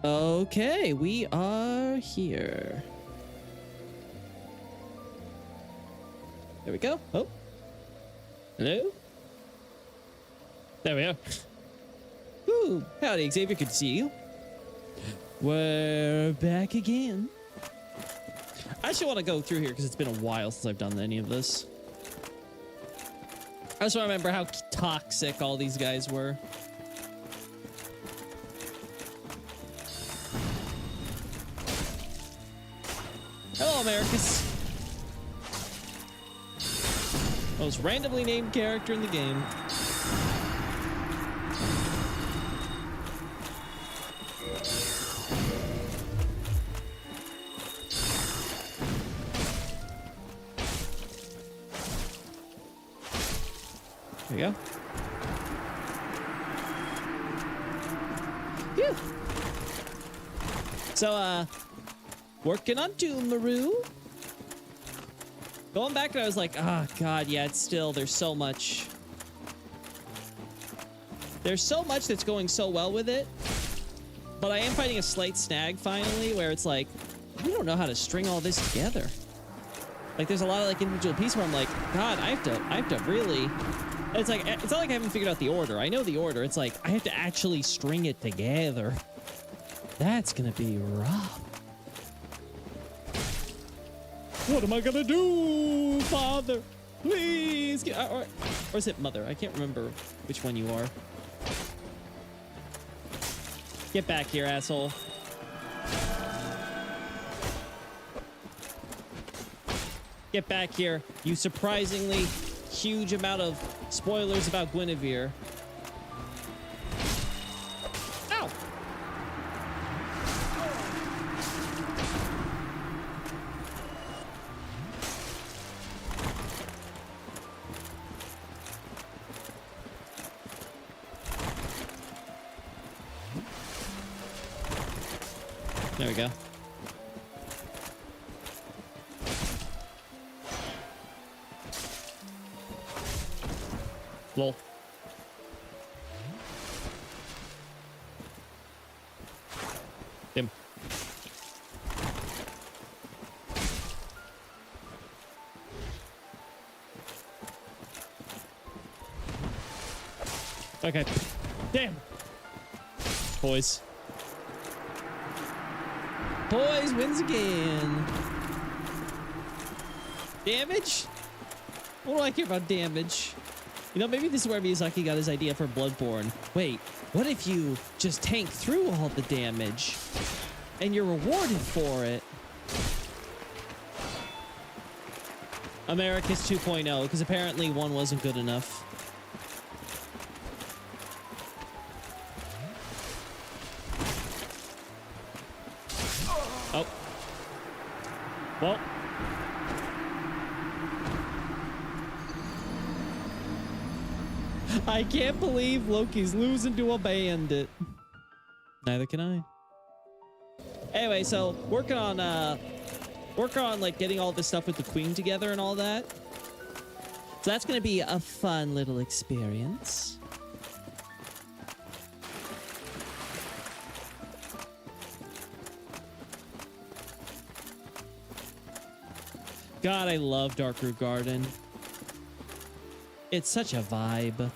Okay, we are here. There we go. Oh. Hello? There we are. Ooh, howdy, Xavier. Good to see you. We're back again. I actually want to go through here because it's been a while since I've done any of this. I just want to remember how toxic all these guys were. Hello, Americus. Most randomly named character in the game. There you go. Phew. So, working on Doom Maru. Going back, and I was like, oh, God, yeah, it's still, there's so much. There's so much that's going so well with it. But I am fighting a slight snag, finally, where it's like, we don't know how to string all this together. Like, there's a lot of, like, individual pieces where I'm like, God, I have to really... It's like, it's not like I haven't figured out the order. I know the order. It's like, I have to actually string it together. That's gonna be rough. What am I gonna do, Father? Please get, or is it Mother? I can't remember which one you are. Get back here, asshole. Get back here, you surprisingly huge amount of spoilers about Guinevere. Ow! There we go. Lol. Him. Okay. Damn. Boys. Boys wins again. Damage? What do I care about damage? You know, maybe this is where Miyazaki got his idea for Bloodborne. Wait, what if you just tank through all the damage and you're rewarded for it? Americus 2.0, because apparently 1 wasn't good enough. Oh. Well. I can't believe Loki's losing to a bandit. Neither can I. Anyway, so working on like getting all this stuff with the queen together and all that. So that's gonna be a fun little experience. God, I love Darkroot Garden. It's such a vibe.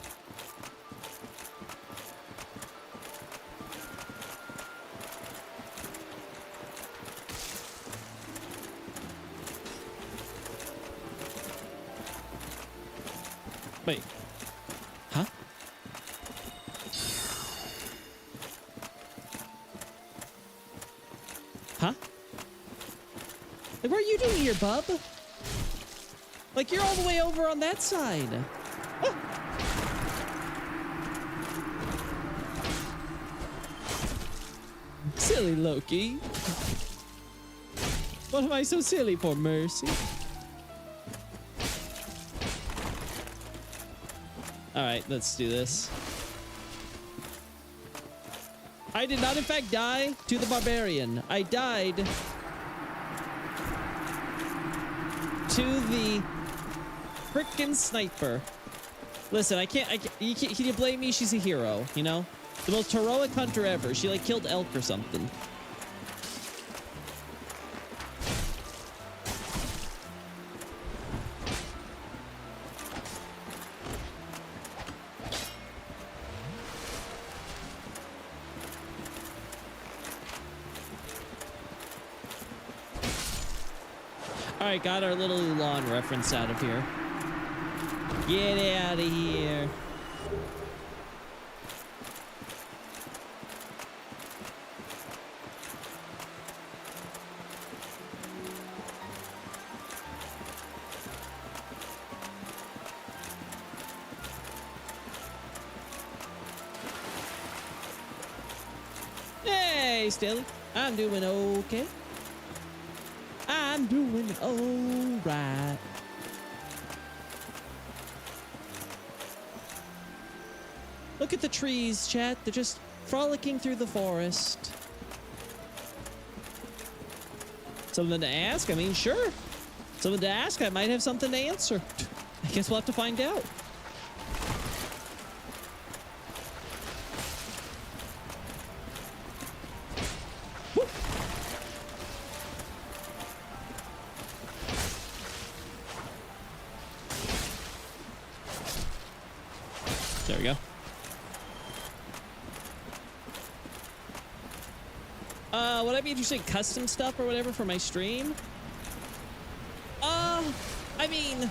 Wait. Huh? Huh? Like, what are you doing here, bub? Like, you're all the way over on that side. Oh. Silly Loki. What am I so silly for, Mercy? Alright, let's do this. I did not, in fact, die to the barbarian. I died to the frickin' sniper. Listen, can you blame me? She's a hero, you know? The most heroic hunter ever. She like killed elk or something. All right, got our little Ulan reference out of here. Get out of here. Hey, Staley. I'm doing okay. I'm doing all right. Look at the trees, chat. They're just frolicking through the forest. Something to ask? I mean, sure. Something to ask? I might have something to answer. I guess we'll have to find out. There we go. Would I be interested in custom stuff or whatever for my stream? I mean,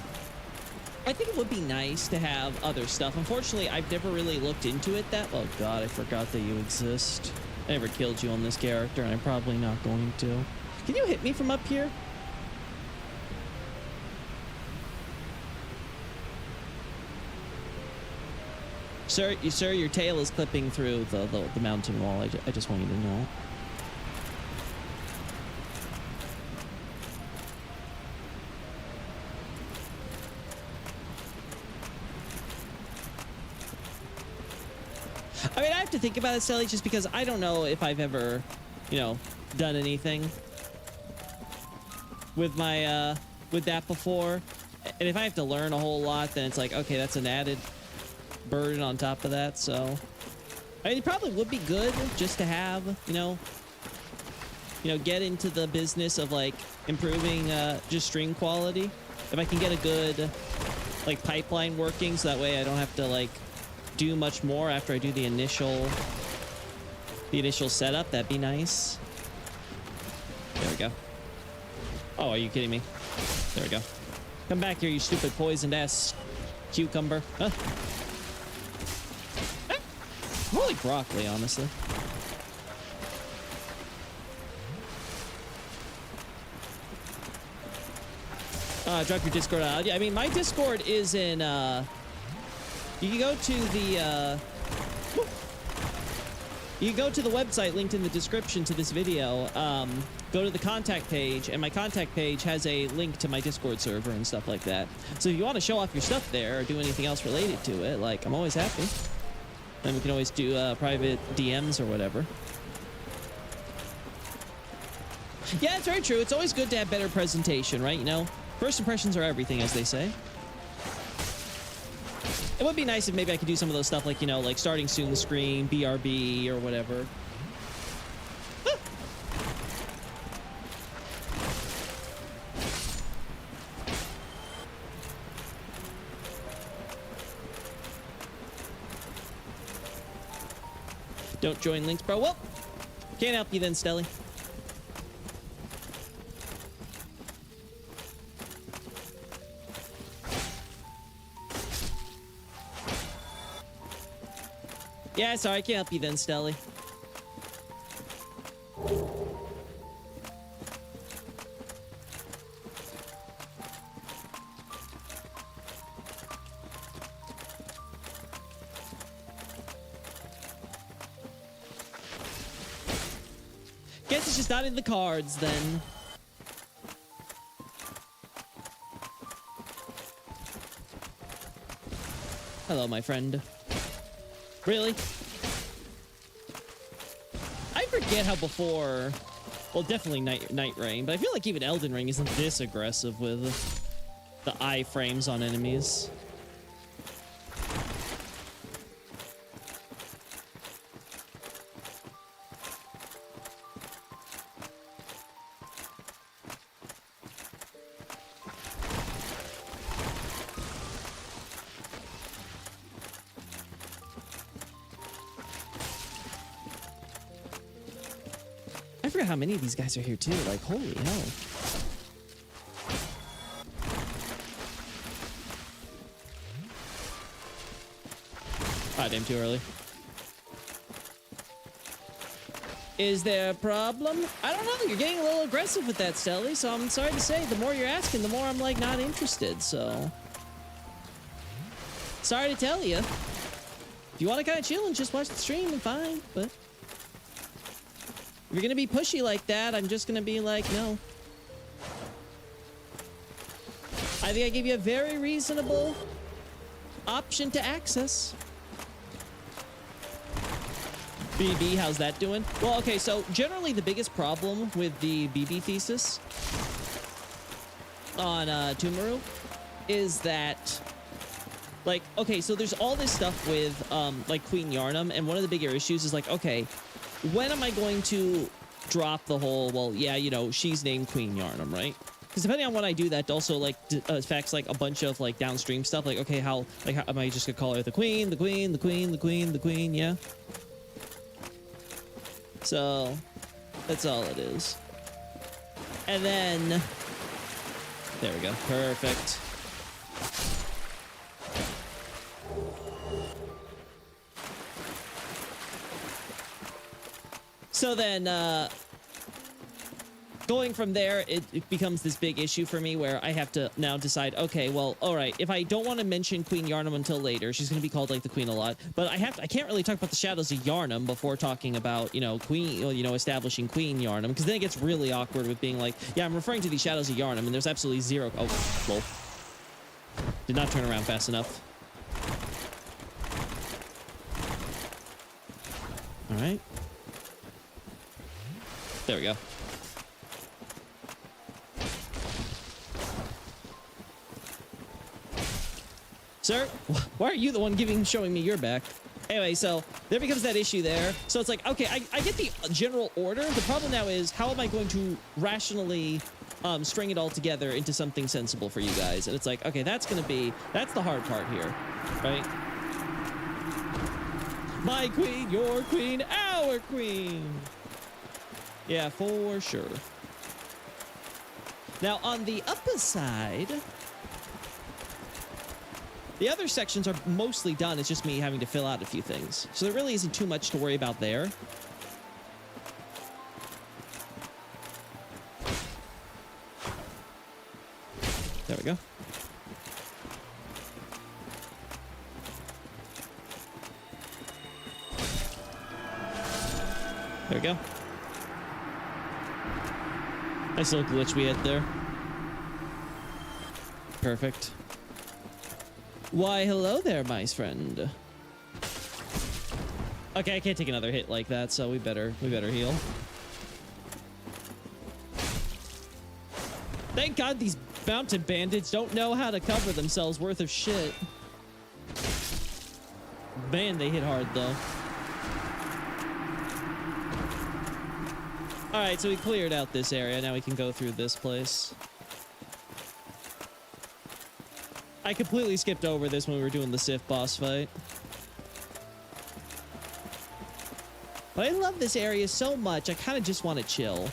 I think it would be nice to have other stuff. Unfortunately, I've never really looked into it that... Oh god, I forgot that you exist. I never killed you on this character, and I'm probably not going to. Can you hit me from up here? Sir, your tail is clipping through the mountain wall. I just want you to know. I mean, I have to think about it, Sally, just because I don't know if I've ever, you know, done anything with my, with that before. And if I have to learn a whole lot, then it's like, okay, that's an added burden on top of that. So I mean, it probably would be good just to have, you know, get into the business of like improving just stream quality. If I can get a good like pipeline working, so that way I don't have to like do much more after I do the initial setup, that'd be nice. There we go. Oh, are you kidding me? There we go. Come back here, you stupid poisoned ass cucumber. Huh? More like broccoli, honestly. Drop your Discord out. Yeah, I mean, my Discord is in, you can go to the, you can go to the website linked in the description to this video, go to the contact page, and my contact page has a link to my Discord server and stuff like that. So if you want to show off your stuff there or do anything else related to it, like, I'm always happy. And we can always do private DMs or whatever. Yeah, it's very true. It's always good to have better presentation, right? You know, first impressions are everything, as they say. It would be nice if maybe I could do some of those stuff like, you know, like starting soon screen, BRB, or whatever. Ah. Don't join links, bro. Well, can't help you then, Stelly. Yeah, sorry, I can't help you then, Stelly. Guess it's just not in the cards, then. Hello, my friend. Really? I forget how before... Well, definitely Night Rain, but I feel like even Elden Ring isn't this aggressive with the iframes on enemies. forgot how many of these guys are here too. Like, holy hell. Ah, damn, too early. Is there a problem? I don't know. You're getting a little aggressive with that, Stelly, so I'm sorry to say, the more you're asking, the more I'm, like, not interested, so... Sorry to tell you. If you want to kind of chill and just watch the stream, then fine, but... If you're gonna be pushy like that, I'm just gonna be like, no. I think I gave you a very reasonable option to access. BB, how's that doing? Well, okay, so generally the biggest problem with the BB thesis on Tumaru is that, like, okay, so there's all this stuff with, like, Queen Yarnum, and one of the bigger issues is, like, okay, when am I going to drop the whole, well, yeah, you know, she's named Queen Yarnum, right? Because depending on when I do that, also, like, affects, like, a bunch of, like, downstream stuff, like, okay, how am I just gonna call her the Queen, the Queen, the Queen, the Queen, the Queen, yeah? So, that's all it is. And then, there we go, perfect. So then, going from there, it becomes this big issue for me where I have to now decide, okay, well, all right, if I don't want to mention Queen Yarnum until later, she's going to be called, like, the Queen a lot, but I can't really talk about the Shadows of Yarnum before talking about, you know, establishing Queen Yarnum, because then it gets really awkward with being like, yeah, I'm referring to the Shadows of Yarnum, and there's absolutely zero... Oh, well. Did not turn around fast enough. All right. There we go. Sir, why are you the one showing me your back? Anyway, so there becomes that issue there. So it's like, okay, I get the general order. The problem now is, how am I going to rationally string it all together into something sensible for you guys? And it's like, okay, that's the hard part here, right? My queen, your queen, our queen. Yeah, for sure. Now, on the upper side... The other sections are mostly done. It's just me having to fill out a few things. So there really isn't too much to worry about there. There we go. There we go. Nice little glitch we hit there. Perfect. Why, hello there, my friend. Okay, I can't take another hit like that, so we better heal. Thank God these mountain bandits don't know how to cover themselves worth of shit. Man, they hit hard, though. Alright, so we cleared out this area. Now we can go through this place. I completely skipped over this when we were doing the Sif boss fight. But I love this area so much, I kind of just want to chill.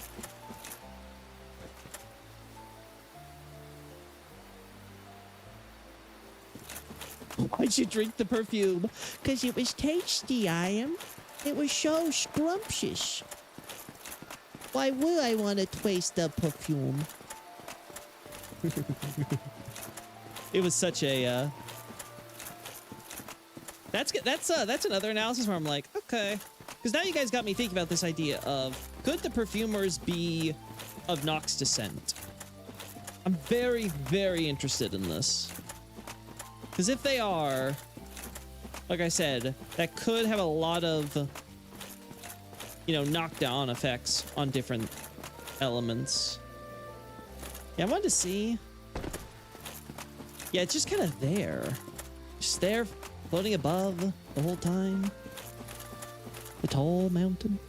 Why'd you drink the perfume? Because it was tasty, I am. It was so scrumptious. Why would I want to taste the perfume? It was such a, that's another analysis where I'm like, okay. Because now you guys got me thinking about this idea of, could the perfumers be of Nox descent? I'm very, very interested in this. Because if they are, like I said, that could have a lot of, you know, knockdown effects on different elements. Yeah, I wanted to see... Yeah, it's just kind of there. Just there, floating above the whole time. The tall mountain.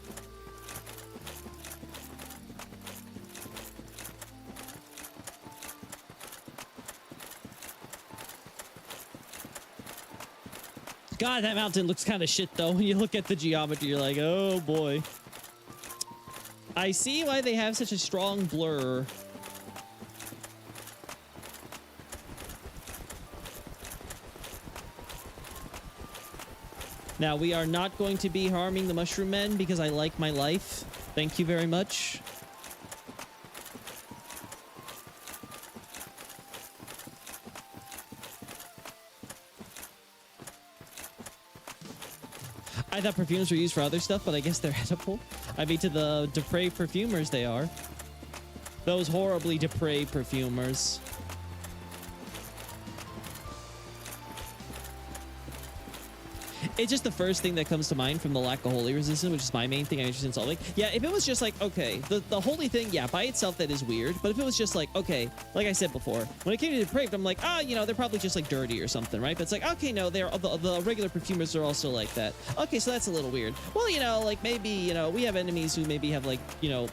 God, that mountain looks kind of shit, though. When you look at the geometry, you're like, oh, boy. I see why they have such a strong blur. Now, we are not going to be harming the mushroom men because I like my life. Thank you very much. I thought perfumes were used for other stuff, but I guess they're edible. I mean, to the depraved perfumers, they are. Those horribly depraved perfumers. It's just the first thing that comes to mind from the lack of holy resistance, which is my main thing I'm interested in solving. Yeah, if it was just like, okay, the holy thing, yeah, by itself, that is weird. But if it was just like, okay, like I said before, when it came to depraved, I'm like, ah, you know, they're probably just like dirty or something, right? But it's like, okay, no, they're the regular perfumers are also like that. Okay, so that's a little weird. Well, you know, like maybe, you know, we have enemies who maybe have like, you know,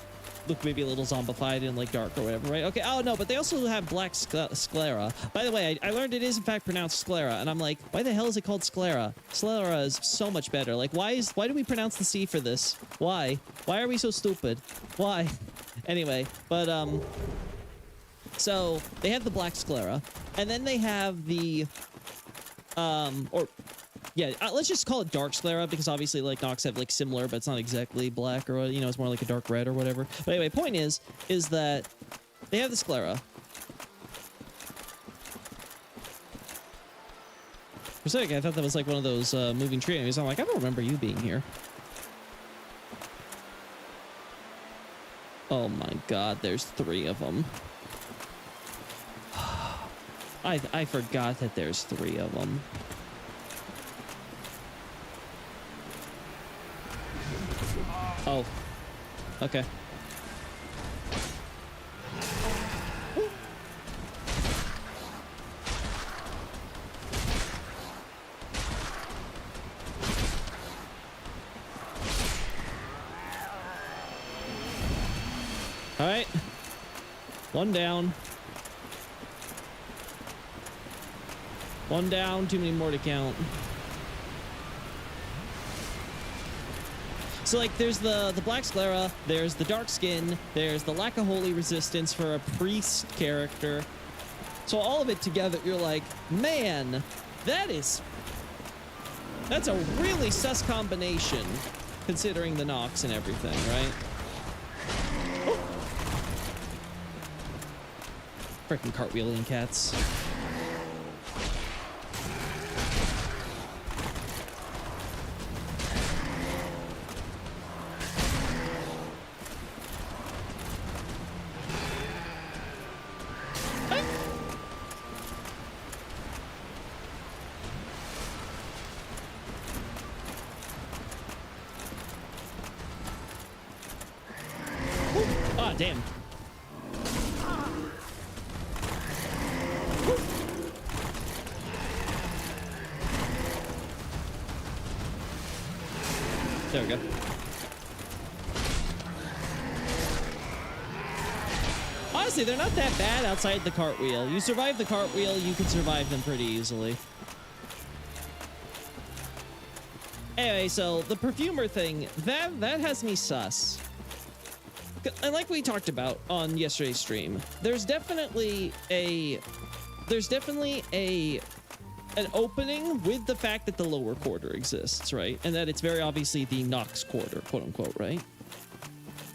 look maybe a little zombified and like dark or whatever, right? Okay. Oh no, but they also have black sclera. By the way, I learned it is in fact pronounced sclera, and I'm like, why the hell is it called sclera? Sclera is so much better. Like, why do we pronounce the C for this? Why are we so stupid? Why? Anyway, but so they have the black sclera, and then they have the yeah, let's just call it dark sclera, because obviously like Nox have like similar, but it's not exactly black, or you know, it's more like a dark red or whatever. But anyway, point is that they have the sclera. For a second, I thought that was like one of those moving tree enemies. I'm like, I don't remember you being here. Oh my god, there's 3 of them. I forgot that there's 3 of them. Oh, okay. All right. 1 down. 1 down, too many more to count. So, like, there's the black sclera, there's the dark skin, there's the lack of holy resistance for a priest character. So all of it together, you're like, man, that's a really sus combination, considering the Nox and everything, right? Freaking cartwheeling cats. Ah, damn. There we go. Honestly, they're not that bad outside the cartwheel. You survive the cartwheel, you can survive them pretty easily. Anyway, so the perfumer thing, that has me sus. And like we talked about on yesterday's stream, there's definitely an opening with the fact that the lower quarter exists, right? And that it's very obviously the Nox quarter, quote unquote, right?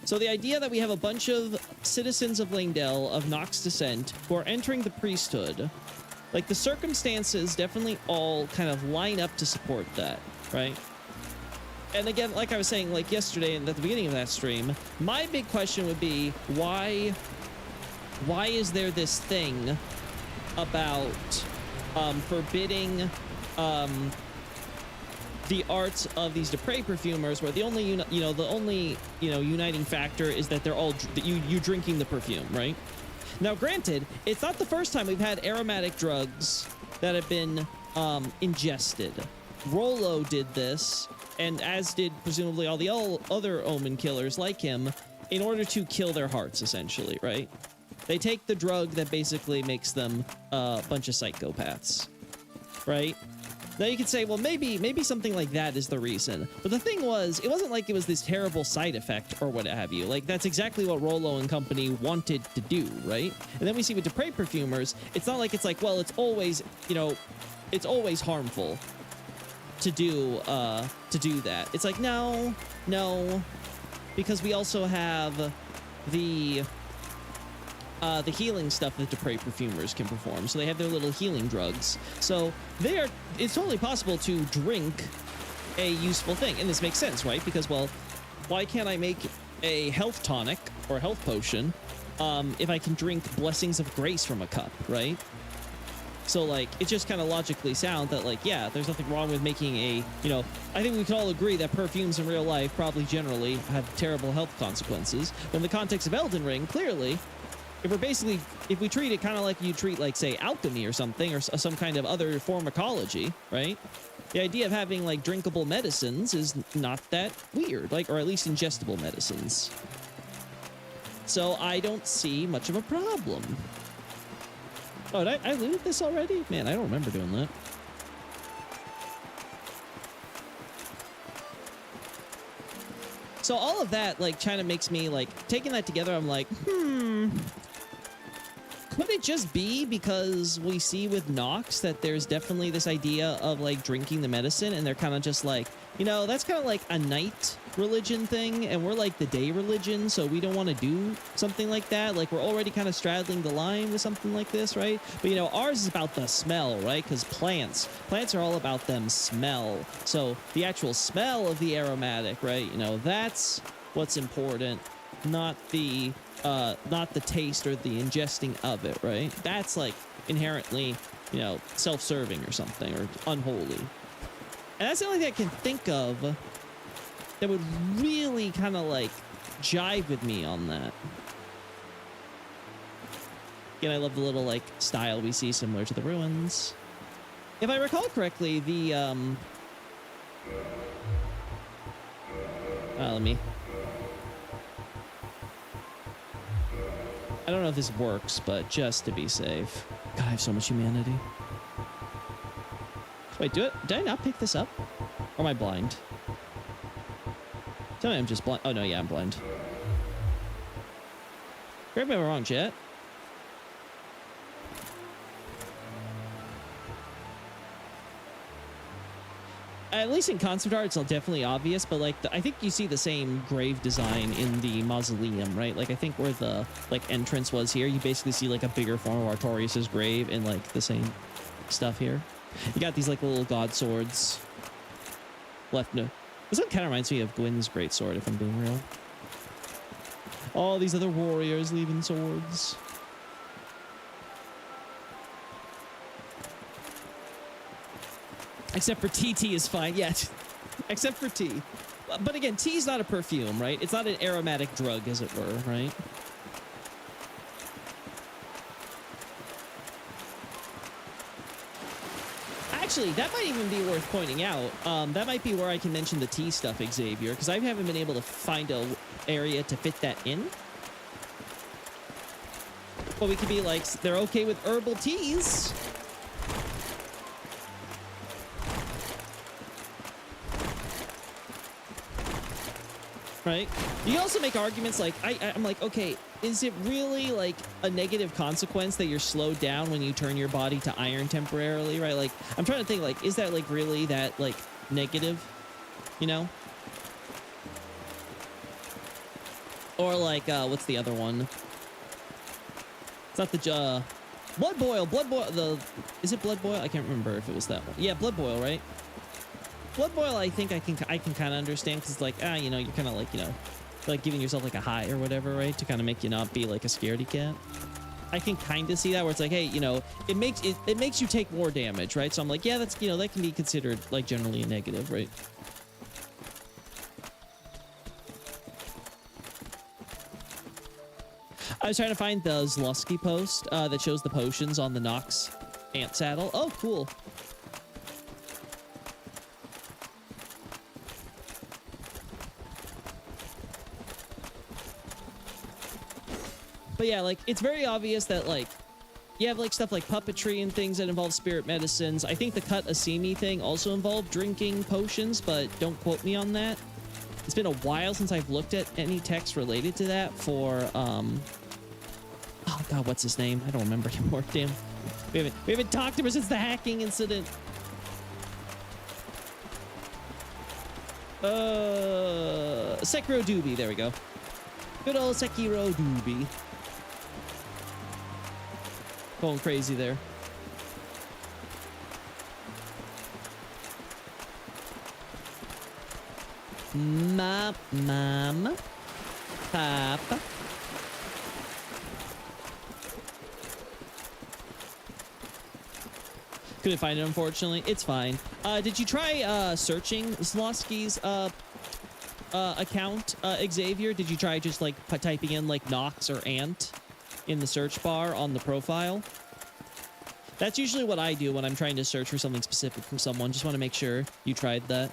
So the idea that we have a bunch of citizens of Langdell of Nox descent who are entering the priesthood, like the circumstances definitely all kind of line up to support that, right? And again, like I was saying, like yesterday and at the beginning of that stream, my big question would be, why is there this thing about forbidding the arts of these depraved perfumers, where the only uniting factor is that they're all you drinking the perfume, right? Now, granted, it's not the first time we've had aromatic drugs that have been ingested. Rollo did this, and as did presumably all the other Omen killers like him, in order to kill their hearts, essentially, right? They take the drug that basically makes them a bunch of psychopaths, right? Now you could say, well, maybe something like that is the reason. But the thing was, it wasn't like it was this terrible side effect or what have you. Like, that's exactly what Rollo and company wanted to do, right? And then we see with Drank perfumers, it's not like it's like, well, it's always, you know, it's always harmful to do that. It's like, no, because we also have the healing stuff that Drank perfumers can perform. So they have their little healing drugs. So it's totally possible to drink a useful thing. And this makes sense, right? Because, well, why can't I make a health tonic or a health potion if I can drink Blessings of Grace from a cup, right? So, like, it's just kind of logically sound that, like, yeah, there's nothing wrong with making a, you know, I think we can all agree that perfumes in real life probably generally have terrible health consequences. But in the context of Elden Ring, clearly, if we treat it kind of like you treat, like, say, alchemy or something, or some kind of other pharmacology, right? The idea of having, like, drinkable medicines is not that weird, like, or at least ingestible medicines. So I don't see much of a problem. Oh, did I looted this already? Man, I don't remember doing that. So all of that, like, kind of makes me, like, taking that together, I'm like, could it just be because we see with Nox that there's definitely this idea of, like, drinking the medicine, and they're kind of just like, you know, that's kind of like a night religion thing, and we're like the day religion, so we don't want to do something like that. Like, we're already kind of straddling the line with something like this, right? But, you know, ours is about the smell, right? Because plants are all about them smell. So the actual smell of the aromatic, right? You know, that's what's important, not the taste or the ingesting of it, right? That's, like, inherently, you know, self-serving or something, or unholy. And that's the only thing I can think of that would really kind of, like, jive with me on that. Again, I love the little, like, style we see similar to the ruins. If I recall correctly, the, I don't know if this works, but just to be safe. God, I have so much humanity. Wait, did I not pick this up? Or am I blind? Tell me I'm just blind. Oh, no, yeah, I'm blind. Correct me if I'm wrong, chat. At least in concept art, it's definitely obvious, but, like, I think you see the same grave design in the mausoleum, right? Like, I think where the, like, entrance was here, you basically see, like, a bigger form of Artorias' grave and, like, the same stuff here. You got these, like, little god swords left. No, this one kind of reminds me of Gwyn's greatsword, if I'm being real. All these other warriors leaving swords. Except for TT is fine. Yeah, except for T. But again, T is not a perfume, right? It's not an aromatic drug, as it were, right? Actually, that might even be worth pointing out. That might be where I can mention the tea stuff, Xavier, because I haven't been able to find a area to fit that in. But we could be like, they're okay with herbal teas. Right? You also make arguments like, I'm like, okay, is it really, like, a negative consequence that you're slowed down when you turn your body to iron temporarily, right? Like, I'm trying to think, like, is that, like, really that, like, negative, you know? Or, like, what's the other one? It's not the, Blood Boil, is it Blood Boil? I can't remember if it was that one. Yeah, Blood Boil, right? Blood Boil, I think I can kind of understand, because it's like, you know, you're kind of like, you know, like giving yourself like a high or whatever, right? To kind of make you not be like a scaredy cat. I can kind of see that, where it's like, hey, you know, it makes you take more damage, right? So I'm like, yeah, that's, you know, that can be considered like generally a negative, right? I was trying to find the Zlosky post that shows the potions on the Nox ant saddle. Oh, cool. But yeah, like, it's very obvious that, like, you have like stuff like puppetry and things that involve spirit medicines. I think the cut asimi thing also involved drinking potions, but don't quote me on that. It's been a while since I've looked at any text related to that for oh god, what's his name? I don't remember anymore. Damn. We haven't talked to her since the hacking incident. Sekiro Doobie, there we go. Good old Sekiro Doobie. Going crazy there. Mom, Papa. Couldn't find it, unfortunately. It's fine. Did you try searching Zlosky's account, Xavier? Did you try just like typing in like Nox or Ant in the search bar on the profile? That's usually what I do when I'm trying to search for something specific from someone. Just want to make sure you tried that.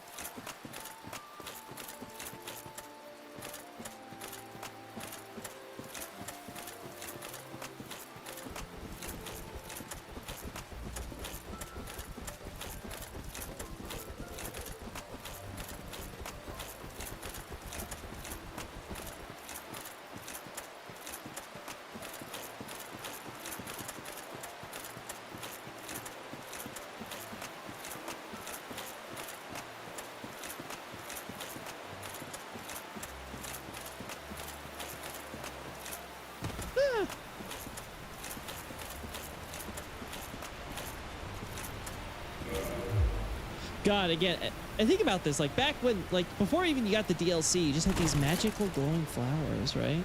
God, again, I think about this, like back when, like before even you got the DLC, you just had these magical glowing flowers, right?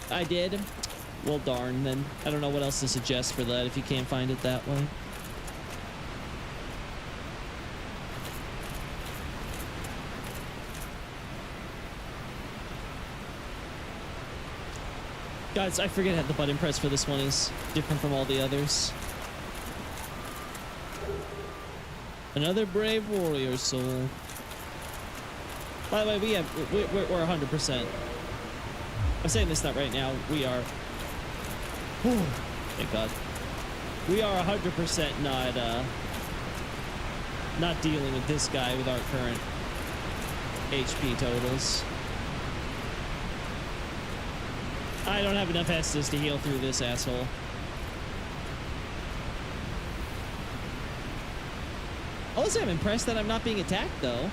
I did. Well, darn, then. I don't know what else to suggest for that if you can't find it that way. Guys, I forget how the button press for this one is different from all the others. Another brave warrior soul. By the way, we're 100%. I'm saying this not right now. We are. Whew, thank God. We are 100% not dealing with this guy with our current HP totals. I don't have enough Estus to heal through this asshole. Also, I'm impressed that I'm not being attacked, though.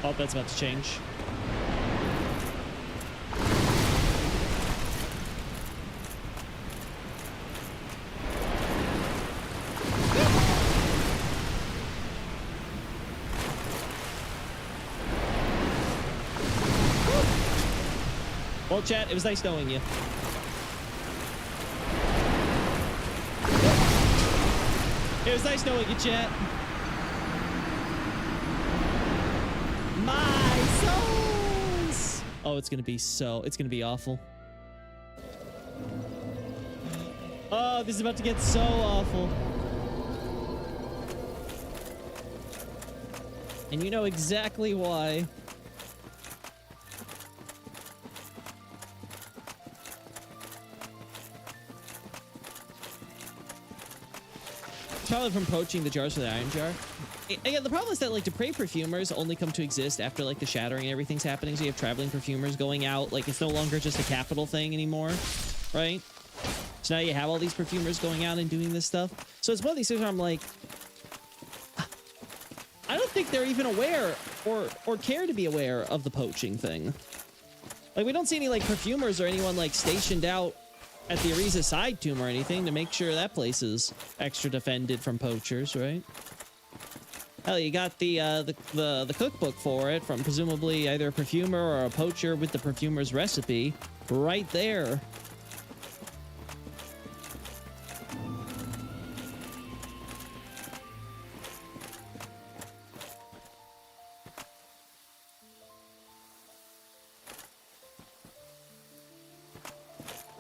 Oh, that's about to change. Well, chat, it was nice knowing you. It was nice knowing you, chat. My souls! Oh, it's gonna be awful. Oh, this is about to get so awful. And you know exactly why. Probably from poaching the jars for the iron jar. Again, the problem is that like depraved perfumers only come to exist after like the shattering and everything's happening. So you have traveling perfumers going out. Like it's no longer just a capital thing anymore, right? So now you have all these perfumers going out and doing this stuff. So it's one of these things where I'm like, I don't think they're even aware or care to be aware of the poaching thing. Like we don't see any like perfumers or anyone like stationed out at the Ariza side tomb or anything to make sure that place is extra defended from poachers, right? Hell, you got the cookbook for it from presumably either a perfumer or a poacher with the perfumer's recipe right there.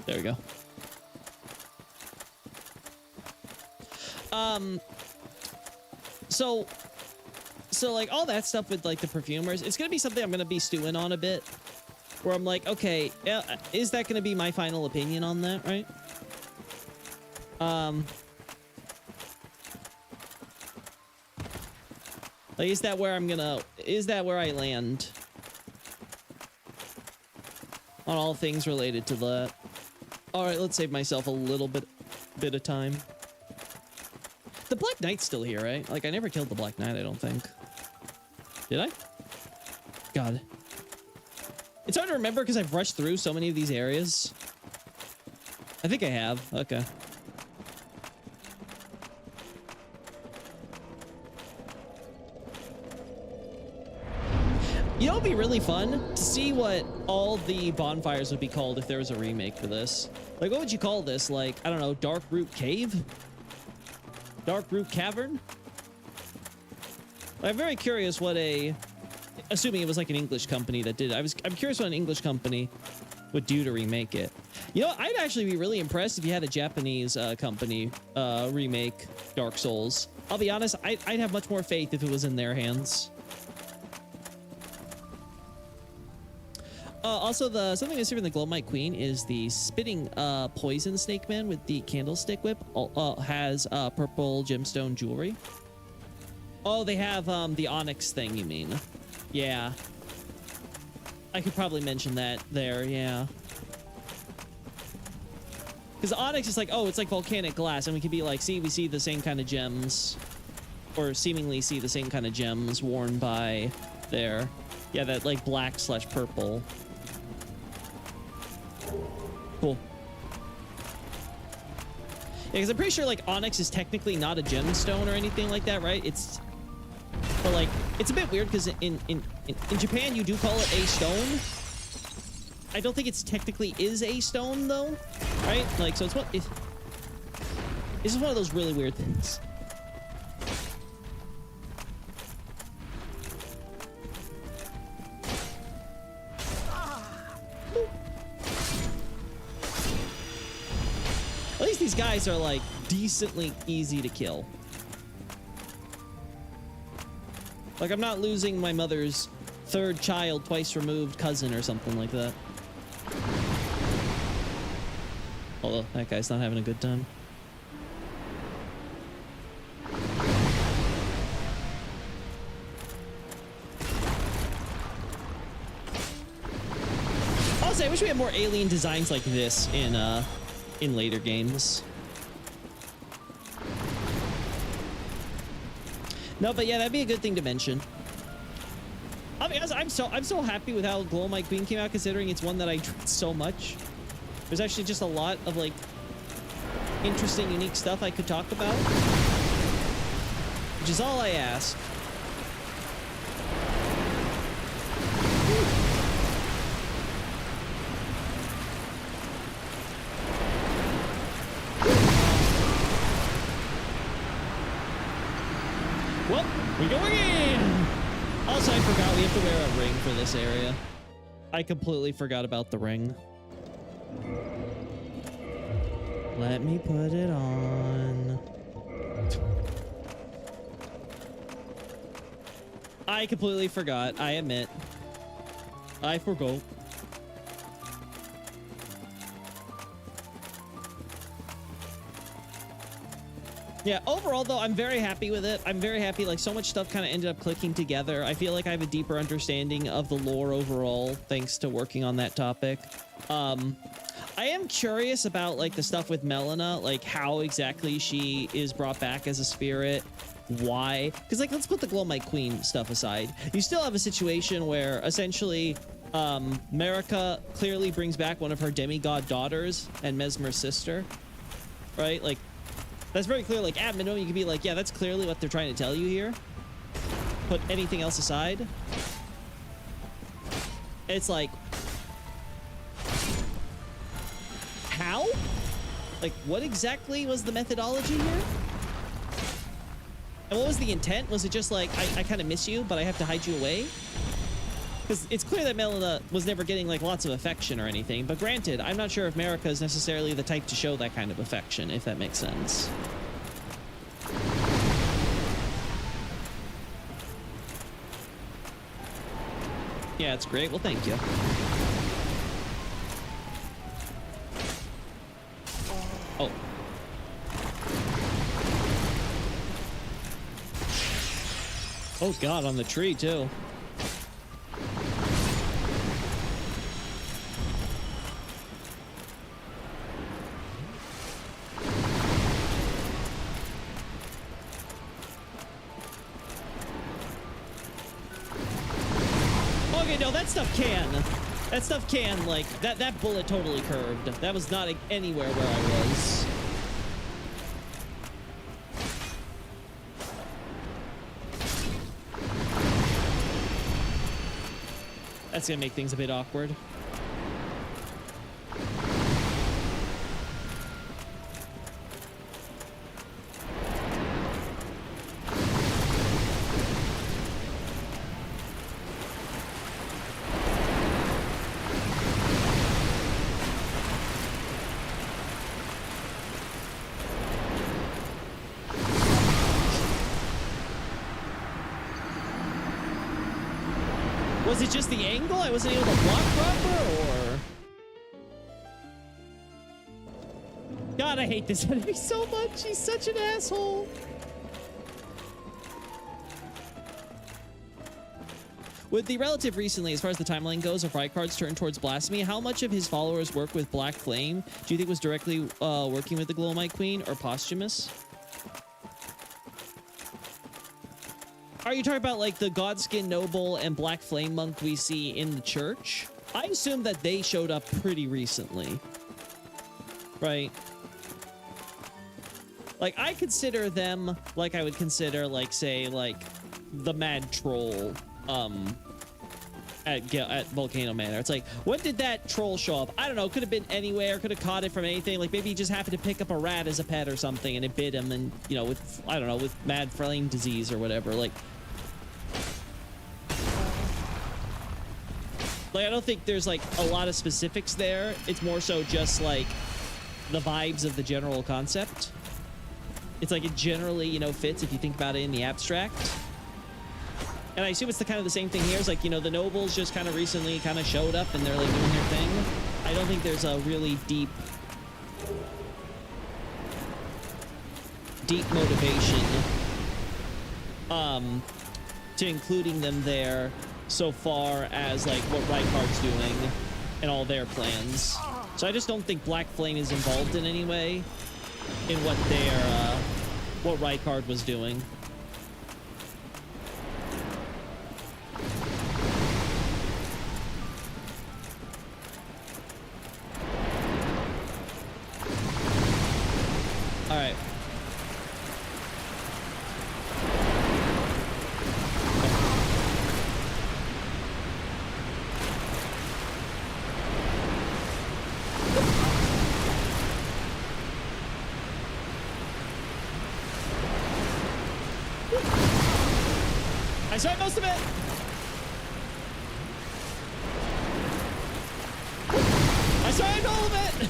There we go. So like all that stuff with like the perfumers, it's gonna be something I'm gonna be stewing on a bit, where I'm like, okay, is that gonna be my final opinion on that, right? Like, is that where I land on all things related to that? All right, let's save myself a little bit of time. The Black Knight's still here, right? Like, I never killed the Black Knight, I don't think. Did I? God. It's hard to remember because I've rushed through so many of these areas. I think I have. Okay. You know, it'd be really fun to see what all the bonfires would be called if there was a remake for this. Like, what would you call this? Like, I don't know, Dark Root Cave? Dark Root Cavern? I'm very curious what assuming it was like an English company that did it. I'm curious what an English company would do to remake it. You know, I'd actually be really impressed if you had a Japanese company remake Dark Souls. I'll be honest, I'd have much more faith if it was in their hands. Also, something that's here in the Glowmite Queen is the spitting poison snake man with the candlestick whip has purple gemstone jewelry. Oh, they have the onyx thing, you mean? Yeah. I could probably mention that there, yeah. Because onyx is like, oh, it's like volcanic glass, and we can be like, see, we see the same kind of gems, or seemingly see the same kind of gems worn by there. Yeah, that like black/purple. Cool. Yeah, because I'm pretty sure like onyx is technically not a gemstone or anything like that, right? But like, it's a bit weird because in Japan you do call it a stone. I don't think it's technically is a stone though, right? Like, so it's just one of those really weird things. At least these guys are like decently easy to kill. Like, I'm not losing my mother's third child, twice removed cousin or something like that. Although that guy's not having a good time. Honestly, I wish we had more alien designs like this in later games. No, but yeah, that'd be a good thing to mention. I mean, I'm so happy with how Glowmite Queen came out, considering it's one that I tried so much. There's actually just a lot of like interesting, unique stuff I could talk about, which is all I ask. Well, we're going in! Also, I forgot we have to wear a ring for this area. I completely forgot about the ring. Let me put it on. I completely forgot. I admit. I forgot. Yeah, overall, though, I'm very happy with it. I'm very happy. Like, so much stuff kind of ended up clicking together. I feel like I have a deeper understanding of the lore overall, thanks to working on that topic. I am curious about, like, the stuff with Melina, like, how exactly she is brought back as a spirit. Why? Because, like, let's put the Glowmite Queen stuff aside. You still have a situation where, essentially, Marika clearly brings back one of her demigod daughters and Mesmer's sister, right? Like, that's very clear. Like, at minimum, you can be like, yeah, that's clearly what they're trying to tell you here. Put anything else aside. It's like, how? Like, what exactly was the methodology here? And what was the intent? Was it just like, I kind of miss you, but I have to hide you away? Because it's clear that Melina was never getting, like, lots of affection or anything. But granted, I'm not sure if Marika is necessarily the type to show that kind of affection, if that makes sense. Yeah, it's great. Well, thank you. Oh. Oh, God, on the tree, too. Okay, no, that stuff can. That stuff can, like, that bullet totally curved. That was not anywhere where I was. That's gonna make things a bit awkward. Was it just the angle? I wasn't able to block proper, or? God, I hate this enemy so much. He's such an asshole. With the relative recently, as far as the timeline goes, of Rykard's turn towards blasphemy, how much of his followers' work with Black Flame do you think was directly working with the Glowmite Queen or posthumous? Are you talking about like the Godskin Noble and Black Flame Monk we see in the church? I assume that they showed up pretty recently, right? Like, I consider them like I would consider, like, say, like the Mad Troll at Volcano Manor. It's like, when did that troll show up? I don't know. Could have been anywhere. Could have caught it from anything. Like, maybe he just happened to pick up a rat as a pet or something, and it bit him, and, you know, with, I don't know, with Mad Flame disease or whatever. Like, I don't think there's, like, a lot of specifics there. It's more so just, like, the vibes of the general concept. It's like it generally, you know, fits if you think about it in the abstract. And I assume it's the kind of the same thing here. It's like, you know, the nobles just kind of recently kind of showed up and they're, like, doing their thing. I don't think there's a really deep motivation to including them there, so far as like what Rykard's doing and all their plans. So I just don't think Black Flame is involved in any way in what Rykard was doing. All right. I saw most of it. I saw all of it.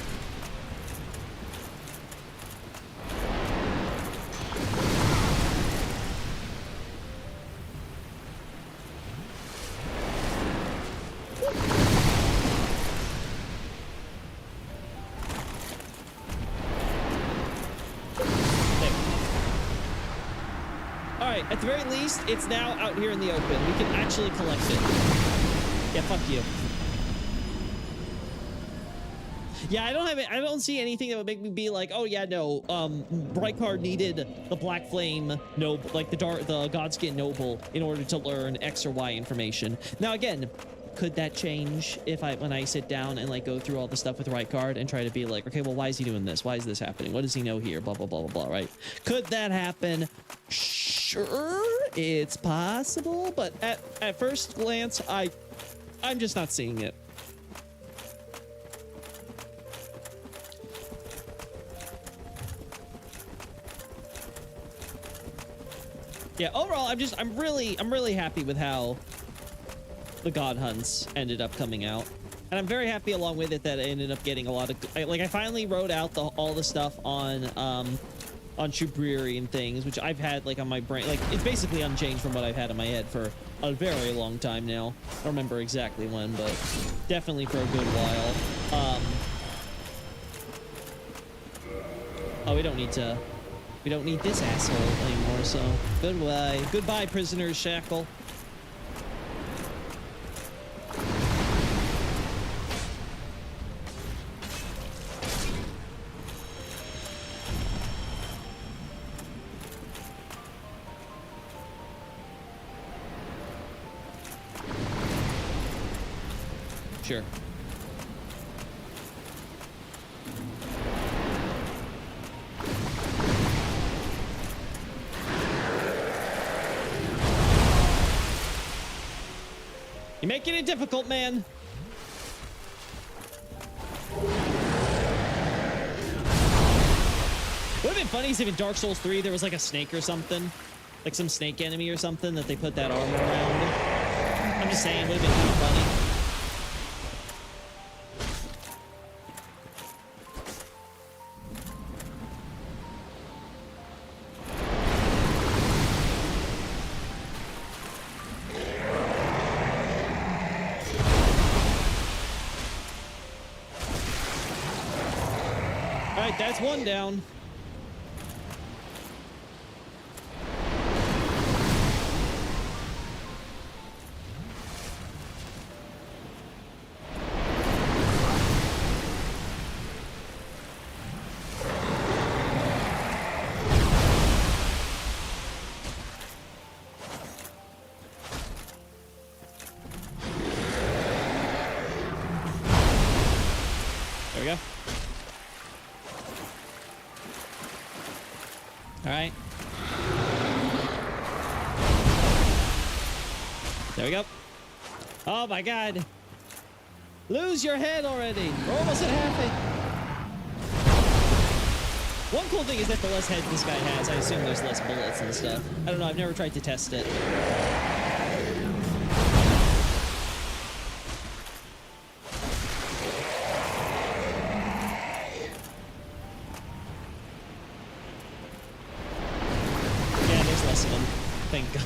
At the very least, it's now out here in the open. We can actually collect it. Yeah, fuck you. Yeah, I don't see anything that would make me be like, oh yeah, no, Rykard needed the Black Flame Noble, like the Godskin Noble, in order to learn X or Y information. Now again, could that change if when I sit down and like go through all the stuff with Rykard and try to be like, okay, well, why is he doing this? Why is this happening? What does he know here? Blah, blah, blah, blah, blah, right? Could that happen? Sure, it's possible, but at first glance, I'm just not seeing it. Yeah, overall, I'm really happy with how the God Hunts ended up coming out. And I'm very happy along with it that I ended up getting a lot of, I finally wrote out all the stuff on on Chubrieri and things, which I've had like on my brain. Like it's basically unchanged from what I've had in my head for a very long time now. I don't remember exactly when, but definitely for a good while. Oh, we don't need this asshole anymore, so goodbye, prisoner shackle. Sure. You're making it difficult, man. Would have been funny if in Dark Souls 3 there was like a snake or something. Like some snake enemy or something that they put that armor around. I'm just saying, would have been kind of funny. That's one down. There we go. All right. There we go. Oh my God. Lose your head already. We're almost at half it. One cool thing is that the less heads this guy has, I assume there's less bullets and stuff. I don't know. I've never tried to test it. Thank God.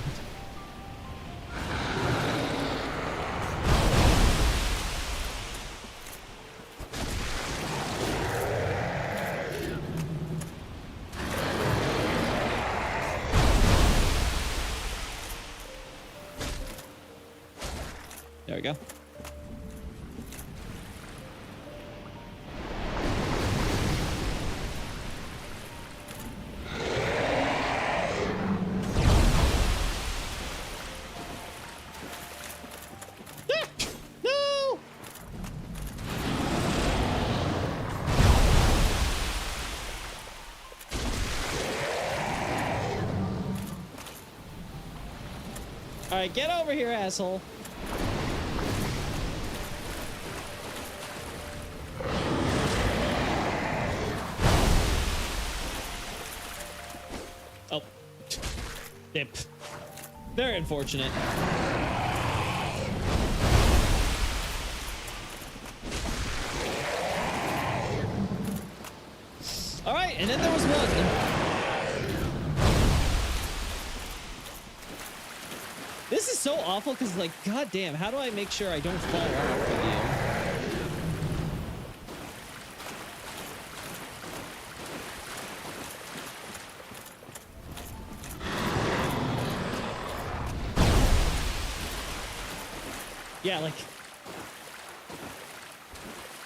There we go. All right, get over here, asshole. Oh. Dip. Very unfortunate. All right, and then there was one. This is so awful because, like, goddamn, how do I make sure I don't fall off with you? Yeah, like,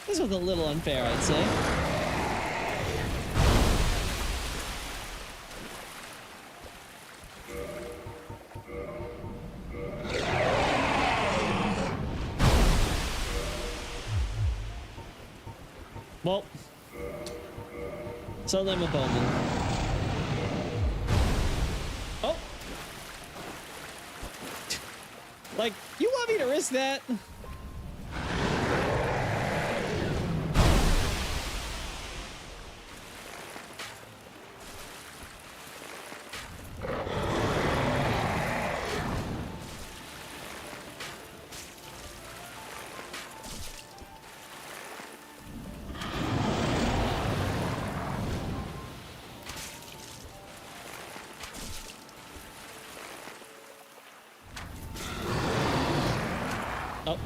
this was a little unfair, I'd say. Well, so then with Bowman. Oh. Like, you want me to risk that? Oh.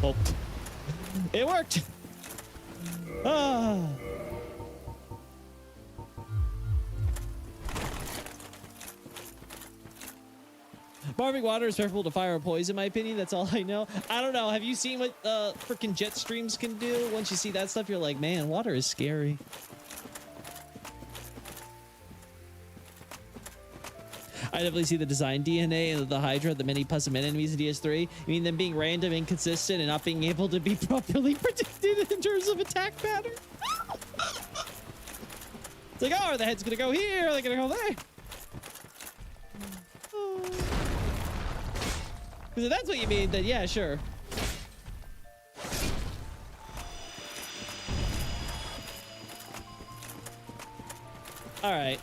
Oh. It worked. Ah. Barving water is preferable to fire or poison, in my opinion. That's all I know. I don't know. Have you seen what freaking jet streams can do? Once you see that stuff, you're like, man, water is scary. I definitely see the design DNA and the Hydra, the many pus and enemies in DS3. You mean them being random, inconsistent, and not being able to be properly predicted in terms of attack pattern? It's like, oh, are the heads gonna go here? Are they gonna go there? Because if that's what you mean, then yeah, sure. All right.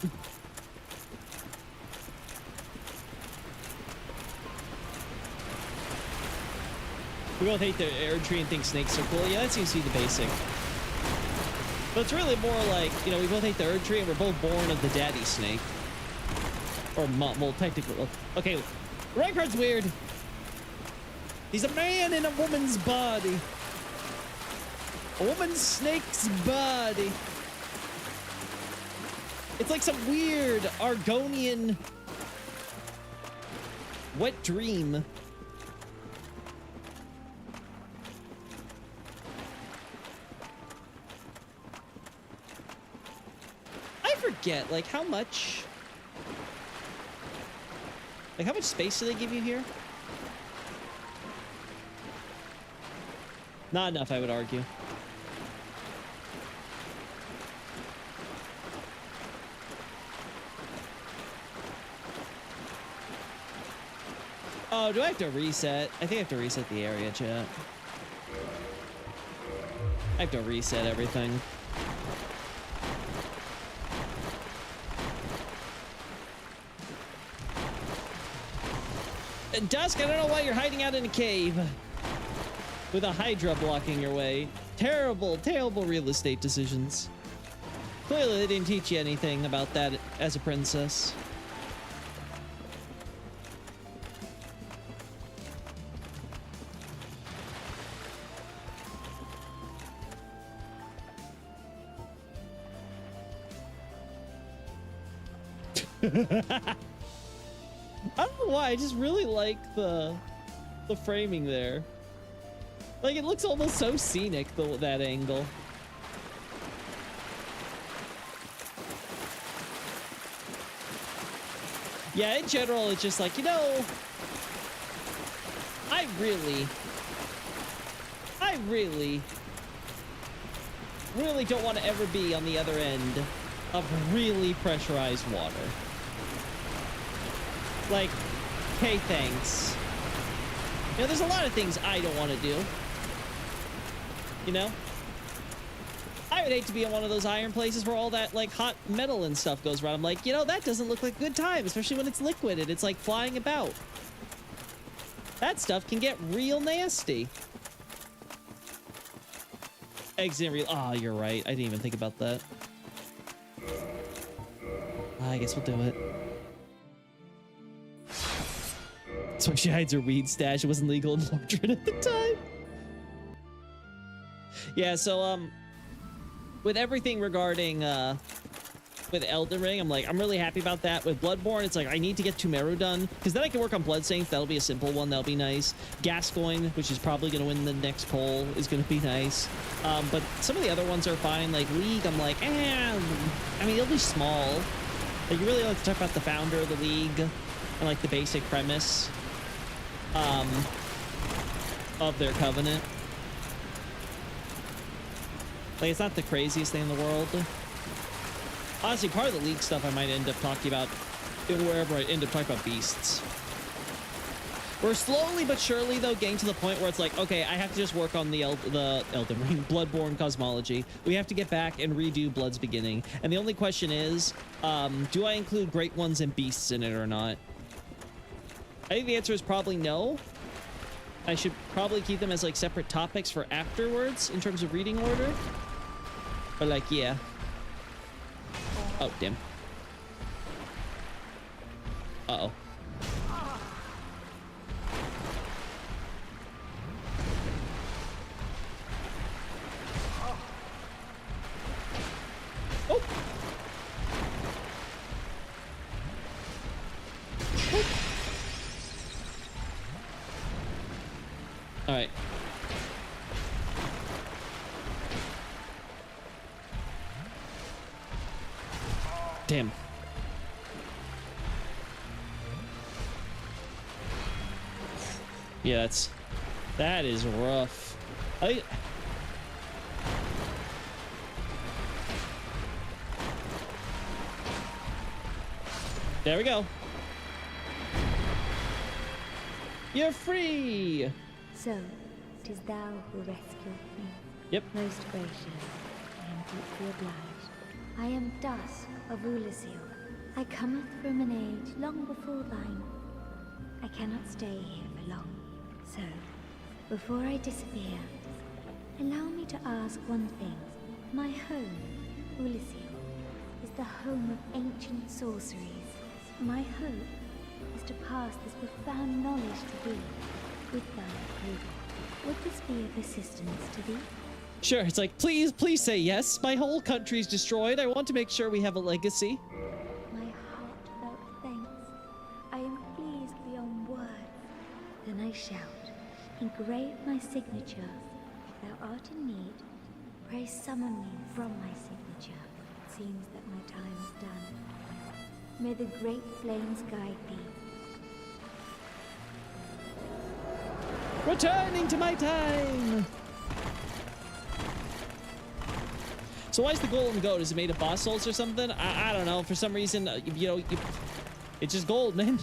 We both hate the air tree and think snakes are cool. Yeah, that seems to be the basic. But it's really more like, you know, we both hate the Erd tree and we're both born of the daddy snake. Or well, technically. Okay, Reinhardt's weird. He's a man in a woman's body. A woman's snake's body. It's like some weird Argonian wet dream. I forget, like, how much space do they give you here? Not enough, I would argue. Oh, do I have to reset? I think I have to reset the area, chat. I have to reset everything. And Dusk, I don't know why you're hiding out in a cave with a Hydra blocking your way. Terrible, terrible real estate decisions. Clearly, they didn't teach you anything about that as a princess. I don't know why, I just really like the framing there. Like, it looks almost so scenic, that angle. Yeah, in general, it's just like, you know, I really don't want to ever be on the other end of really pressurized water. Like, hey, thanks. You know, there's a lot of things I don't want to do. You know? I would hate to be in one of those iron places where all that, like, hot metal and stuff goes around. I'm like, you know, that doesn't look like a good time, especially when it's liquid and it's, like, flying about. That stuff can get real nasty. Exit real. Oh, you're right. I didn't even think about that. I guess we'll do it. That's why she hides her weed stash. It wasn't legal in Mordred at the time. Yeah, so, with everything regarding, with Elden Ring, I'm really happy about that. With Bloodborne, it's like, I need to get Tumeru done, because then I can work on Bloodstained. That'll be a simple one. That'll be nice. Gascoigne, which is probably going to win the next poll, is going to be nice. But some of the other ones are fine. Like, League, I'm like, I mean, it'll be small. Like, you really like to talk about the founder of the League and, like, the basic premise of their covenant. Like, it's not the craziest thing in the world. Honestly, part of the League stuff I might end up talking about wherever I end up talking about beasts. We're slowly but surely, though, getting to the point where it's like, okay, I have to just work on the Elden Ring, Bloodborne cosmology. We have to get back and redo Blood's Beginning. And the only question is, do I include Great Ones and Beasts in it or not? I think the answer is probably no. I should probably keep them as, like, separate topics for afterwards in terms of reading order. But, like, yeah. Oh, damn. Uh-oh. Oh. Oh. All right. Damn. Yeah, that is rough. There we go. You're free. So, 'tis thou who rescued me. Yep. Most gracious, I am deeply obliged. I am Dusk of Ulasil. I cometh from an age long before thine. I cannot stay here for long. So, before I disappear, allow me to ask one thing. My home, Ulasil, is the home of ancient sorceries. My hope is to pass this profound knowledge to thee, with thy approval. Would this be of assistance to thee? Sure, it's like, please say yes. My whole country's destroyed. I want to make sure we have a legacy. My heartfelt thanks. I am pleased beyond words. Then I shout, engrave my signature. If thou art in need, pray summon me from my signature. It seems that my time is done. May the great flames guide thee. Returning to my time. So why is the golem goat? Is it made of boss souls or something? I don't know. For some reason, you know, it's just gold, man.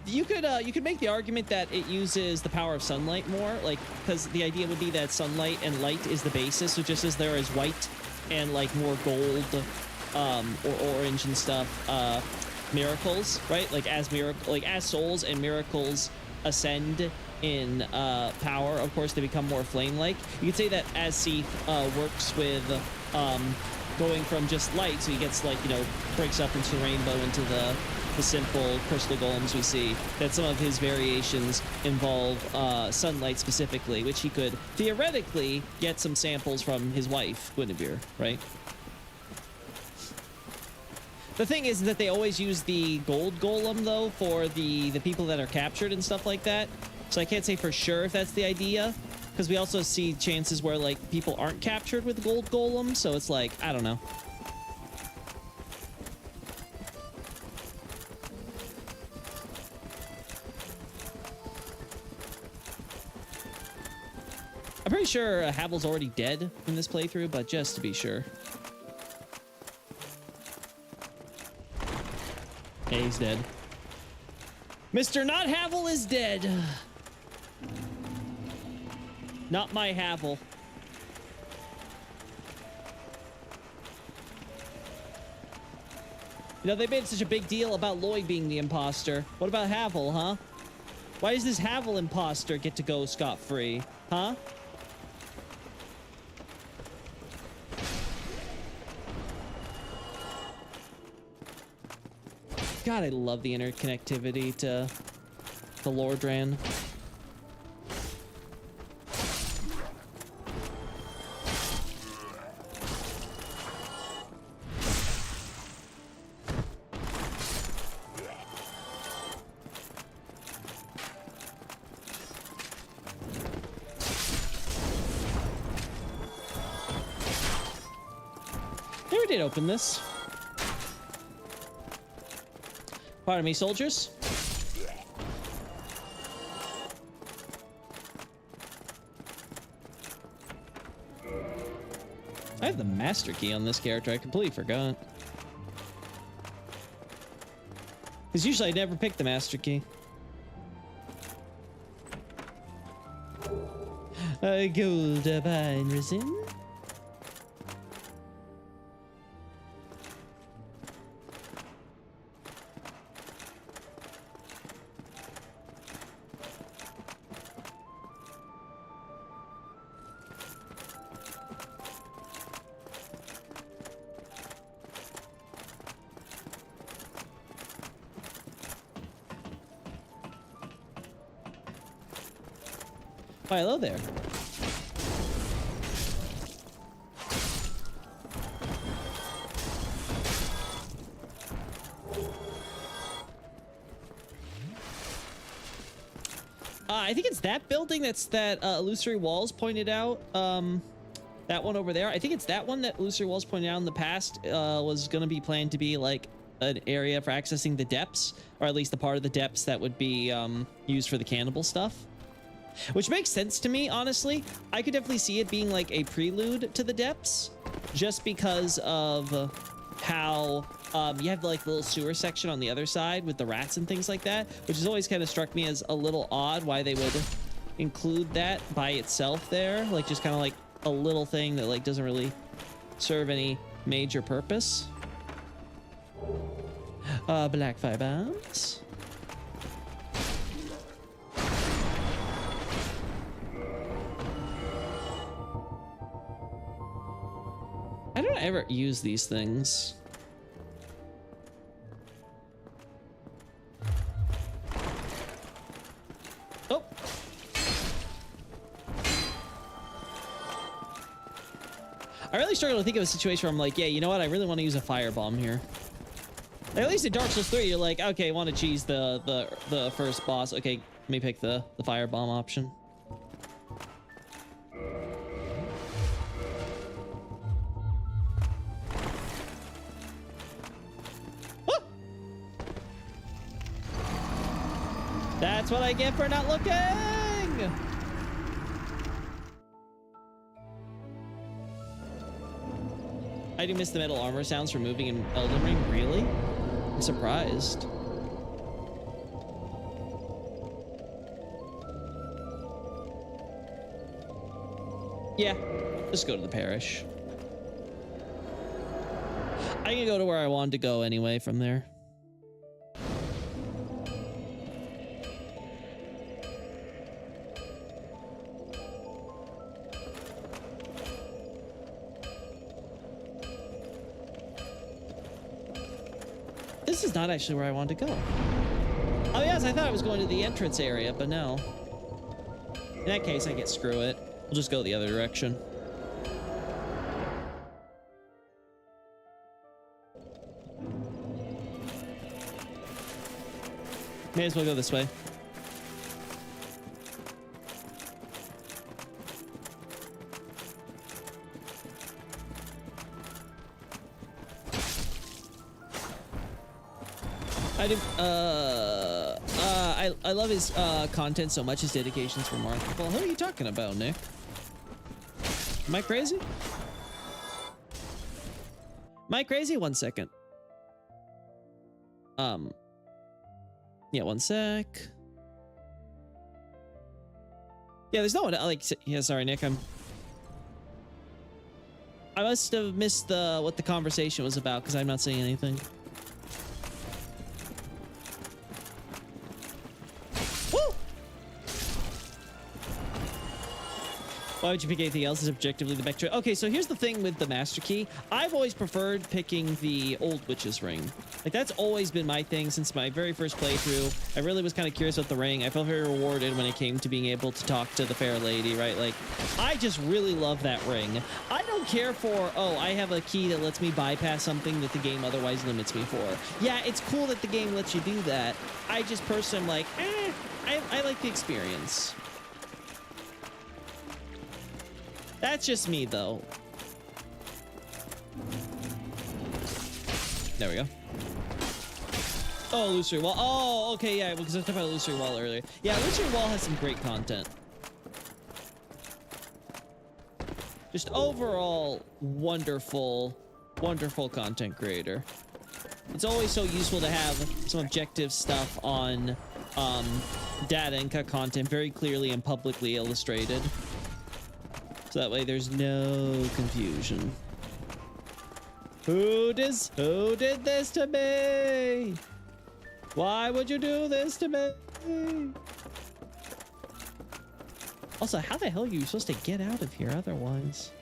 You could make the argument that it uses the power of sunlight more, like, because the idea would be that sunlight and light is the basis. So just as there is white and like more gold, or orange and stuff, miracles, right? Like as souls and miracles ascend in power, of course they become more flame-like. You could say that as Seath works with going from just light, so he gets, like, you know, breaks up into rainbow, into the simple crystal golems we see, that some of his variations involve sunlight specifically, which he could theoretically get some samples from his wife, Guinevere, right? The thing is that they always use the gold golem, though, for the people that are captured and stuff like that. So I can't say for sure if that's the idea, because we also see chances where, like, people aren't captured with the gold golem, so it's like, I don't know. I'm pretty sure Havel's already dead in this playthrough, but just to be sure. Yeah, he's dead. Mr. Not Havel is dead. Not my Havel. You know, they made such a big deal about Lloyd being the imposter. What about Havel, huh? Why does this Havel imposter get to go scot-free, huh? God, I love the interconnectivity to Lordran. Never did open this. Pardon me, soldiers. I have the master key on this character. I completely forgot. Because usually I never pick the master key. Gold divine resin. Why, hello there. I think it's that building that Illusory Walls pointed out. That one over there. I think it's that one that Illusory Walls pointed out in the past was going to be planned to be like an area for accessing the depths, or at least the part of the depths that would be used for the cannibal stuff. Which makes sense to me, honestly. I could definitely see it being like a prelude to the depths, just because of how you have like the little sewer section on the other side with the rats and things like that, which has always kind of struck me as a little odd why they would include that by itself there, like just kind of like a little thing that like doesn't really serve any major purpose. Black fire bombs. I don't ever use these things. Oh. I really struggle to think of a situation where I'm like, yeah, you know what? I really want to use a firebomb here. Like, at least in Dark Souls 3, you're like, okay, want to cheese the first boss. Okay, let me pick the firebomb option. That's what I get for not looking! I do miss the metal armor sounds from moving in Elden Ring. Really? I'm surprised. Yeah, just go to the parish. I can go to where I wanted to go anyway from there. This is not actually where I wanted to go. Oh yes, I thought I was going to the entrance area, but no. In that case, I get screw it. We'll just go the other direction. May as well go this way. I do, I love his content so much. His dedication's remarkable. Who are you talking about, Nick? Am I crazy? Am I crazy? 1 second. Yeah, 1 sec. Yeah, there's no one like. Yeah, sorry, Nick. I must have missed what the conversation was about because I'm not saying anything. Why would you pick anything else? Is objectively the better? Okay, so here's the thing with the Master Key. I've always preferred picking the Old Witch's Ring. Like, that's always been my thing since my very first playthrough. I really was kind of curious about the ring. I felt very rewarded when it came to being able to talk to the fair lady, right? Like, I just really love that ring. I don't care for, oh, I have a key that lets me bypass something that the game otherwise limits me for. Yeah, it's cool that the game lets you do that. I just personally am like, I like the experience. That's just me, though. There we go. Oh, Illusory Wall. Oh, okay, yeah, because I was talking about Illusory Wall earlier. Yeah, Illusory Wall has some great content. Just overall, wonderful, wonderful content creator. It's always so useful to have some objective stuff on data and content very clearly and publicly illustrated. So that way there's no confusion. Who did this to me? Why would you do this to me? Also, how the hell are you supposed to get out of here otherwise?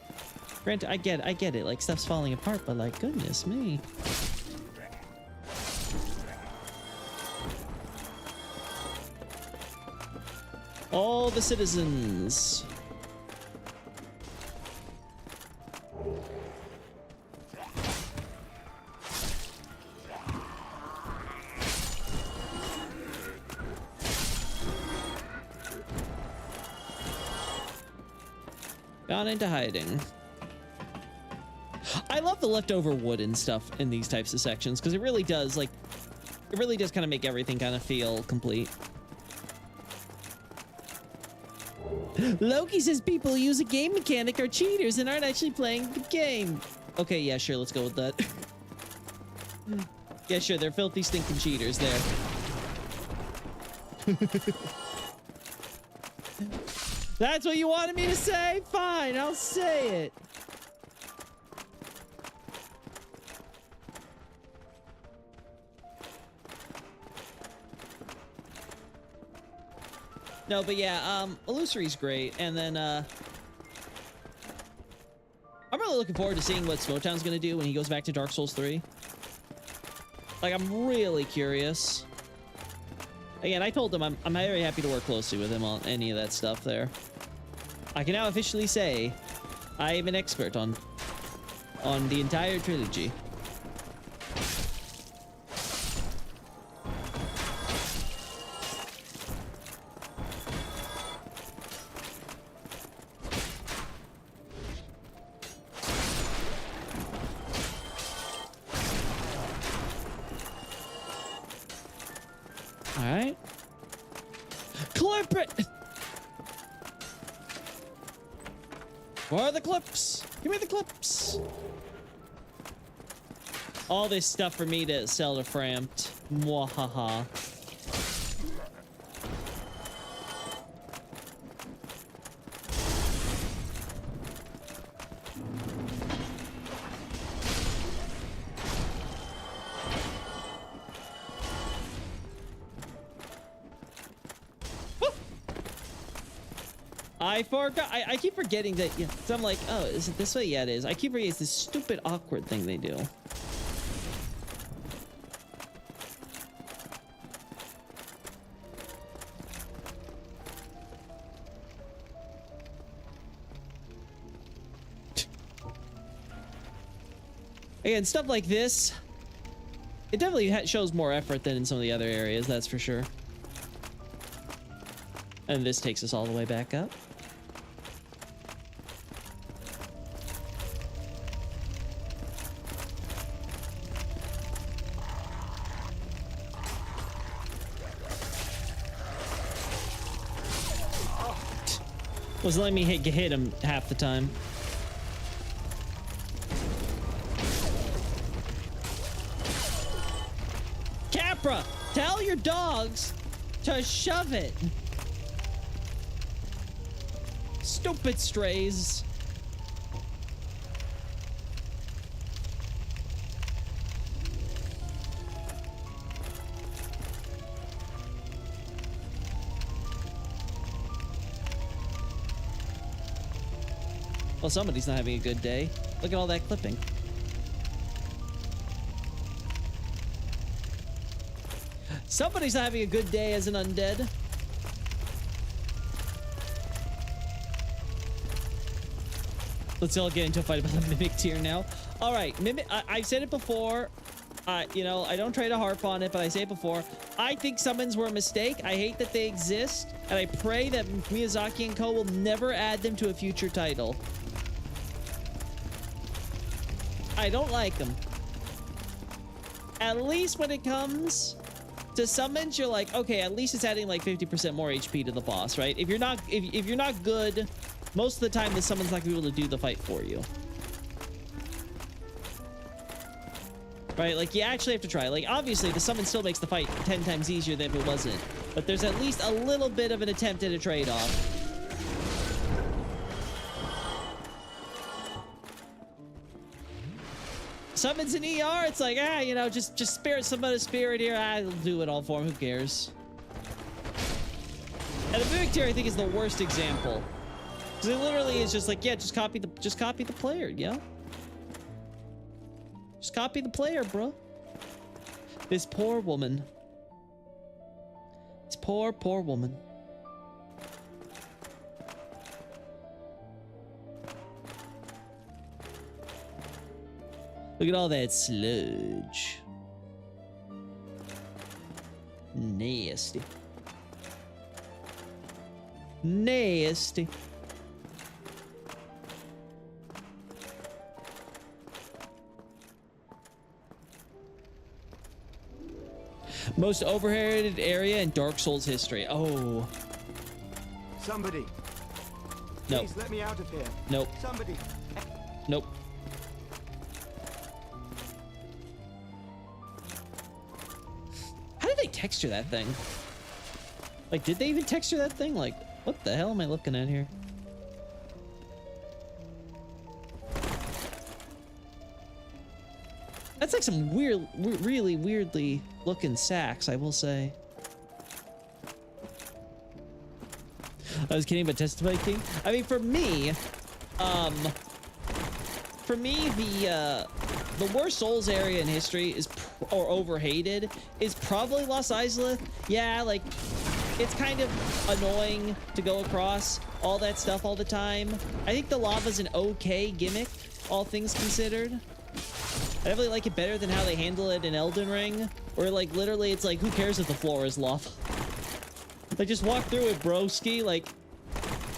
Granted, I get it. Like, stuff's falling apart, but like, goodness me. All the citizens. Gone into hiding. I love the leftover wood and stuff in these types of sections because it really does, like, it really does kind of make everything kind of feel complete. Loki says people who use a game mechanic are cheaters and aren't actually playing the game. Okay, yeah, sure, let's go with that. Yeah, sure, they're filthy, stinking cheaters there. That's what you wanted me to say? Fine, I'll say it. No, but yeah, Illusory's great, and then, I'm really looking forward to seeing what Smotown's gonna do when he goes back to Dark Souls 3. Like, I'm really curious. Again, I told him I'm very happy to work closely with him on any of that stuff there. I can now officially say I am an expert on the entire trilogy. All right. Clip it! Where are the clips? Give me the clips. All this stuff for me to sell to Framped. Mwahaha. I forgot. I keep forgetting that. Yeah, so I'm like, oh, is it this way? Yeah, it is. I keep forgetting it's this stupid, awkward thing they do. Again, stuff like this, it definitely shows more effort than in some of the other areas, that's for sure. And this takes us all the way back up. Wasn't letting me hit him half the time. Capra, tell your dogs to shove it. Stupid strays. Well, somebody's not having a good day. Look at all that clipping. Somebody's not having a good day as an undead. Let's all get into a fight about the Mimic tier now. All right, Mimic. I've said it before. You know, I don't try to harp on it, but I say it before. I think summons were a mistake. I hate that they exist, and I pray that Miyazaki and co. will never add them to a future title. I don't like them. At least when it comes to summons, you're like, okay, at least it's adding like 50% more HP to the boss, right? If you're not good, most of the time the summon's not gonna be able to do the fight for you. right? Like, you actually have to try. Like, obviously, the summon still makes the fight 10 times easier than if it wasn't. But there's at least a little bit of an attempt at a trade-off. Summons an ER, it's like, you know, just spirit somebody's spirit here. I'll do it all for him. Who cares? And the Mimic Tear, I think, is the worst example. Because it literally is just like, yeah, just copy the player, yeah? Just copy the player, bro. This poor woman. This poor woman. Look at all that sludge. Nasty. Nasty. Most overrated area in Dark Souls history. Oh. Somebody. Nope. Please let me out of here. Nope. Somebody. Nope. How did they texture that thing? Like, did they even texture that thing? Like, what the hell am I looking at here? That's like some weird, really weirdly looking sacks, I will say. I was kidding, but Testify King. I mean, for me, the worst Souls area in history is, or overhated, is probably Lost Izalith. Yeah, like, it's kind of annoying to go across all that stuff all the time. I think the lava's an okay gimmick, all things considered. I definitely like it better than how they handle it in Elden Ring, where, like, literally it's like, who cares if the floor is lava? Like, just walk through it, broski. Like,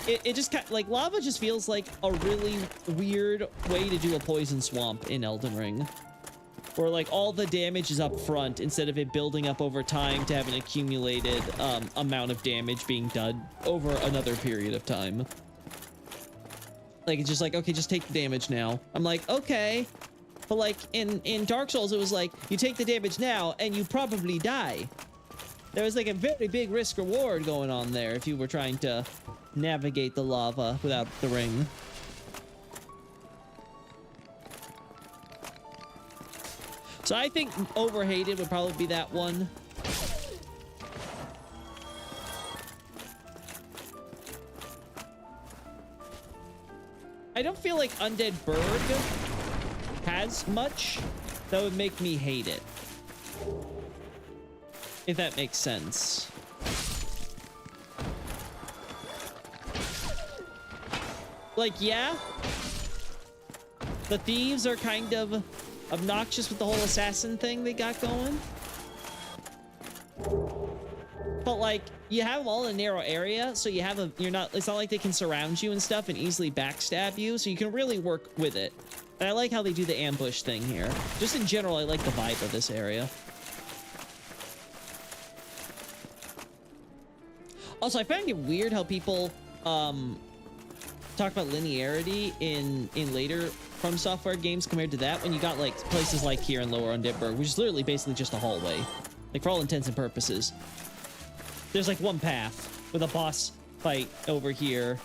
it just like, lava just feels like a really weird way to do a poison swamp in Elden Ring, where, like, all the damage is up front instead of it building up over time to have an accumulated amount of damage being done over another period of time. Like, it's just like, okay, just take the damage now. I'm like, okay. But, like, in Dark Souls, it was like, you take the damage now, and you probably die. There was, like, a very big risk-reward going on there if you were trying to navigate the lava without the ring. So I think overhated would probably be that one. I don't feel like Undead Bird has much that would make me hate it, if that makes sense. Like, yeah, the thieves are kind of obnoxious with the whole assassin thing they got going, but, like, you have them all in a narrow area, so you have a, it's not like they can surround you and stuff and easily backstab you, so you can really work with it. And I like how they do the ambush thing here. Just in general, I like the vibe of this area. Also, I find it weird how people talk about linearity in later From Software games compared to that, when you got, like, places like here in Lower Undead, which is literally basically just a hallway. Like, for all intents and purposes. There's, like, one path with a boss fight over here.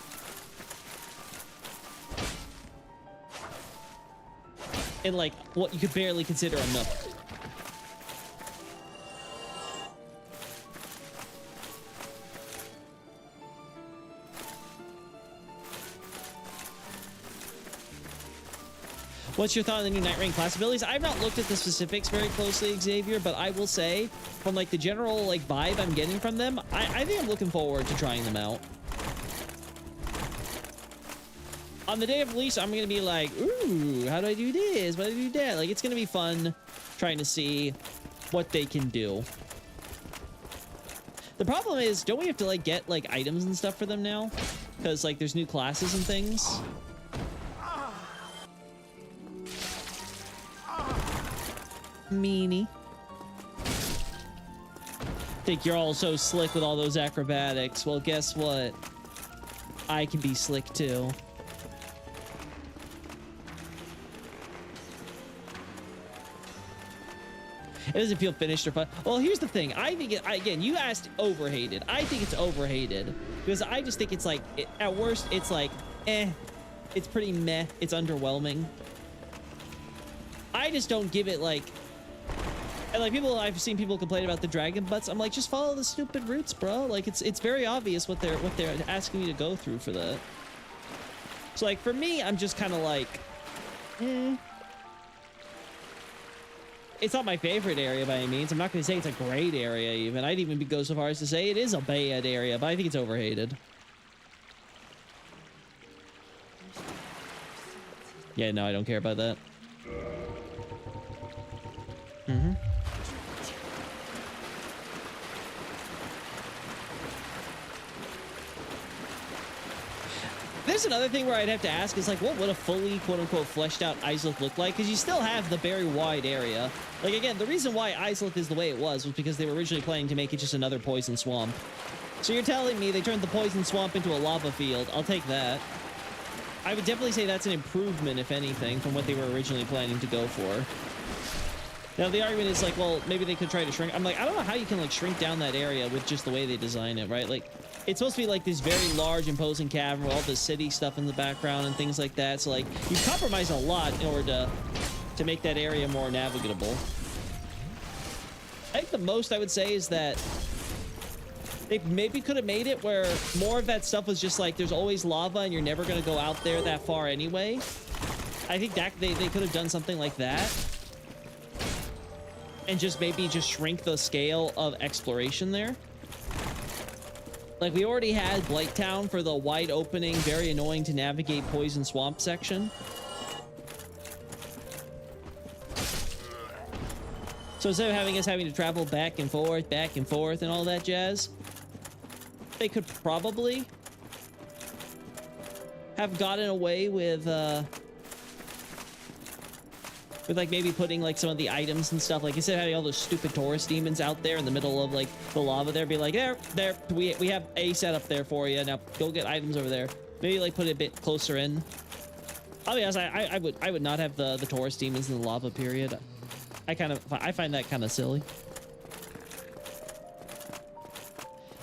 And, like, what you could barely consider a nook. What's your thought on the new Night Rain class abilities? I've not looked at the specifics very closely, Xavier, but I will say, from, like, the general, like, vibe I'm getting from them, I think I'm looking forward to trying them out. On the day of release, I'm gonna be like, ooh, how do I do this? What do I do that? Like, it's gonna be fun trying to see what they can do. The problem is, don't we have to, like, get, like, items and stuff for them now? Because, like, there's new classes and things. Meanie. Think you're all so slick with all those acrobatics. Well, guess what? I can be slick too. It doesn't feel finished or fun. Well, here's the thing. I think again, you asked overhated. I think it's overhated because I just think it's like at worst it's like it's pretty meh. It's underwhelming. I just don't give it like. And like I've seen people complain about the dragon butts. I'm like, just follow the stupid routes, bro. Like it's very obvious what they're asking you to go through for that. So like for me, I'm just kind of like, It's not my favorite area by any means. I'm not going to say it's a great area even. I'd even go so far as to say it is a bad area, but I think it's overhated. Yeah, no, I don't care about that. There's another thing where I'd have to ask is like, what would a fully quote-unquote fleshed out Izalith look like? Because you still have the very wide area. Like, again, the reason why Izalith is the way it was because they were originally planning to make it just another poison swamp. So you're telling me they turned the poison swamp into a lava field. I'll take that. I would definitely say that's an improvement, if anything, from what they were originally planning to go for. Now, the argument is like, well, maybe they could try to shrink. I'm like, I don't know how you can like shrink down that area with just the way they design it, right? Like, it's supposed to be like this very large, imposing cavern with all the city stuff in the background and things like that. So like, you compromise a lot in order to make that area more navigable. I think the most I would say is that they maybe could have made it where more of that stuff was just like, there's always lava and you're never going to go out there that far anyway. I think that they could have done something like that. And just maybe just shrink the scale of exploration there. Like, we already had Blight Town for the wide opening, very annoying to navigate poison swamp section. So instead of having to travel back and forth and all that jazz, they could probably have gotten away with like maybe putting like some of the items and stuff, like instead of having all those stupid Taurus demons out there in the middle of like the lava there, be like, there, we have a setup there for you. Now go get items over there. Maybe like put it a bit closer in. I'll be honest, I would not have the Taurus demons in the lava period. I find that kind of silly.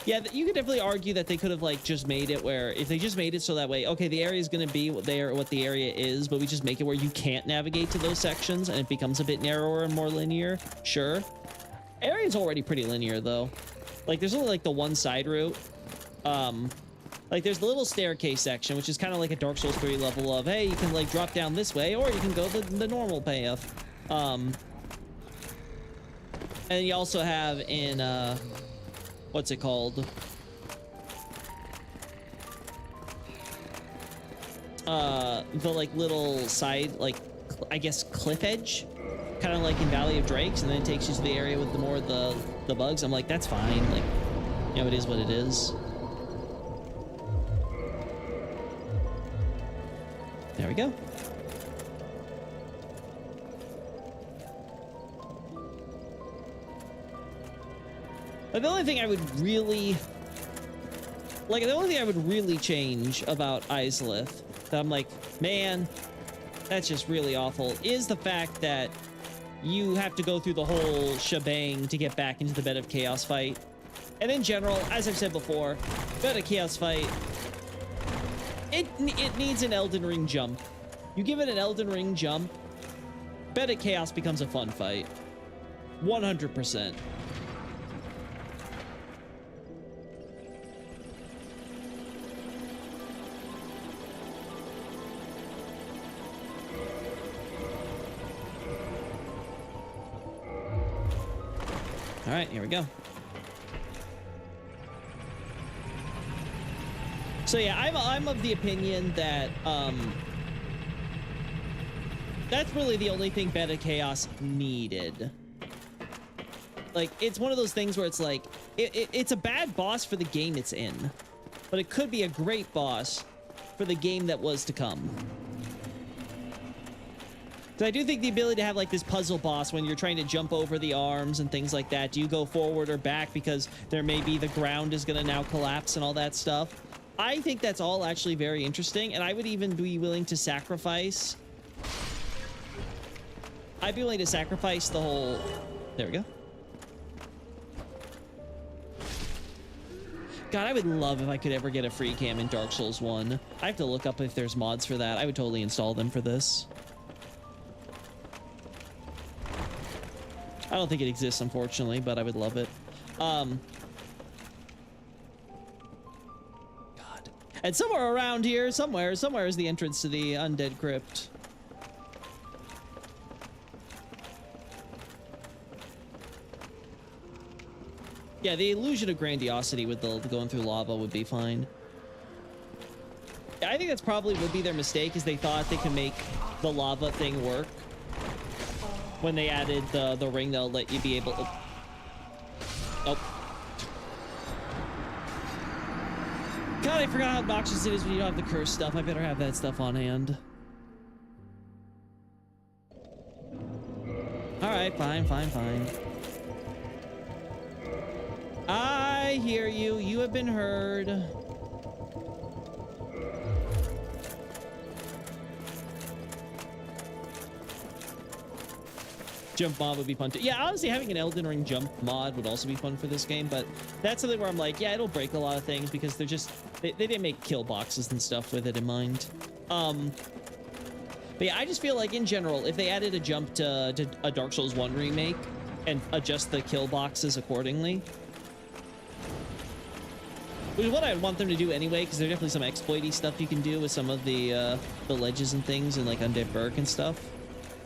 Yeah, you could definitely argue that they could have like just made it where if they just made it so that way, okay, the area is going to be what the area is, but we just make it where you can't navigate to those sections and it becomes a bit narrower and more linear. Sure. Area's already pretty linear though. Like there's only like the one side route. Like there's the little staircase section, which is kind of like a Dark Souls 3 level of, hey, you can like drop down this way or you can go the normal path. And you also have in what's it called? The like little side, like I guess cliff edge, kind of like in Valley of Drakes, and then it takes you to the area with the more of the bugs. I'm like, that's fine. Like, you know, it is what it is. There we go. But the only thing I would really change about Izalith that I'm like, man, that's just really awful, is the fact that you have to go through the whole shebang to get back into the Bed of Chaos fight. And in general, as I've said before, Bed of Chaos fight, it needs an Elden Ring jump. You give it an Elden Ring jump, Bed of Chaos becomes a fun fight. 100%. All right, here we go. So yeah, I'm of the opinion that that's really the only thing Bed of Chaos needed. Like, it's one of those things where it's like it's a bad boss for the game it's in, but it could be a great boss for the game that was to come. So I do think the ability to have like this puzzle boss when you're trying to jump over the arms and things like that. Do you go forward or back because there may be the ground is going to now collapse and all that stuff? I think that's all actually very interesting, and I would even be willing to sacrifice. I'd be willing to sacrifice the whole There we go. God, I would love if I could ever get a free cam in Dark Souls 1. I have to look up if there's mods for that. I would totally install them for this. I don't think it exists, unfortunately, but I would love it. God. And somewhere around here, somewhere is the entrance to the Undead Crypt. Yeah, the illusion of grandiosity with the going through lava would be fine. Yeah, I think that's probably would be their mistake, is they thought they could make the lava thing work. When they added the ring, they'll let you be able to... Oh. God, I forgot how obnoxious it is when you don't have the curse stuff. I better have that stuff on hand. Alright, fine. I hear you. You have been heard. Jump mod would be fun too. Yeah, honestly, having an Elden Ring jump mod would also be fun for this game, but that's something where I'm like, yeah, it'll break a lot of things because they're just, they didn't make kill boxes and stuff with it in mind. But yeah, I just feel like in general, if they added a jump to a Dark Souls 1 remake and adjust the kill boxes accordingly, which is what I want them to do anyway, because there's definitely some exploity stuff you can do with some of the ledges and things and like Undead Burg and stuff.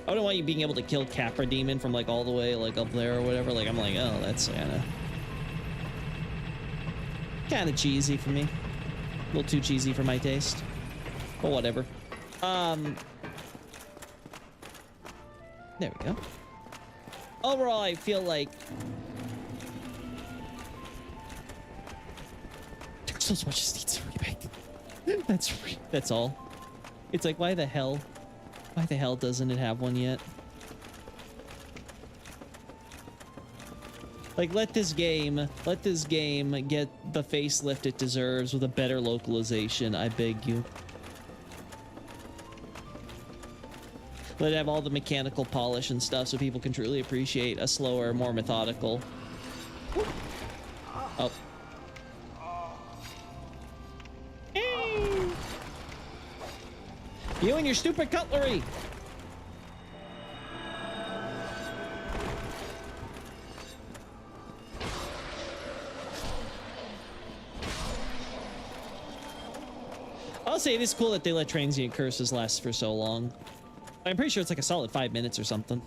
I don't want you being able to kill Capra Demon from like all the way like up there or whatever. Like I'm like, oh, that's kind of cheesy for me. A little too cheesy for my taste. But whatever. There we go. Overall, I feel like Dark Souls just needs a remake. That's all. It's like, why the hell doesn't it have one yet? Like, let this game get the facelift it deserves with a better localization, I beg you. Let it have all the mechanical polish and stuff so people can truly appreciate a slower, more methodical. Oh. You and your stupid cutlery! I'll say it is cool that they let transient curses last for so long. I'm pretty sure it's like a solid 5 minutes or something.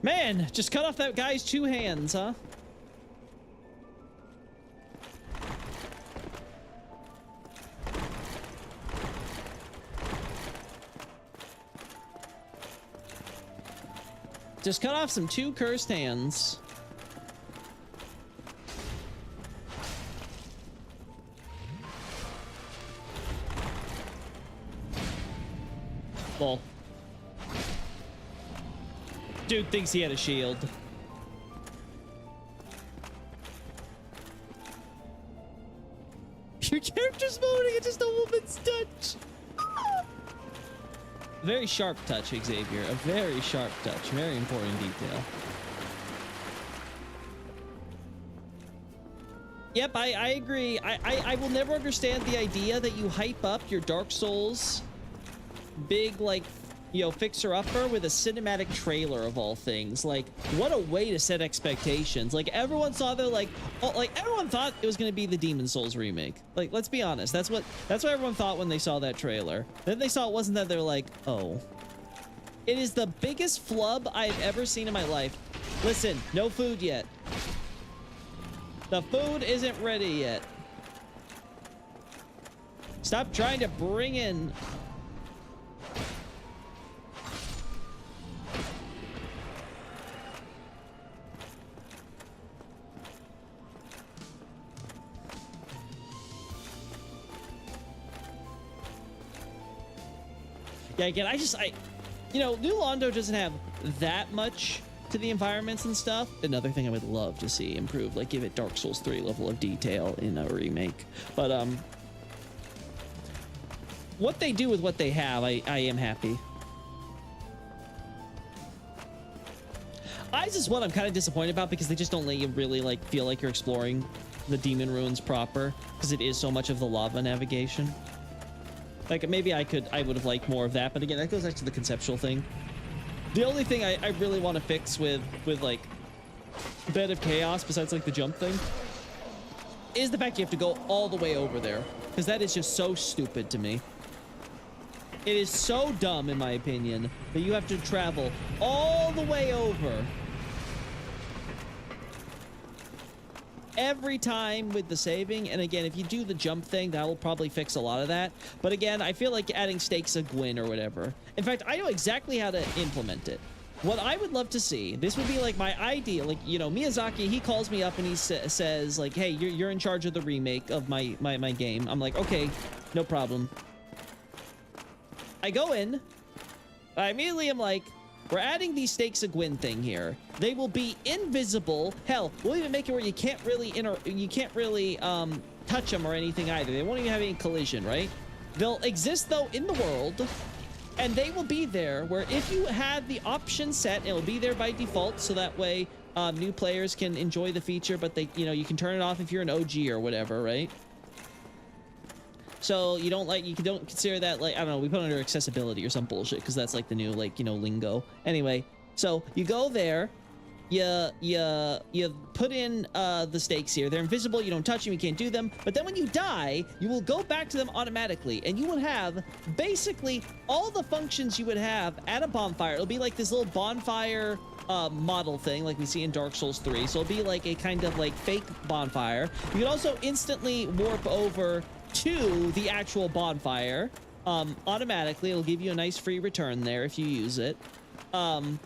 Man, just cut off that guy's 2 hands, huh? Just cut off some 2 cursed hands. Lol. Dude thinks he had a shield. Your character's moaning at just a woman's touch. Very sharp touch, Xavier. A very sharp touch. Very important detail. Yep, I agree. I will never understand the idea that you hype up your Dark Souls big, like, you know, fixer-upper with a cinematic trailer of all things. Like, what a way to set expectations. Like, everyone saw they're like, oh, like, everyone thought it was going to be the Demon Souls remake. Like, let's be honest. That's what everyone thought when they saw that trailer. Then they saw it wasn't that. They're like, oh. It is the biggest flub I've ever seen in my life. Listen, no food yet. The food isn't ready yet. Stop trying to bring in... Yeah, again, you know, New Londo doesn't have that much to the environments and stuff. Another thing I would love to see improved, like give it Dark Souls 3 level of detail in a remake. But what they do with what they have, I am happy. Eyes is what I'm kind of disappointed about because they just don't let you really like feel like you're exploring the demon ruins proper because it is so much of the lava navigation. Like maybe I would have liked more of that, but again, that goes back to the conceptual thing. The only thing I really want to fix with like Bed of Chaos, besides like the jump thing, is the fact you have to go all the way over there, because that is just so stupid to me. It is so dumb, in my opinion, that you have to travel all the way over every time with the saving. And again, if you do the jump thing, that will probably fix a lot of that. But again, I feel like adding Stakes of Gwyn or whatever. In fact, I know exactly how to implement it. What I would love to see, this would be like my idea, like, you know, Miyazaki, he calls me up and he says like, hey, you're in charge of the remake of my game. I'm like, okay, no problem. I go in, I immediately am like, we're adding these Stakes of Gwyn thing here. They will be invisible. Hell, we'll even make it where you can't really touch them or anything either. They won't even have any collision, right? They'll exist though in the world, and they will be there where if you have the option set, it will be there by default, so that way new players can enjoy the feature, but they, you know, you can turn it off if you're an OG or whatever, right? So you don't consider that, like, I don't know, we put it under accessibility or some bullshit because that's like the new, like, you know, lingo. Anyway, so you go there, you put in the stakes here. They're invisible, you don't touch them, you can't do them. But then when you die, you will go back to them automatically, and you will have basically all the functions you would have at a bonfire. It'll be like this little bonfire model thing like we see in Dark Souls 3. So it'll be like a kind of like fake bonfire. You can also instantly warp over to the actual bonfire automatically. It'll give you a nice free return there if you use it. For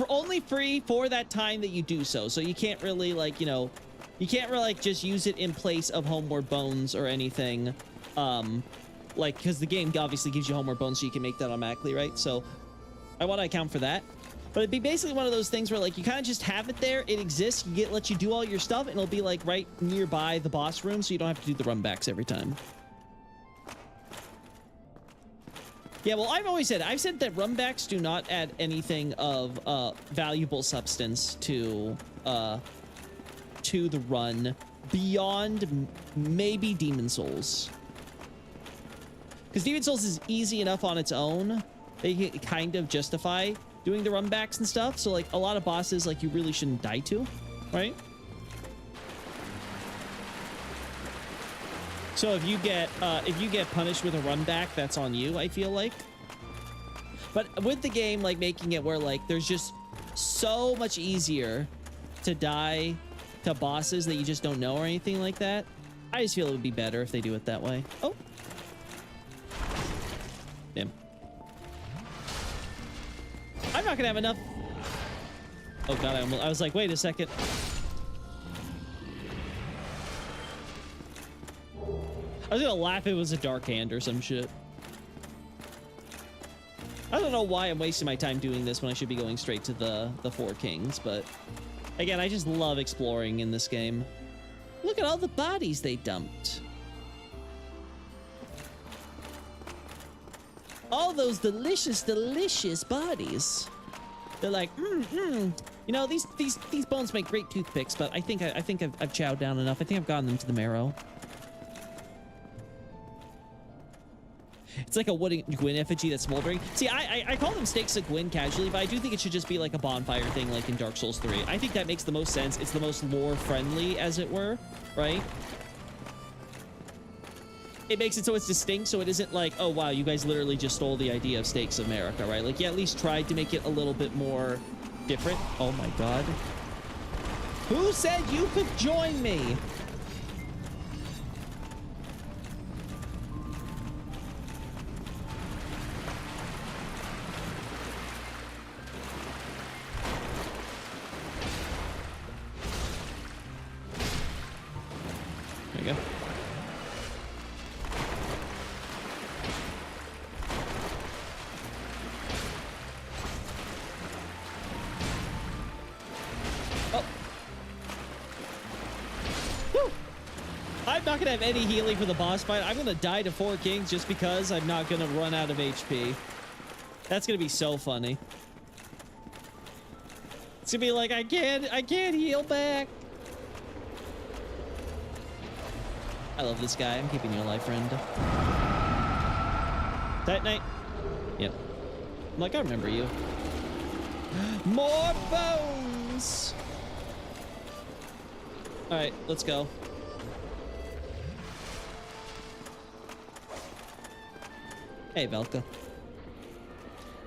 only free for that time that you do so. So you can't really, like, you know, you can't really like just use it in place of Homeward Bones or anything. Like, because the game obviously gives you Homeward Bones, so you can make that automatically, right? So I want to account for that. But it'd be basically one of those things where, like, you kind of just have it there. It exists. Let you do all your stuff, and it'll be, like, right nearby the boss room, so you don't have to do the run-backs every time. Yeah, well, I've said that run-backs do not add anything of valuable substance to the run beyond maybe Demon Souls. Because Demon Souls is easy enough on its own. They can kind of justify doing the run-backs and stuff. So, like, a lot of bosses, like, you really shouldn't die to, right? So if you get punished with a run-back, that's on you, I feel like. But with the game, like, making it where, like, there's just so much easier to die to bosses that you just don't know or anything like that, I just feel it would be better if they do it that way. Oh. Damn. I'm not gonna have enough. Oh god, I was like, wait a second. I was gonna laugh if it was a dark hand or some shit. I don't know why I'm wasting my time doing this when I should be going straight to the Four Kings, but again, I just love exploring in this game. Look at all the bodies they dumped. All those delicious, delicious bodies. They're like, you know, these bones make great toothpicks, but I think I've chowed down enough. I think I've gotten them to the marrow. It's like a wooden Gwyn effigy that's smoldering. See, I call them Stakes of Gwyn casually, but I do think it should just be like a bonfire thing like in Dark Souls 3. I think that makes the most sense. It's the most lore-friendly, as it were, right? It makes it so it's distinct, so it isn't like, oh, wow, you guys literally just stole the idea of Stakes of America, right? Like, you at least tried to make it a little bit more different. Oh, my God. Who said you could join me? There you go. I'm not gonna have any healing for the boss fight. I'm gonna die to 4 kings just because I'm not gonna run out of HP. That's gonna be so funny. It's gonna be like, I can't heal back. I love this guy. I'm keeping you alive, friend. Tight night. Yep. I'm like, I remember you. More bones. All right, let's go. Hey, Velka.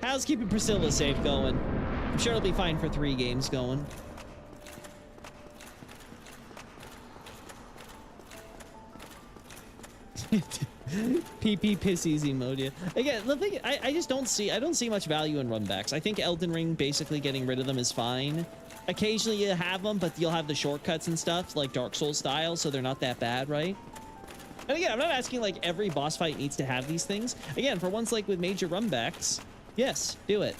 How's keeping Priscilla safe going? I'm sure it'll be fine for 3 games going. PP pissies emoji. Again, the thing I just don't see much value in runbacks. I think Elden Ring basically getting rid of them is fine. Occasionally you have them, but you'll have the shortcuts and stuff like Dark Souls style, so they're not that bad, right? And again, I'm not asking like every boss fight needs to have these things. Again, for ones like with major runbacks, yes, do it.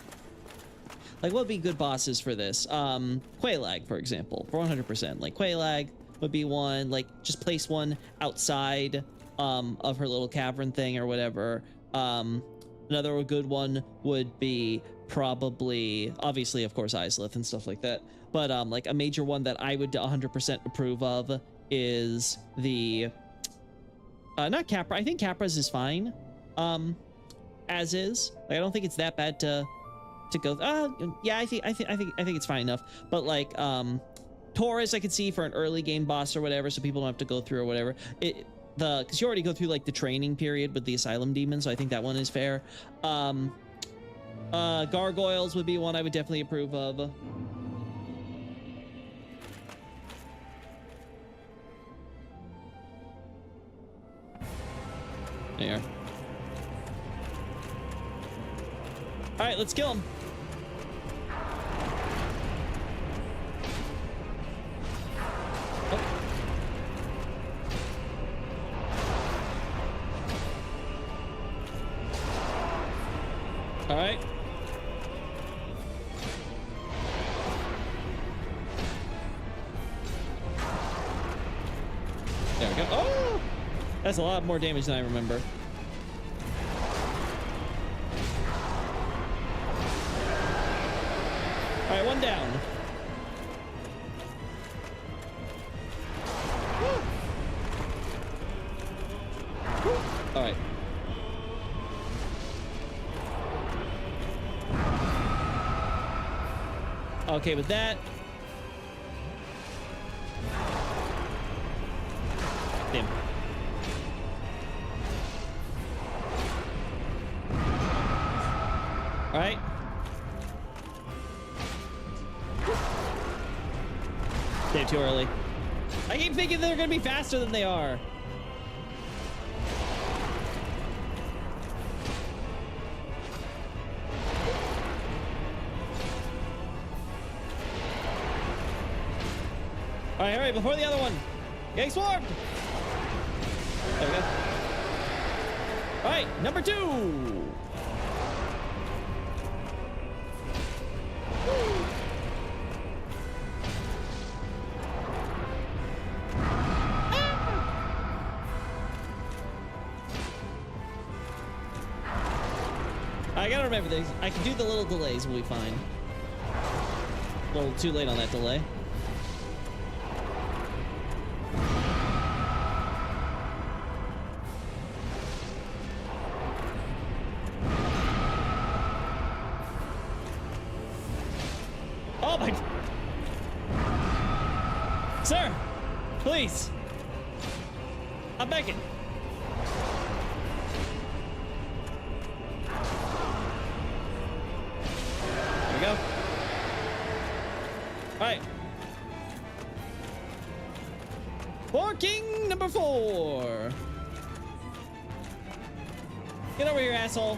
Like what would be good bosses for this? Quelaag, for example, for 100%. Like Quelaag would be one. Like just place one outside of her little cavern thing or whatever. Another good one would be probably, obviously, of course, Islith and stuff like that. But like a major one that I would 100% approve of is the not Capra. I think Capra's is fine, as is. Like I don't think it's that bad to go. Yeah, I think it's fine enough. But like Taurus, I could see for an early game boss or whatever, so people don't have to go through or whatever. Because you already go through like the training period with the Asylum Demon, so I think that one is fair. Gargoyles would be one I would definitely approve of. There. All right, let's kill him. All right. There we go. Oh! That's a lot more damage than I remember. All right, one down. Woo. Woo. All right. Okay, with that. Damn. All right. Damn, too early. I keep thinking they're gonna be faster than they are. All right, hurry, before the other one. Getting swarmed. There we go. All right, number 2. I gotta remember these. I can do the little delays, we'll be fine. A little too late on that delay. Oh my... Sir, please. I'm begging. There we go. All right. For King number 4. Get over here, asshole.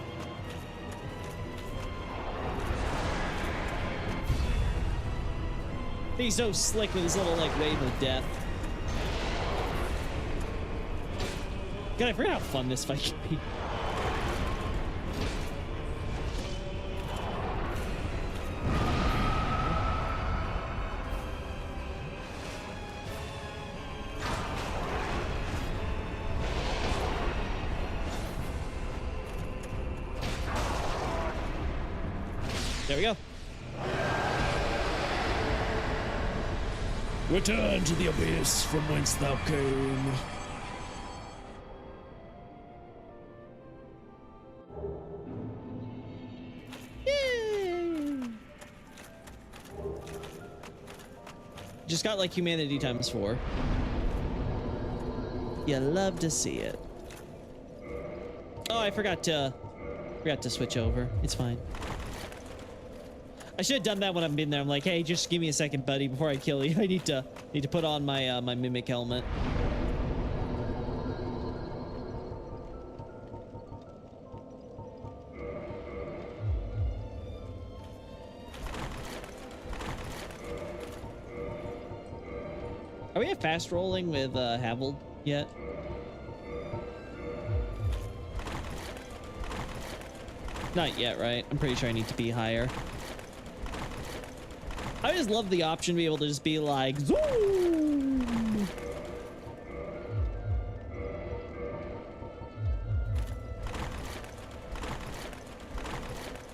He's so slick with his little, like, wave of death. God, I forgot how fun this fight can be. There we go. Return to the abyss from whence thou came. Yay! Just got like humanity times 4. You love to see it. Oh, I forgot to switch over. It's fine. I should have done that when I've been there. I'm like, hey, just give me a second, buddy, before I kill you. I need to put on my my mimic helmet. Are we at fast rolling with Havel yet? Not yet, right? I'm pretty sure I need to be higher. I just love the option to be able to just be like, zoom!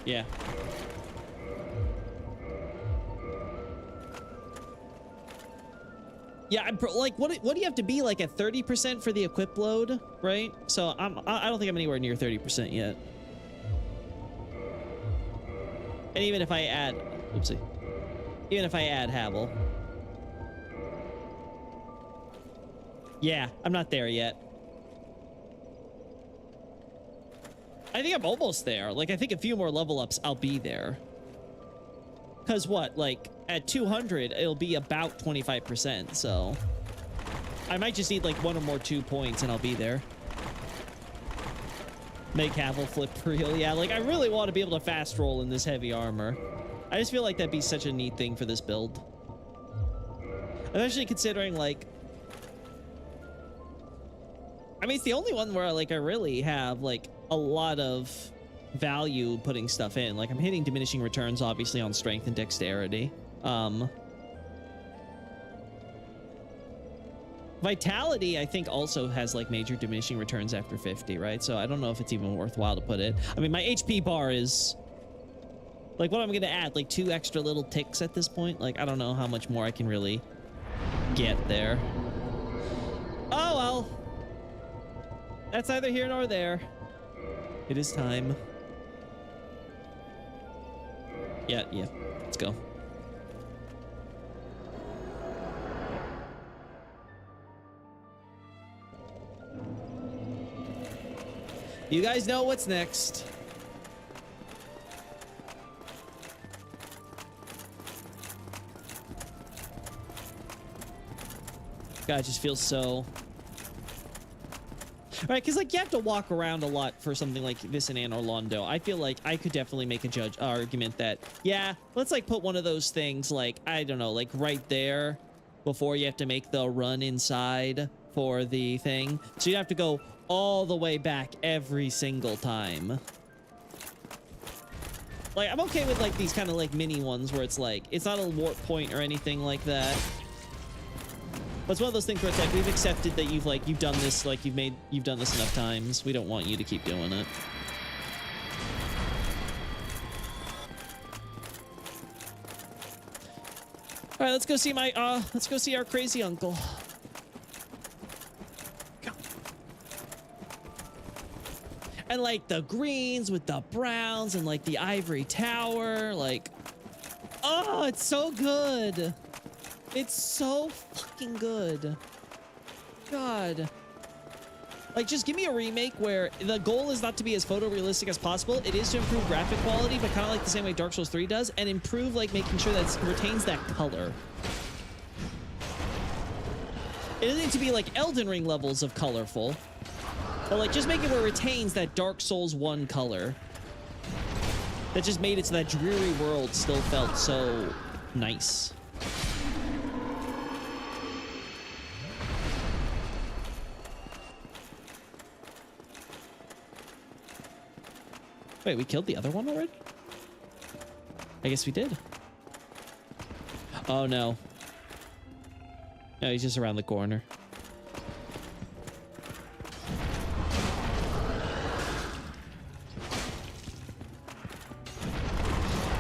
Yeah. Yeah, like, what do you have to be, like, at 30% for the equip load, right? So I don't think I'm anywhere near 30% yet. And even if I add, oopsie. Even if I add Havel. Yeah, I'm not there yet. I think I'm almost there. Like, I think a few more level ups, I'll be there. Because what? Like, at 200, it'll be about 25%, so... I might just need, like, 1 or more 2 points, and I'll be there. Make Havel flip for real. Yeah, like, I really want to be able to fast roll in this heavy armor. I just feel like that'd be such a neat thing for this build. I'm actually considering, like... I mean, it's the only one where, like, I really have, like, a lot of value putting stuff in. Like, I'm hitting diminishing returns, obviously, on strength and dexterity. Vitality, I think, also has, like, major diminishing returns after 50, right? So I don't know if it's even worthwhile to put it. I mean, my HP bar is... Like, what I'm going to add? Like, 2 extra little ticks at this point? Like, I don't know how much more I can really get there. Oh, well. That's neither here nor there. It is time. Yeah. Let's go. You guys know what's next. God, it just feels so... Right, because, like, you have to walk around a lot for something like this in Anor Londo. I feel like I could definitely make a argument that, yeah, let's, like, put one of those things, like, I don't know, like, right there before you have to make the run inside for the thing. So you have to go all the way back every single time. Like, I'm okay with, like, these kind of, like, mini ones where it's, like, it's not a warp point or anything like that. But it's one of those things where it's like, we've accepted that you've done this, like, you've done this enough times. We don't want you to keep doing it. All right, let's go see our crazy uncle. Go. And, like, the greens with the browns and, like, the ivory tower, like, oh, it's so good. It's so fucking good. God. Like, just give me a remake where the goal is not to be as photorealistic as possible. It is to improve graphic quality, but kind of like the same way Dark Souls 3 does, and improve, like, making sure that it retains that color. It doesn't need to be, like, Elden Ring levels of colorful, but, like, just make it where it retains that Dark Souls 1 color. That just made it so that dreary world still felt so nice. Wait, we killed the other one already? I guess we did. Oh, no. No, he's just around the corner.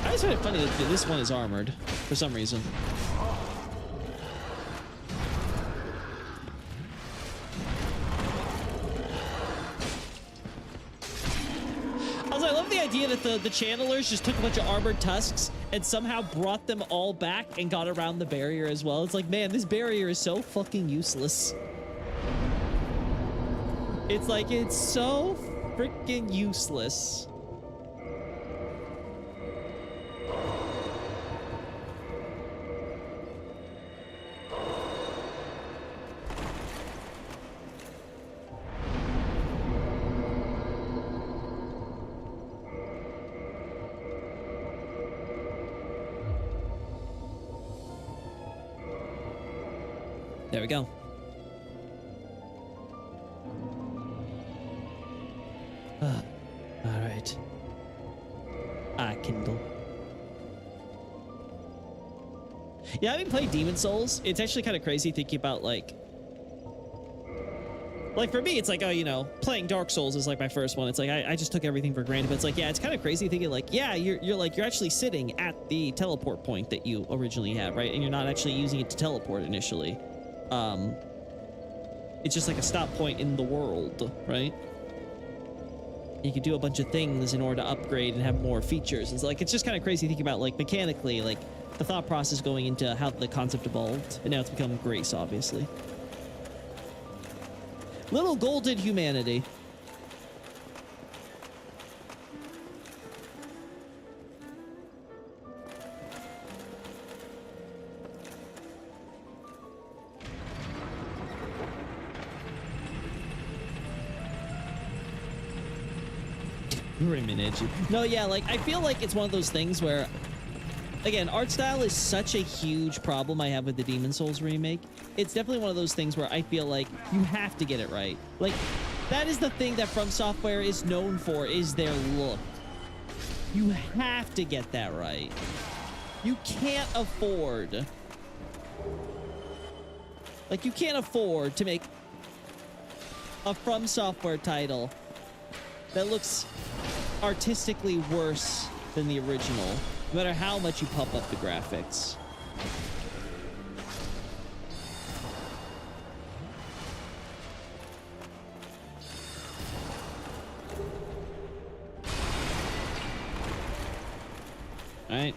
I It's kind of funny that this one is armored for some reason. Also, I love the idea that the channelers just took a bunch of armored tusks and somehow brought them all back and got around the barrier as well. It's like, man, this barrier is so fucking useless. It's like, it's so freaking useless. There we go. All right. Kindle. Yeah, I haven't played Demon Souls. It's actually kind of crazy thinking about like for me, it's like, oh, you know, playing Dark Souls is like my first one. It's like I just took everything for granted, but it's like, yeah, it's kind of crazy thinking like, yeah, you're actually sitting at the teleport point that you originally have, right? And you're not actually using it to teleport initially. It's just like a stop point in the world, right? You could do a bunch of things in order to upgrade and have more features. It's like, it's just kind of crazy thinking about like mechanically, like the thought process going into how the concept evolved, and now it's become Grace, obviously. Little golden humanity. No, yeah, like I feel like it's one of those things where, again, art style is such a huge problem I have with the Demon Souls remake. It's definitely one of those things where I feel like you have to get it right. Like, that is the thing that From Software is known for, is their look. You have to get that right. You can't afford... Like, you can't afford to make a From Software title that looks artistically worse than the original, no matter how much you pump up the graphics. All right.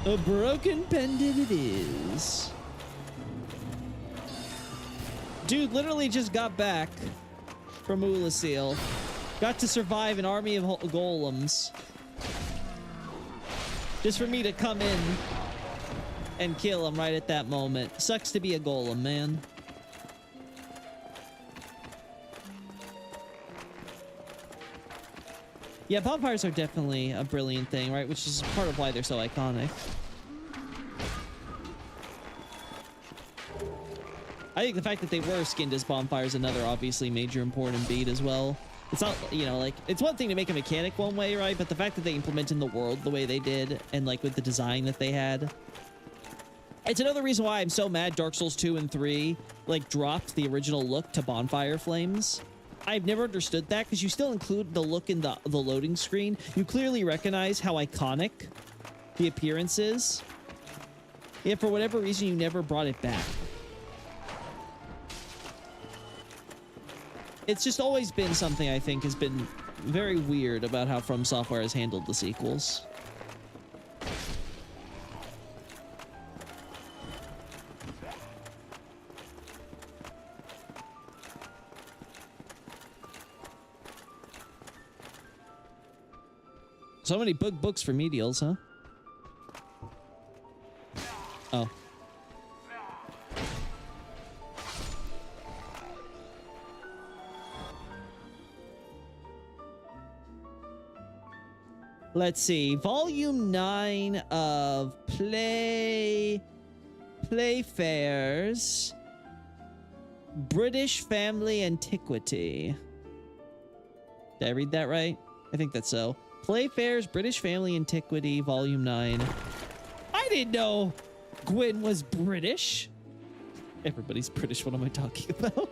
A broken pendant it is. Dude literally just got back from Ulasil. Got to survive an army of golems. Just for me to come in and kill him right at that moment. Sucks to be a golem, man. Yeah, bonfires are definitely a brilliant thing, right? Which is part of why they're so iconic. I think the fact that they were skinned as bonfires is another obviously major important beat as well. It's not, you know, like, it's one thing to make a mechanic one way, right? But the fact that they implement in the world the way they did, and like with the design that they had. It's another reason why I'm so mad Dark Souls 2 and 3 like dropped the original look to bonfire flames. I've never understood that, because you still include the look in the loading screen. You clearly recognize how iconic the appearance is. Yet for whatever reason, you never brought it back. It's just always been something I think has been very weird about how From Software has handled the sequels. So many books for medials, huh? Oh. Let's see. Volume 9 of Playfair's British Family Antiquity. Did I read that right? I think that's so. Playfair's British Family Antiquity, Volume 9. I didn't know Gwyn was British. Everybody's British. What am I talking about?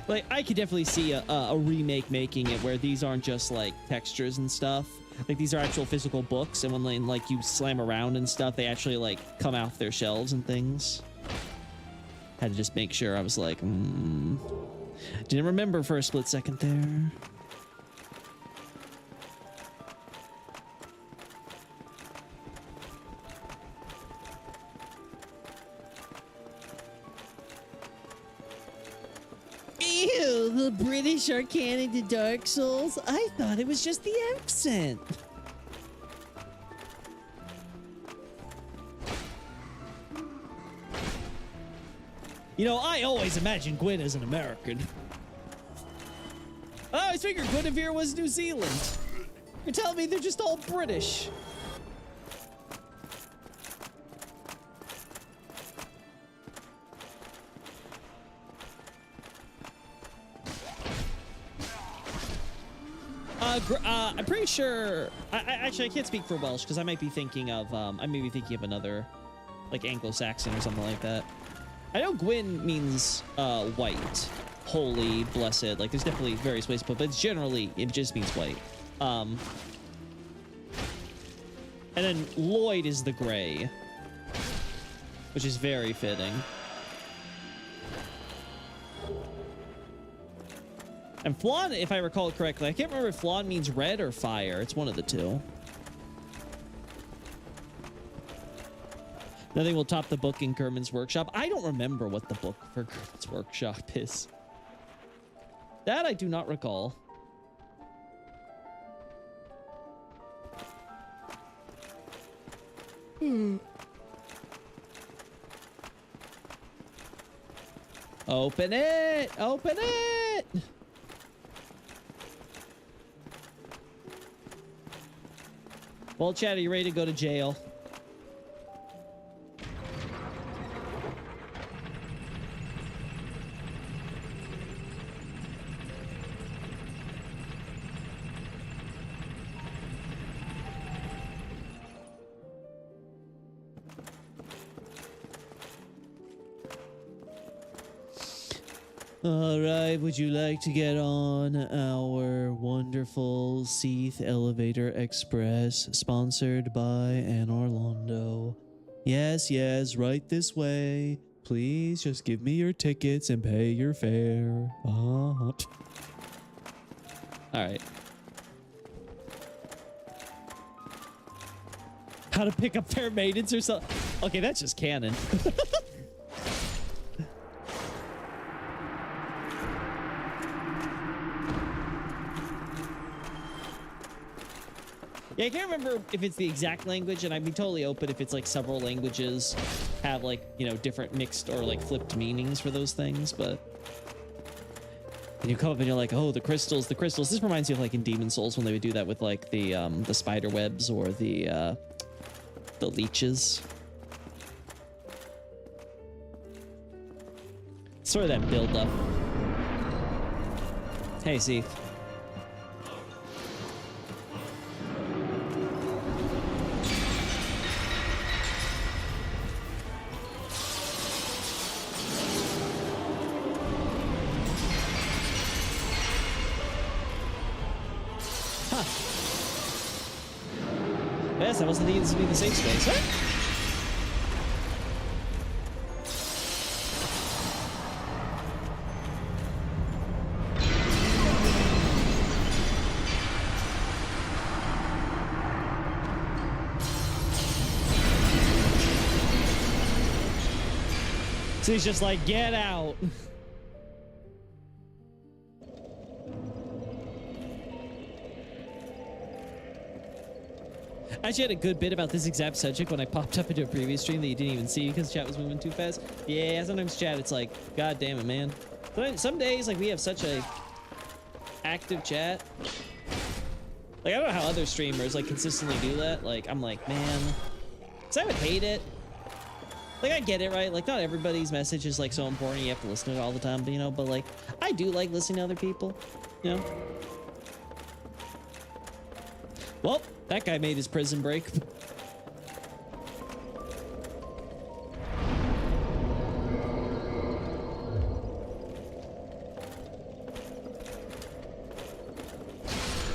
Like, I could definitely see a remake making it where these aren't just, like, textures and stuff. Like, these are actual physical books, and when, like, you slam around and stuff, they actually, like, come off their shelves and things. Had to just make sure. I was like, Didn't remember for a split second there. Ew, the British are canon to Dark Souls? I thought it was just the accent. You know, I always imagined Gwyn as an American. I always figured Guinevere was New Zealand. You're telling me they're just all British. I'm pretty sure. Actually, I can't speak for Welsh because I might be thinking of. I may be thinking of another, like Anglo-Saxon or something like that. I know Gwyn means white, holy, blessed. Like, there's definitely various ways to put it, but it's generally it just means white. And then Lloyd is the gray, which is very fitting. And Flan, if I recall correctly, I can't remember if Flan means red or fire. It's one of the two. Nothing will top the book in Kerman's workshop. I don't remember what the book for Kerman's workshop is. That I do not recall. Open it! Open it! Well, Chad, are you ready to go to jail? All right, would you like to get on our wonderful Seath Elevator Express, sponsored by Anne Orlando? Yes, yes, right this way. Please just give me your tickets and pay your fare. All right. How to pick up fair maintenance or something? Okay, that's just canon. Yeah, I can't remember if it's the exact language, and I'd be totally open if it's like several languages have like, you know, different mixed or like flipped meanings for those things, but and you come up and you're like, oh, the crystals, the crystals. This reminds me of like in Demon Souls when they would do that with like the spider webs or the leeches. Sort of that build up. Hey, see. Yes, I wasn't thinking this would be the safe space, huh? So he's just like, get out. I actually had a good bit about this exact subject when I popped up into a previous stream that you didn't even see because chat was moving too fast. Yeah, sometimes chat, it's like, god damn it, man. Some days, like, we have such a active chat. Like, I don't know how other streamers like consistently do that. Like, I'm like, man, because I would hate it. Like, I get it, right? Like, not everybody's message is like so important. You have to listen to it all the time, but, you know, but like, I do like listening to other people, you know? Well, that guy made his prison break.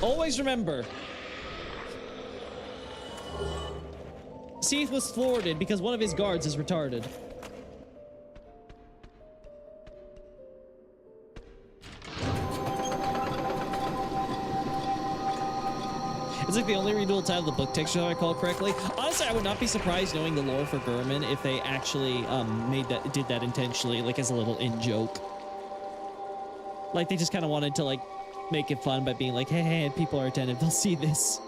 Always remember, Seath was thwarted because one of his guards is retarded. It's like the only readable title of the book texture, if I recall correctly. Honestly, I would not be surprised knowing the lore for Gurman if they actually did that intentionally, like as a little in-joke. Like they just kind of wanted to like make it fun by being like, hey, people are attentive, they'll see this.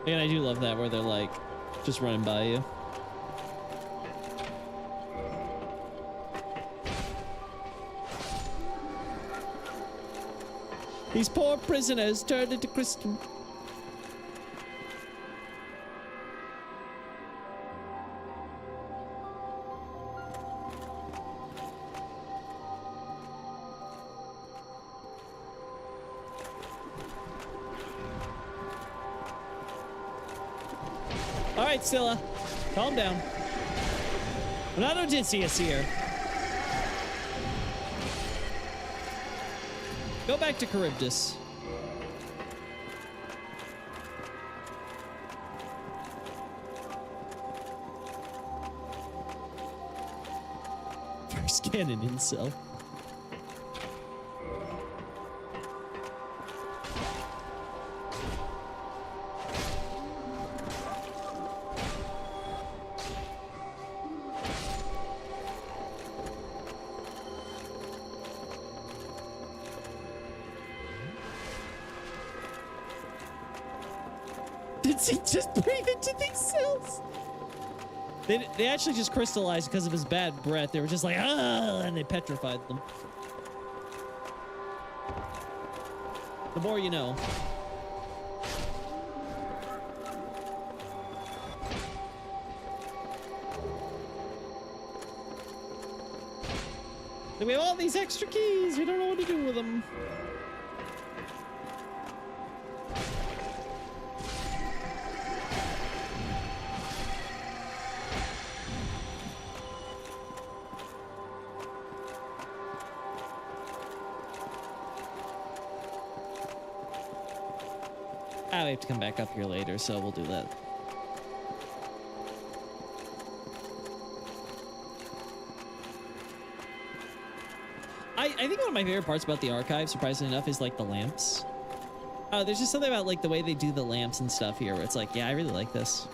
And I do love that where they're like just running by you. These poor prisoners turned into crystal. All right, Scylla, calm down. I'm not Odysseus here. Go back to Charybdis. First cannon incel. Did he just breathe into these cells? They actually just crystallized because of his bad breath. They were just like, ah, and they petrified them. The more you know. And we have all these extra keys. We don't know what to do with them. We have to come back up here later, so we'll do that. I think one of my favorite parts about the archive, surprisingly enough, is like the lamps. There's just something about like the way they do the lamps and stuff here where it's like, yeah, I really like this.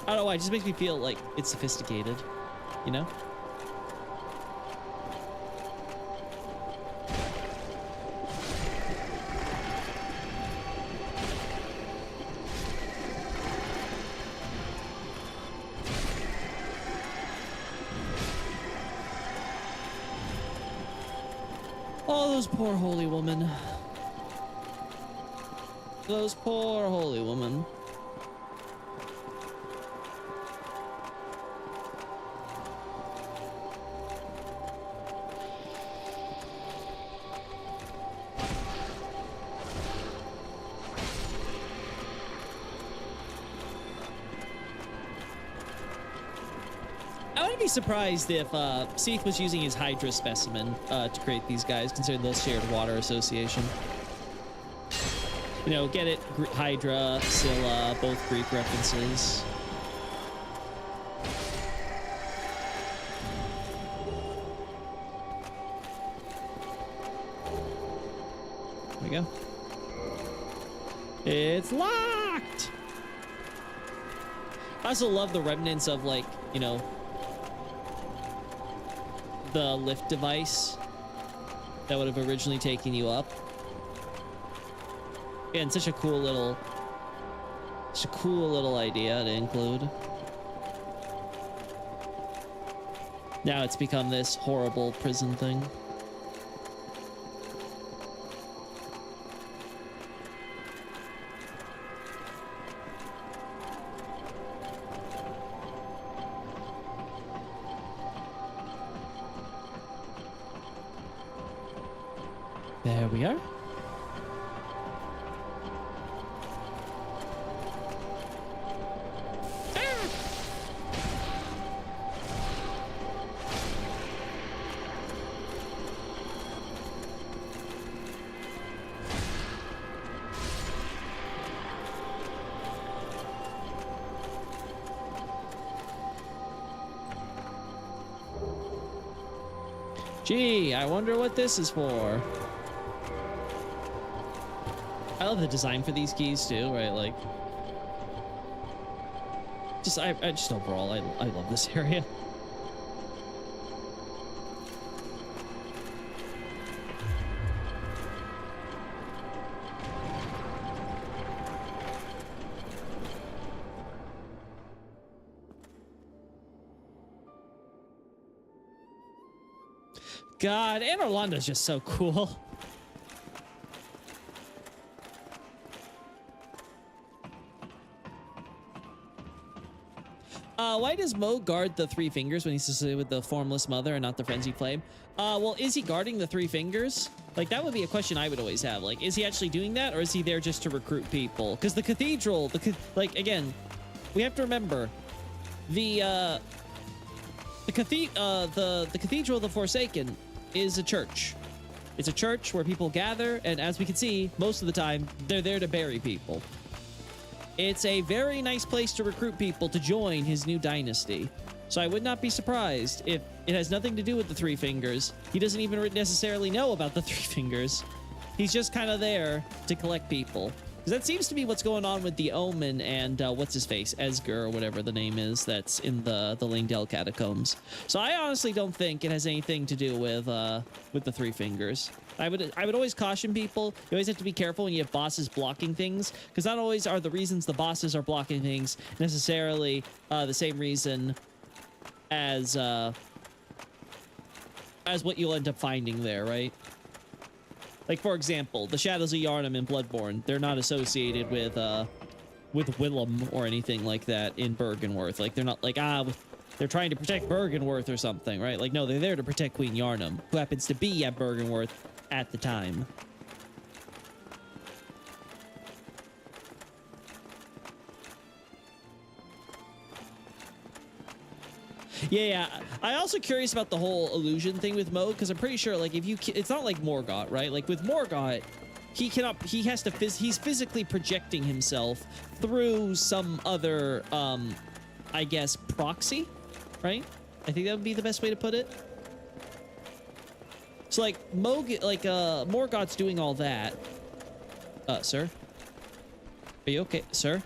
I don't know why, it just makes me feel like it's sophisticated, you know? Oh, those poor holy women. Those poor holy women. I wouldn't be surprised if Seath was using his Hydra specimen to create these guys, considering those shared water association. You know, get it? Hydra, Scylla, both Greek references. There we go. It's locked! I also love the remnants of, like, you know, the lift device that would have originally taken you up. Yeah, and such a cool little It's a cool little idea to include. Now it's become this horrible prison thing. There we are. Gee, I wonder what this is for. I love the design for these keys too, right? Like, I just overall, I love this area. God, and Orlando's just so cool. Why does Mo guard the three fingers when he's associated with the formless mother and not the frenzied flame? Well, is he guarding the three fingers? Like, that would be a question I would always have. Like, is he actually doing that, or is he there just to recruit people? Because the cathedral, like, again, we have to remember the Cathedral of the Forsaken is a church. It's a church where people gather, and as we can see, most of the time, they're there to bury people. It's a very nice place to recruit people to join his new dynasty. So I would not be surprised if it has nothing to do with the Three Fingers. He doesn't even necessarily know about the Three Fingers. He's just kind of there to collect people. Because that seems to be what's going on with the Omen and what's his face, Esger or whatever the name is that's in the Langdell catacombs. So I honestly don't think it has anything to do with the Three Fingers. I would always caution people. You always have to be careful when you have bosses blocking things, because not always are the reasons the bosses are blocking things necessarily the same reason as what you'll end up finding there, right? Like, for example, the Shadows of Yharnam in Bloodborne, they're not associated with Willem or anything like that in Bergenworth. Like, they're not like, they're trying to protect Bergenworth or something, right? Like, no, they're there to protect Queen Yharnam, who happens to be at Bergenworth at the time. Yeah, I'm also curious about the whole illusion thing with Mo, because I'm pretty sure, like, if you, it's not like Morgott, right? Like, with Morgott, he's physically projecting himself through some other, I guess, proxy, right? I think that would be the best way to put it. So, like, Morgott's doing all that. Sir? Are you okay, sir?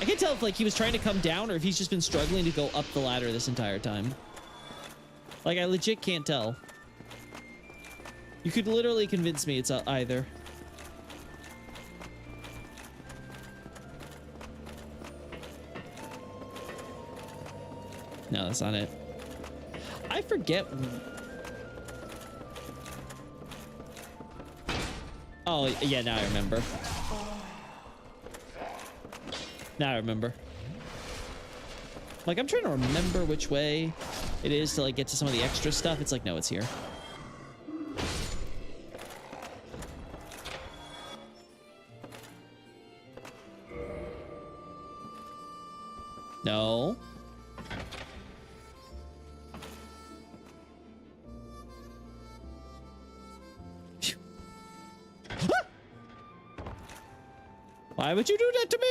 I can't tell if, like, he was trying to come down or if he's just been struggling to go up the ladder this entire time. Like, I legit can't tell. You could literally convince me it's either. No, that's not it. I forget. Oh, yeah, now I remember. Now I remember. Like, I'm trying to remember which way it is to, like, get to some of the extra stuff. It's like, no, it's here. No. Why would you do that to me?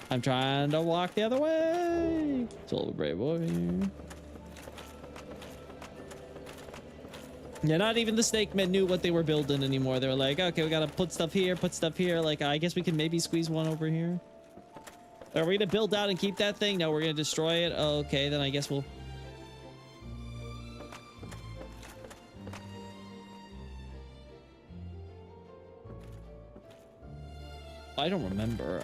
I'm trying to walk the other way. It's a little brave boy here. Yeah, not even the snake men knew what they were building anymore. They were like, okay, we gotta put stuff here, put stuff here. Like, I guess we can maybe squeeze one over here. Are we gonna build out and keep that thing? No, we're gonna destroy it. Oh, okay, then I guess we'll... I don't remember.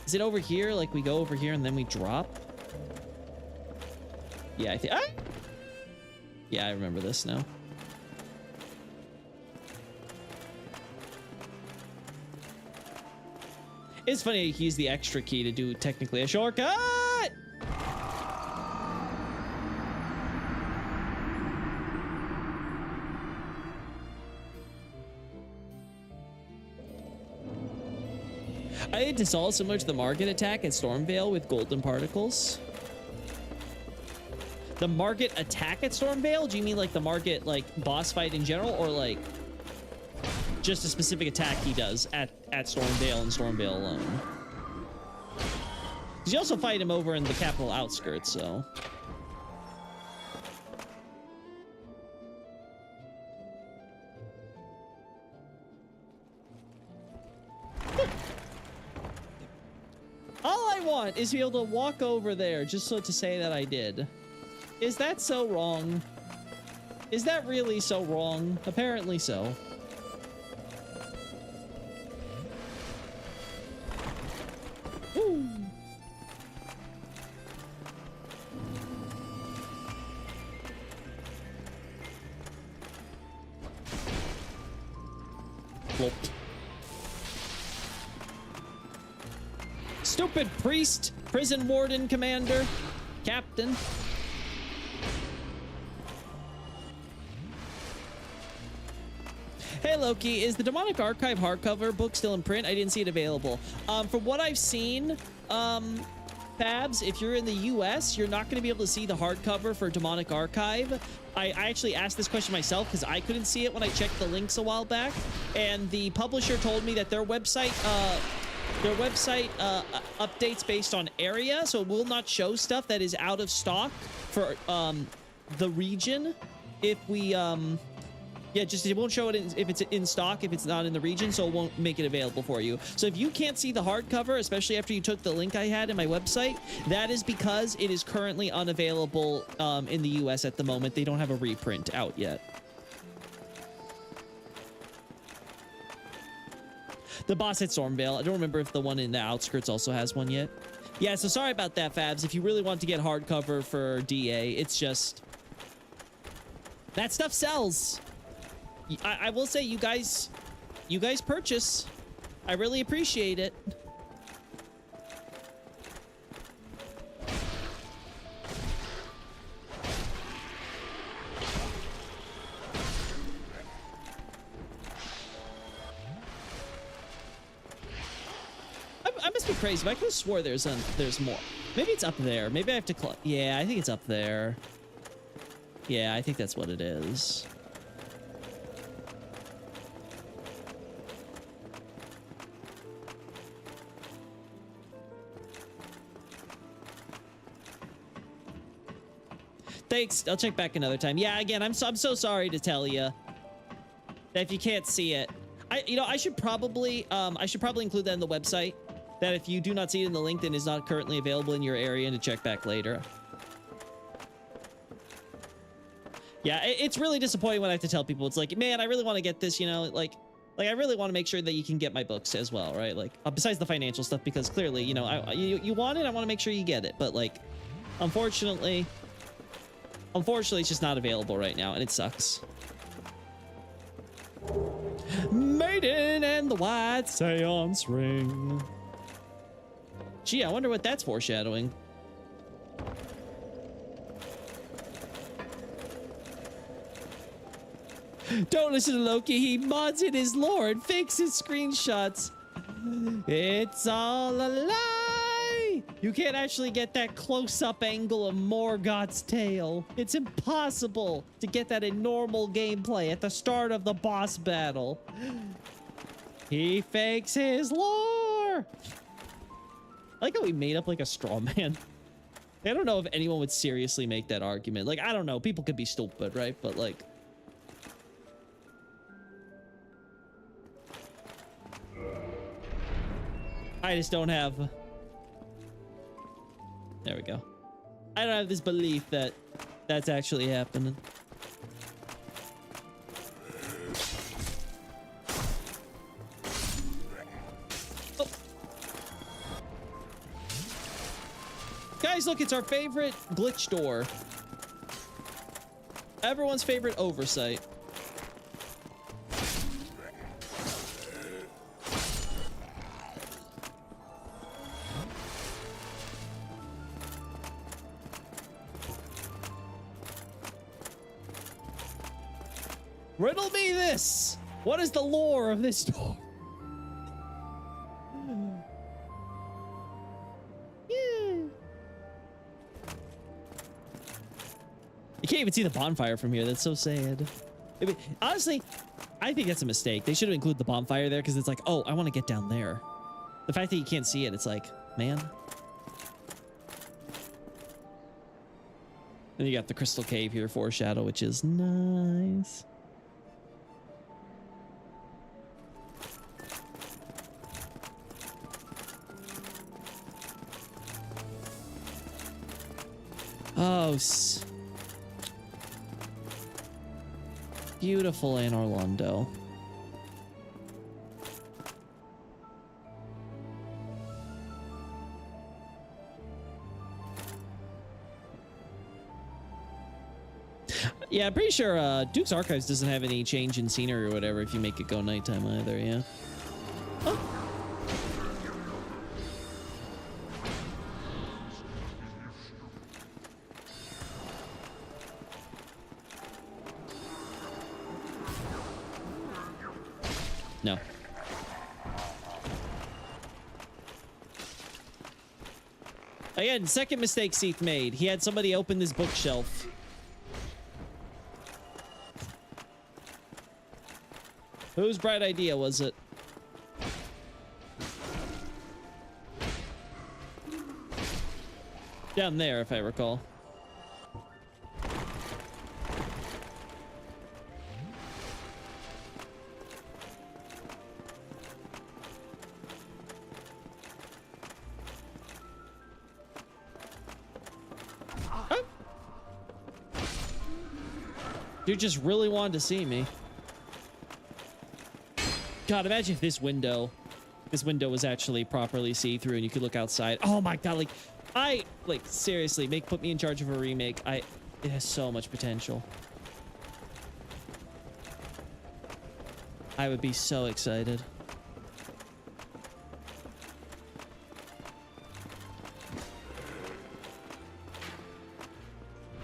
Is it over here? Like we go over here and then we drop? Yeah, I think. Ah! Yeah, I remember this now. It's funny you can use the extra key to do technically a shortcut. I think it's all similar to the market attack at Stormvale with golden particles. The market attack at Stormvale? Do you mean like the market like boss fight in general, or like just a specific attack he does at Stormvale and Stormvale alone? Because you also fight him over in the capital outskirts, so. All I want is to be able to walk over there just so to say that I did. Is that so wrong? Is that really so wrong? Apparently so. Woo. Plop. Stupid priest, prison warden, commander, captain. Hey Loki, is the Demonic Archive hardcover book still in print? I didn't see it available. From what I've seen, Fabs, if you're in the US, you're not going to be able to see the hardcover for Demonic Archive. I actually asked this question myself because I couldn't see it when I checked the links a while back, and the publisher told me that their website updates based on area, so it will not show stuff that is out of stock for the region. If we yeah, just it won't show it if it's in stock, if it's not in the region, so it won't make it available for you. So if you can't see the hardcover, especially after you took the link I had in my website, that is because it is currently unavailable in the US at the moment. They don't have a reprint out yet. The boss at Stormvale. I don't remember if the one in the outskirts also has one yet. Yeah, so sorry about that, Fabs. If you really want to get hardcover for DA, it's just... that stuff sells. I will say you guys purchase. I really appreciate it. I must be crazy, but I could have swore there's more. Maybe it's up there. Maybe I have to yeah, I think it's up there. Yeah, I think that's what it is. Thanks. I'll check back another time. Yeah, again, I'm so sorry to tell you that if you can't see it, I should probably include that in the website, that if you do not see it in the link, then it's not currently available in your area, and to check back later. Yeah, it's really disappointing when I have to tell people. It's like, man, I really want to get this, like I really want to make sure that you can get my books as well, right? Like, besides the financial stuff, because clearly, you want it, I want to make sure you get it. But like, unfortunately, it's just not available right now, and it sucks. Maiden and the White Seance Ring. Gee, I wonder what that's foreshadowing. Don't listen to Loki. He mods in his lore and fakes his screenshots. It's all a lie. You can't actually get that close-up angle of Morgoth's tail. It's impossible to get that in normal gameplay at the start of the boss battle. He fakes his lore. I like how we made up like a straw man. I don't know if anyone would seriously make that argument. Like, I don't know. People could be stupid, right? But like... I just don't have... There we go. I don't have this belief that that's actually happening. guys, look, it's our favorite glitch door. Everyone's favorite oversight. Riddle me this! What is the lore of this door? You can't even see the bonfire from here. That's so sad. I mean, honestly, I think that's a mistake. They should have included the bonfire there because it's like, oh, I want to get down there. The fact that you can't see it, it's like, man. Then you got the crystal cave here, foreshadow, which is nice. Oh, beautiful Anne Orlando. Yeah, I'm pretty sure Duke's Archives doesn't have any change in scenery or whatever if you make it go nighttime either, yeah. Oh. No. Again, second mistake Seath made. He had somebody open this bookshelf. Whose bright idea was it? Down there, if I recall. Dude just really wanted to see me. God, imagine if this window was actually properly see-through and you could look outside. Oh my God, seriously, put me in charge of a remake. It has so much potential. I would be so excited.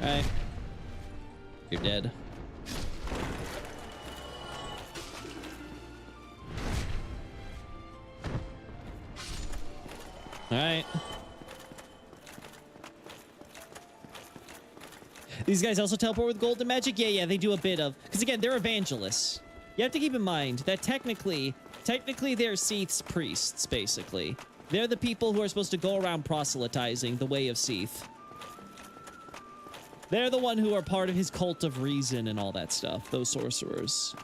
All right. You're dead. All right. These guys also teleport with golden magic? Yeah, they do a bit of... Because again, they're evangelists. You have to keep in mind that technically they're Seath's priests, basically. They're the people who are supposed to go around proselytizing the way of Seath. They're the one who are part of his cult of reason and all that stuff. Those sorcerers.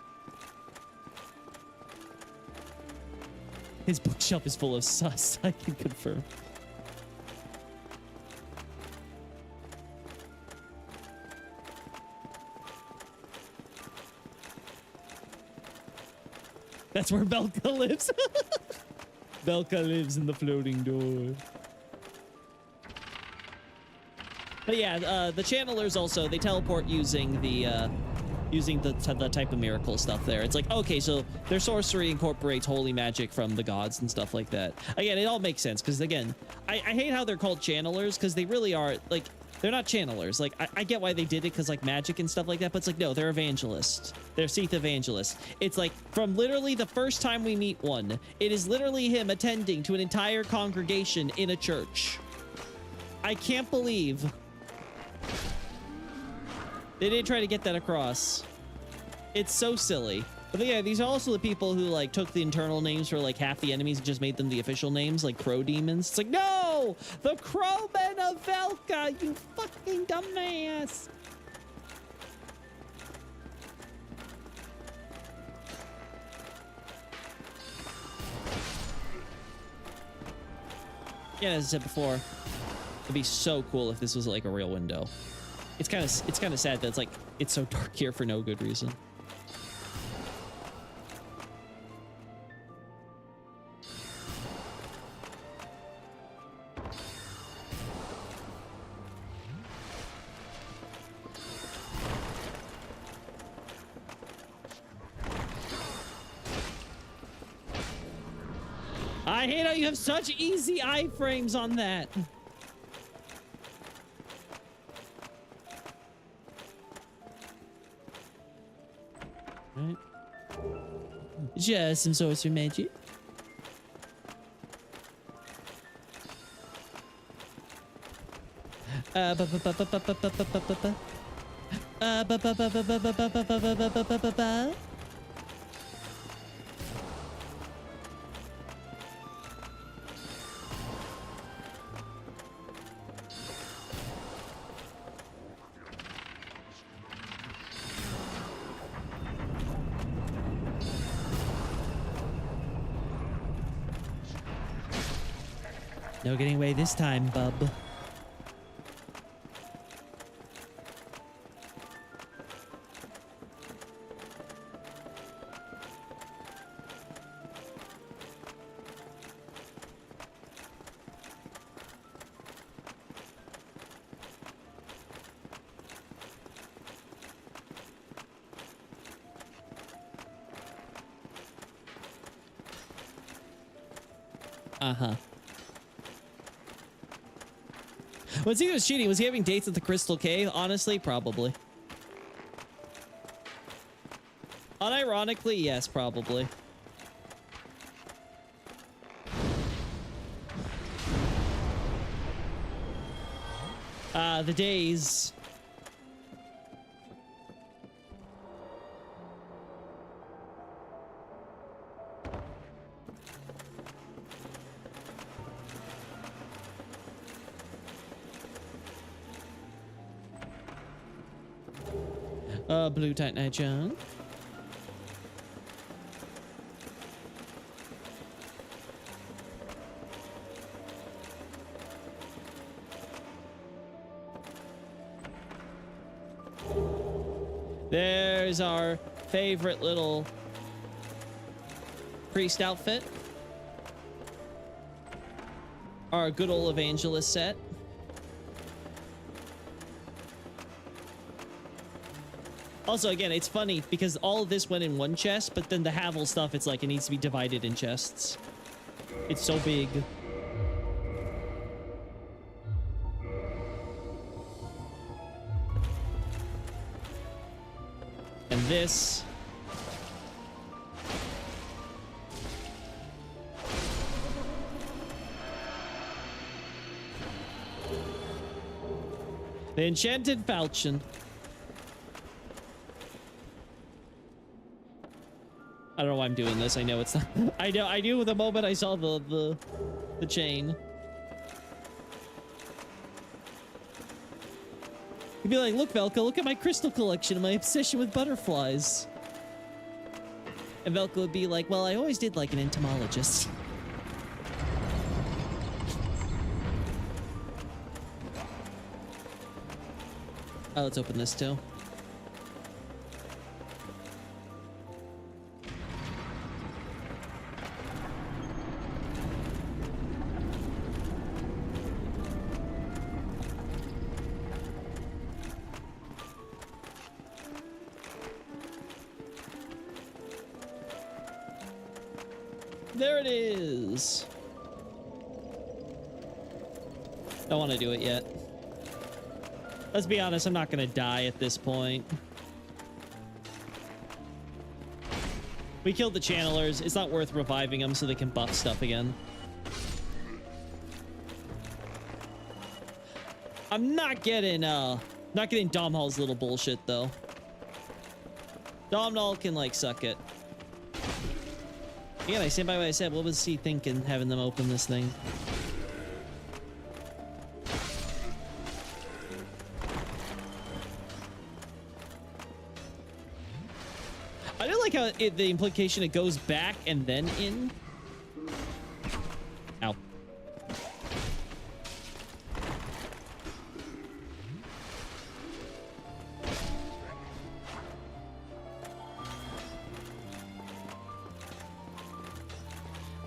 His bookshelf is full of sus, I can confirm. That's where Belka lives. Belka lives in the floating door. But yeah, the channelers also, they teleport using the type of miracle stuff there. It's like, okay, so their sorcery incorporates holy magic from the gods and stuff like that. Again, it all makes sense because, again, I hate how they're called channelers because they really are, like, they're not channelers. Like, I get why they did it because, like, magic and stuff like that, but it's like, no, they're evangelists. They're Seath evangelists. It's like, from literally the first time we meet one, it is literally him attending to an entire congregation in a church. I can't believe they didn't try to get that across. It's so silly. But yeah, these are also the people who, like, took the internal names for, like, half the enemies and just made them the official names, like crow demons. It's like, no! The crowmen of Velka, you fucking dumbass! Yeah, as I said before, it'd be so cool if this was, like, a real window. It's kind of sad that it's, like, it's so dark here for no good reason. I hate how you have such easy iframes on that. Right. Just some sorcery magic. No getting away this time, bub. Uh-huh. Was he cheating? Was he having dates at the Crystal Cave? Honestly, probably. Unironically, yes, probably. The days. Blue Titanite John. There's our favorite little priest outfit. Our good old evangelist set. Also, again, it's funny because all of this went in one chest, but then the Havel stuff, it's like it needs to be divided in chests. It's so big. And this. The Enchanted Falchion. I don't know why I'm doing this. I know it's not. I knew the moment I saw the chain. You'd be like, look, Velka, look at my crystal collection and my obsession with butterflies. And Velka would be like, well, I always did like an entomologist. Oh, let's open this too. There it is. Don't want to do it yet. Let's be honest, I'm not going to die at this point. We killed the channelers. It's not worth reviving them so they can buff stuff again. I'm not getting Domhnall's little bullshit though. Domhnall can like suck it. Again, I stand by what I said. What was he thinking having them open this thing? I do like how the implication it goes back and then in. Ow.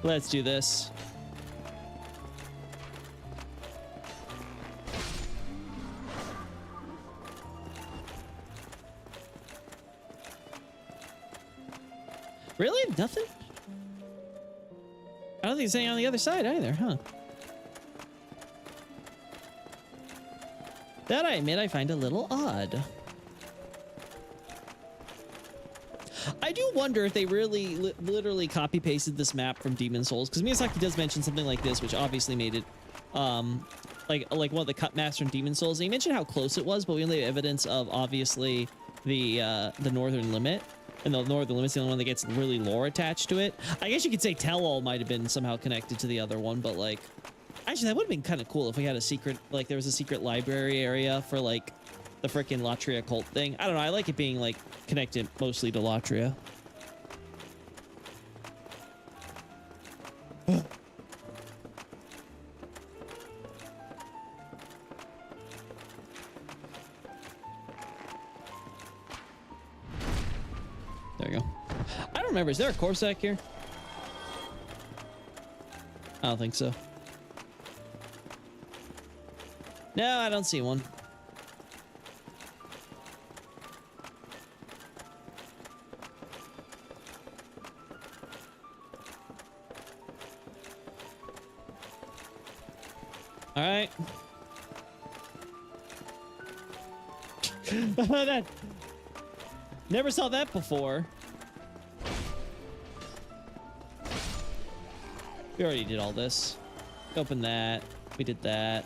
Let's do this. Really? Nothing? I don't think it's anything on the other side either, huh? That I admit I find a little odd. I do wonder if they really literally copy pasted this map from Demon Souls, because Miyazaki does mention something like this, which obviously made it like one of the cut maps from Demon Souls. And he mentioned how close it was, but we only have evidence of obviously the Northern Limit, and the Northern Limit's the only one that gets really lore attached to it. I guess you could say Tell All might have been somehow connected to the other one, but like, actually that would have been kind of cool if we had a secret, like there was a secret library area for like the freaking Latria cult thing. I don't know. I like it being like connected mostly to Latria. There you go. I don't remember. Is there a Corsac here? I don't think so. No, I don't see one. All right. That never saw that before. We already did all this. Open that. We did that.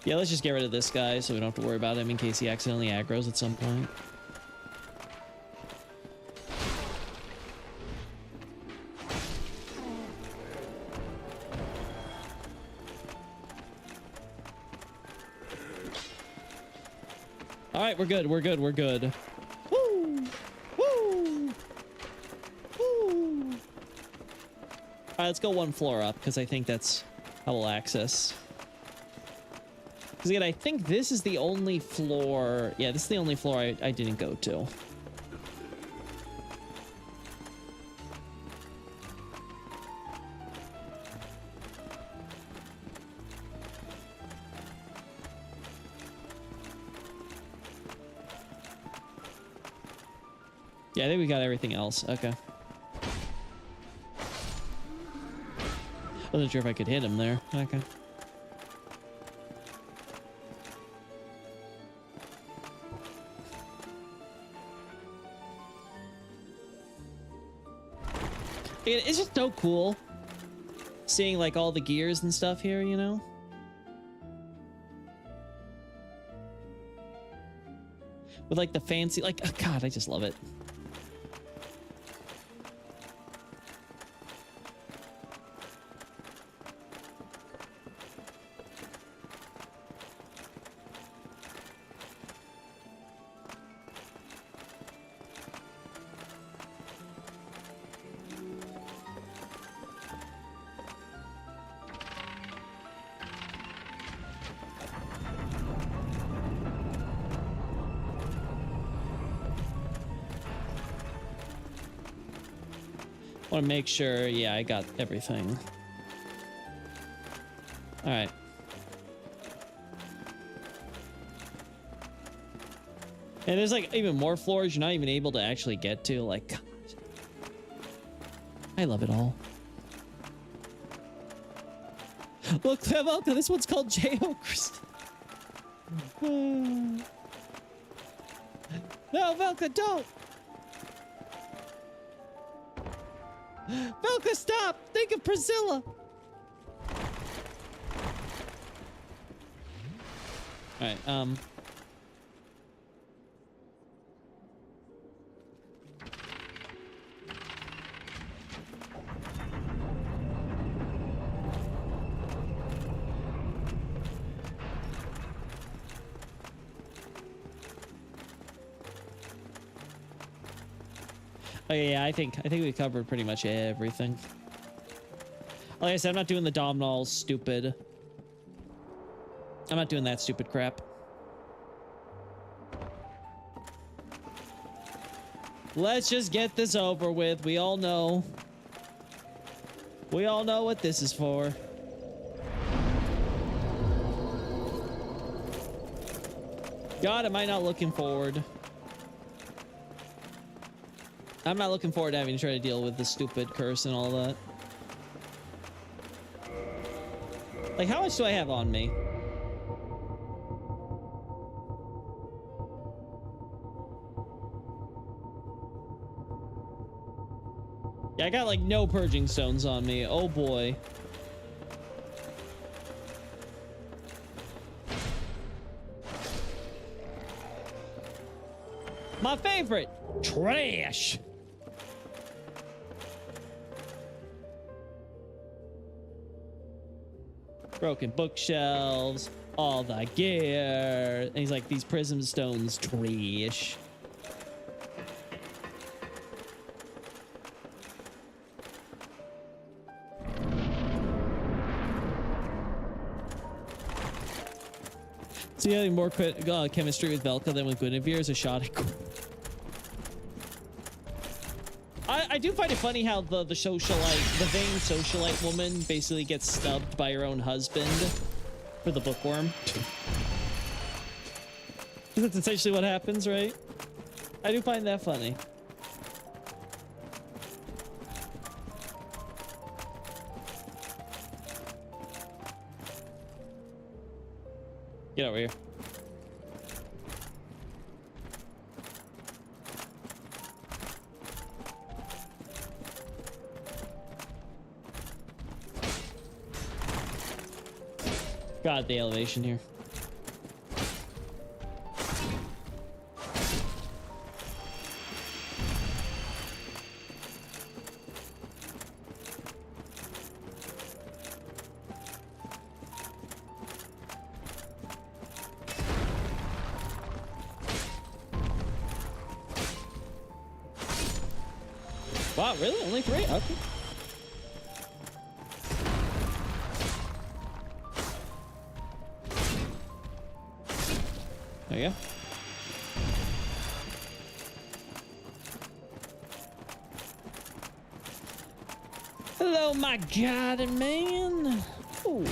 Yeah, let's just get rid of this guy so we don't have to worry about him in case he accidentally aggroes at some point. All right, we're good. We're good. We're good. Woo! Woo! Woo! All right, let's go one floor up because I think that's how we'll access. Because again, I think this is the only floor. Yeah, this is the only floor I didn't go to. Yeah, I think we got everything else. Okay. Wasn't sure if I could hit him there. Okay. It's just so cool seeing like all the gears and stuff here, you know? With like the fancy, like, oh God, I just love it. Want to make sure, yeah, I got everything. All right. And there's like even more floors you're not even able to actually get to. Like, God. I love it all. Look, Velka, this one's called J.O. No, Velka, don't. Velka, stop! Think of Priscilla! Alright, oh yeah, I think we covered pretty much everything. Like I said, I'm not doing the Domhnall stupid. I'm not doing that stupid crap. Let's just get this over with. We all know. We all know what this is for. God, am I not looking forward? I'm not looking forward to having to try to deal with the stupid curse and all that. Like, how much do I have on me? Yeah, I got like no purging stones on me. Oh boy. My favorite, trash. Broken bookshelves, all the gear. And he's like, these prism stones, trash. See, having more chemistry with Velka than with Guinevere is a shot at I do find it funny how the socialite, the vain socialite woman basically gets stubbed by her own husband for the bookworm. That's essentially what happens, right? I do find that funny. Get over here. God, the elevation here. Wow, really? Only 3? Okay. There you go. Hello, my garden man. Ooh.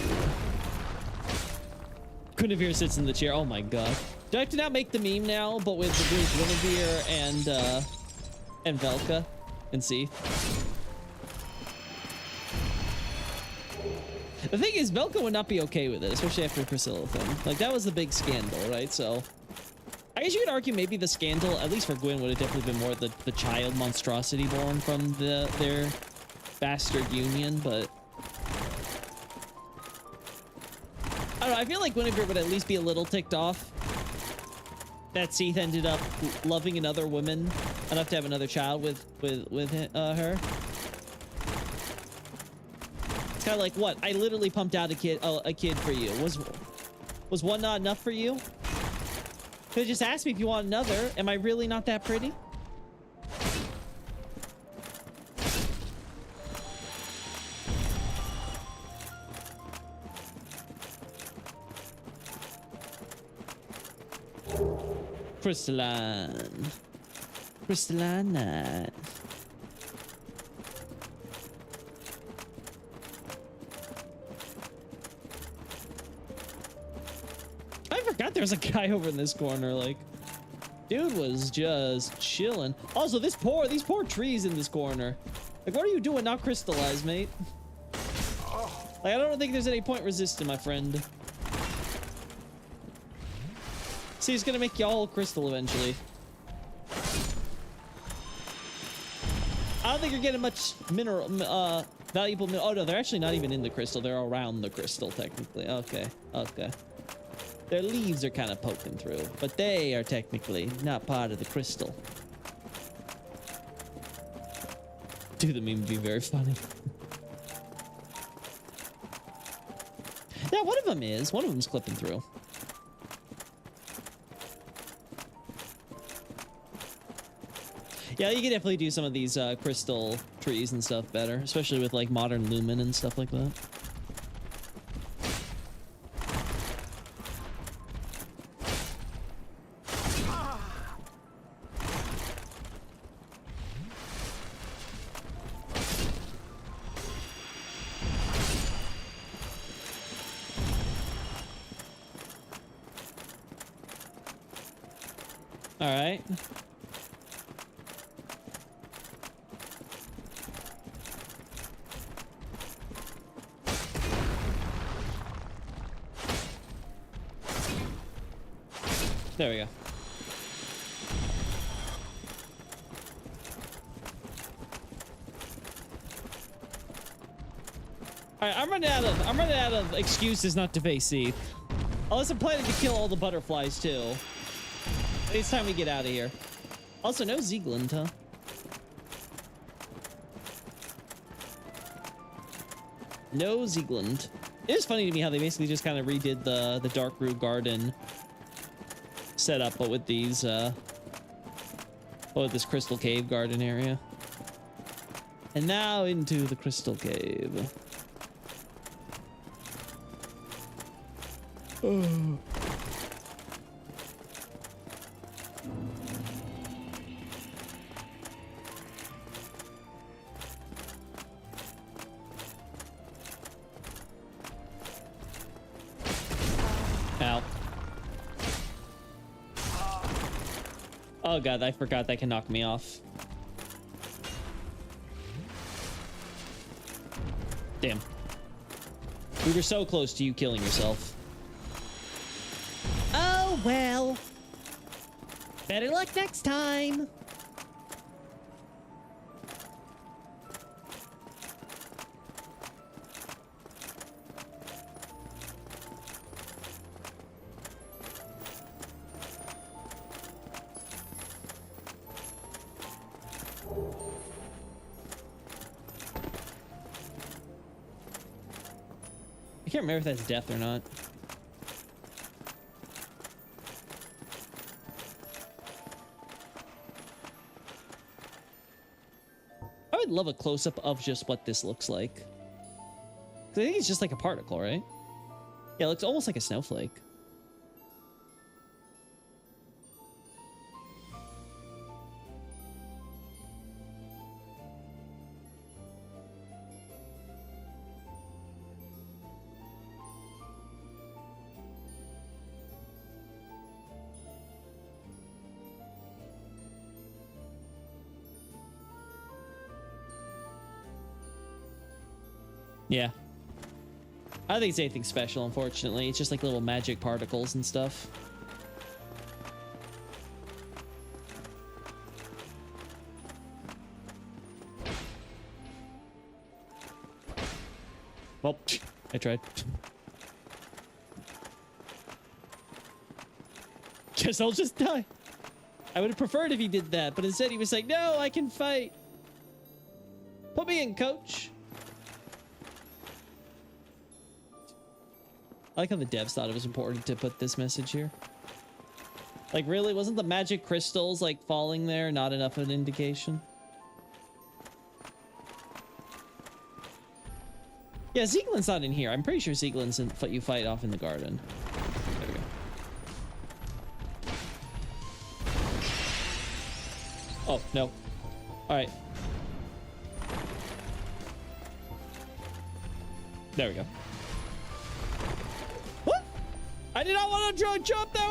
Guinevere sits in the chair. Oh my god. Do I have to now make the meme now, but with Guinevere and Velka and Seath? The thing is, Velka would not be okay with it, especially after the Priscilla thing. Like, that was the big scandal, right? So, I guess you could argue maybe the scandal, at least for Gwyn, would have definitely been more the child monstrosity born from their bastard union, but... I don't know, I feel like Guinevere would at least be a little ticked off that Seath ended up loving another woman enough to have another child with her. It's kind of like, what? I literally pumped out a kid for you. Was one not enough for you? Could have just asked me if you want another. Am I really not that pretty? Crystalline. Crystalline night. I forgot there's a guy over in this corner. Like, dude was just chilling. Also, these poor trees in this corner. Like, what are you doing? Not crystallized, mate. Like, I don't think there's any point resisting, my friend. See, he's gonna make you all crystal eventually. I don't think you're getting much mineral, valuable mineral. Oh no, they're actually not even in the crystal. They're around the crystal, technically. Okay, okay. Their leaves are kind of poking through, but they are technically not part of the crystal. Dude, the meme would be very funny. Yeah, one of them's clipping through. Yeah, you can definitely do some of these crystal trees and stuff better, especially with like modern lumen and stuff like that. All right. There we go. All right, I'm running out of excuses not to face Seath. Unless I'm planning to kill all the butterflies too. It's time we get out of here. Also, no Ziegland, huh? No Ziegland. It is funny to me how they basically just kind of redid the Dark Rue Garden setup, but with these with this Crystal Cave garden area. And now into the Crystal Cave. Ow. Oh god, I forgot that can knock me off. Damn. We were so close to you killing yourself. Oh, well. Better luck next time. I can't remember if that's death or not. I would love a close-up of just what this looks like. 'Cause I think it's just like a particle, right? Yeah, it looks almost like a snowflake. Yeah. I don't think it's anything special, unfortunately. It's just like little magic particles and stuff. Well, I tried. Guess I'll just die. I would have preferred if he did that, but instead he was like, no, I can fight. Put me in, coach. I like how the devs thought it was important to put this message here. Like, really? Wasn't the magic crystals, like, falling there not enough of an indication? Yeah, Ziegland's not in here. I'm pretty sure Ziegland's in, you fight off in the garden. There we go. Oh, no. All right. There we go. I did not want to jump that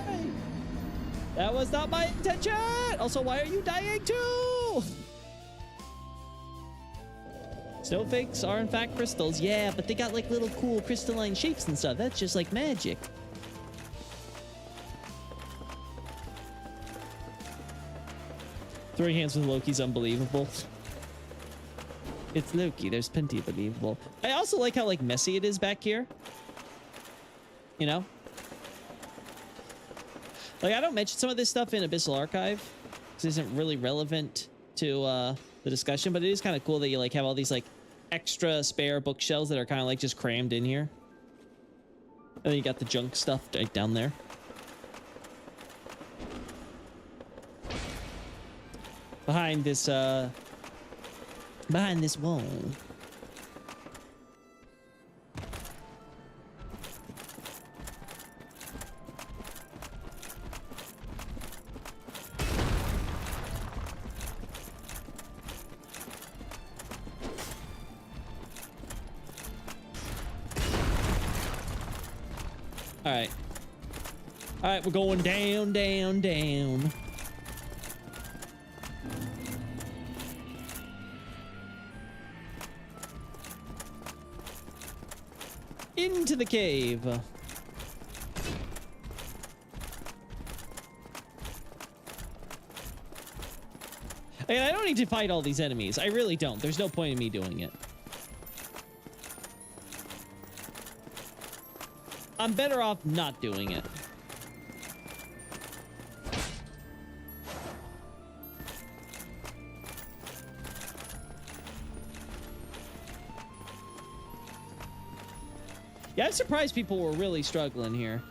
way! That was not my intention! Also, why are you dying too? Snowflakes are in fact crystals. Yeah, but they got like little cool crystalline shapes and stuff. That's just like magic. Throwing hands with Loki's unbelievable. It's Loki. There's plenty of believable. I also like how like messy it is back here. You know? Like, I don't mention some of this stuff in Abyssal Archive because it isn't really relevant to the discussion, but it is kind of cool that you like have all these like extra spare bookshelves that are kind of like just crammed in here. And then you got the junk stuff right down there. Behind this wall. Alright. Alright, we're going down, down, down. Into the cave. And I don't need to fight all these enemies. I really don't. There's no point in me doing it. I'm better off not doing it. Yeah, I'm surprised people were really struggling here.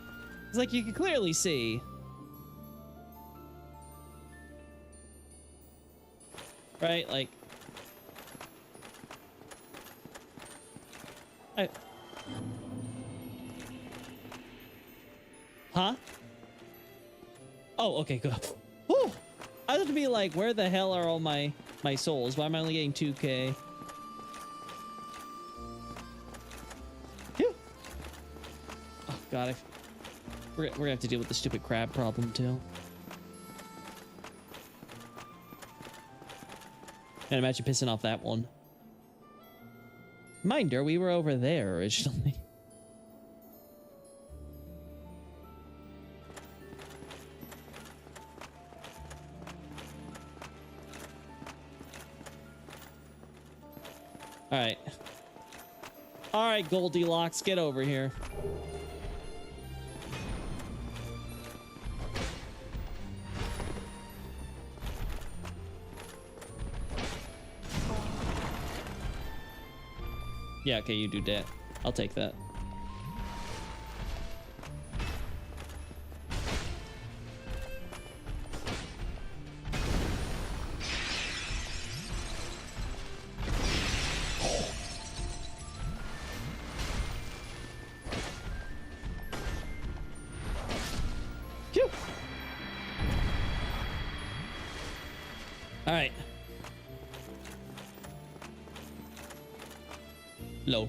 It's like you can clearly see. Right? Like... Huh? Oh, okay, good. Whew! I have to be like, where the hell are all my souls? Why am I only getting 2K? Phew. Oh, God. We're gonna have to deal with the stupid crab problem, too. Can't imagine pissing off that one. Minder, we were over there originally. Alright. Alright, Goldilocks, get over here. Yeah, okay, you do that. I'll take that. Phew. All right. Low.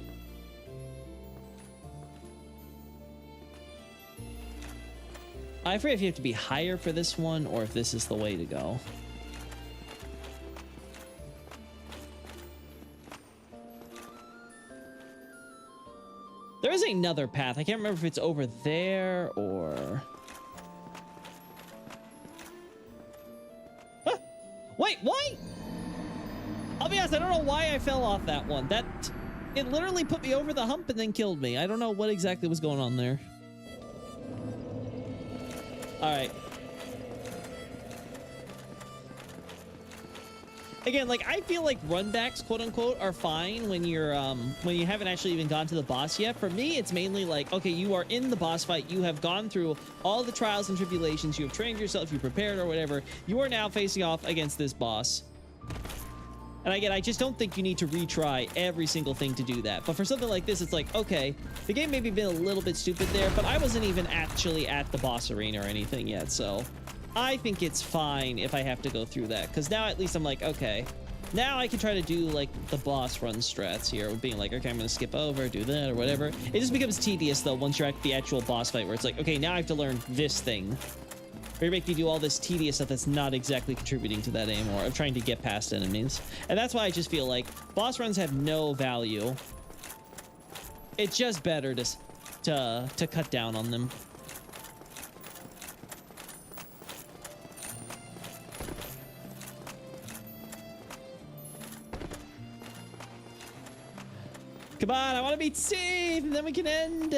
I forget if you have to be higher for this one or if this is the way to go. There is another path. I can't remember if it's over there or... Huh? Wait, what? I'll be honest, I don't know why I fell off that one. It literally put me over the hump and then killed me. I don't know what exactly was going on there. All right. Again, like, I feel like runbacks, quote unquote, are fine when you're when you haven't actually even gone to the boss yet. For me, it's mainly like, okay, you are in the boss fight, you have gone through all the trials and tribulations, you have trained yourself, you prepared or whatever. You are now facing off against this boss. And again, I just don't think you need to retry every single thing to do that. But for something like this, it's like, okay, the game maybe been a little bit stupid there, but I wasn't even actually at the boss arena or anything yet, so I think it's fine if I have to go through that. Because now at least I'm like, okay, now I can try to do like the boss run strats here with being like, okay, I'm going to skip over, do that or whatever. It just becomes tedious though once you're at the actual boss fight where it's like, okay, now I have to learn this thing. Or you make me do all this tedious stuff that's not exactly contributing to that anymore, of trying to get past enemies. And that's why I just feel like boss runs have no value. It's just better to cut down on them. Come on, I want to beat Steve, and then we can end.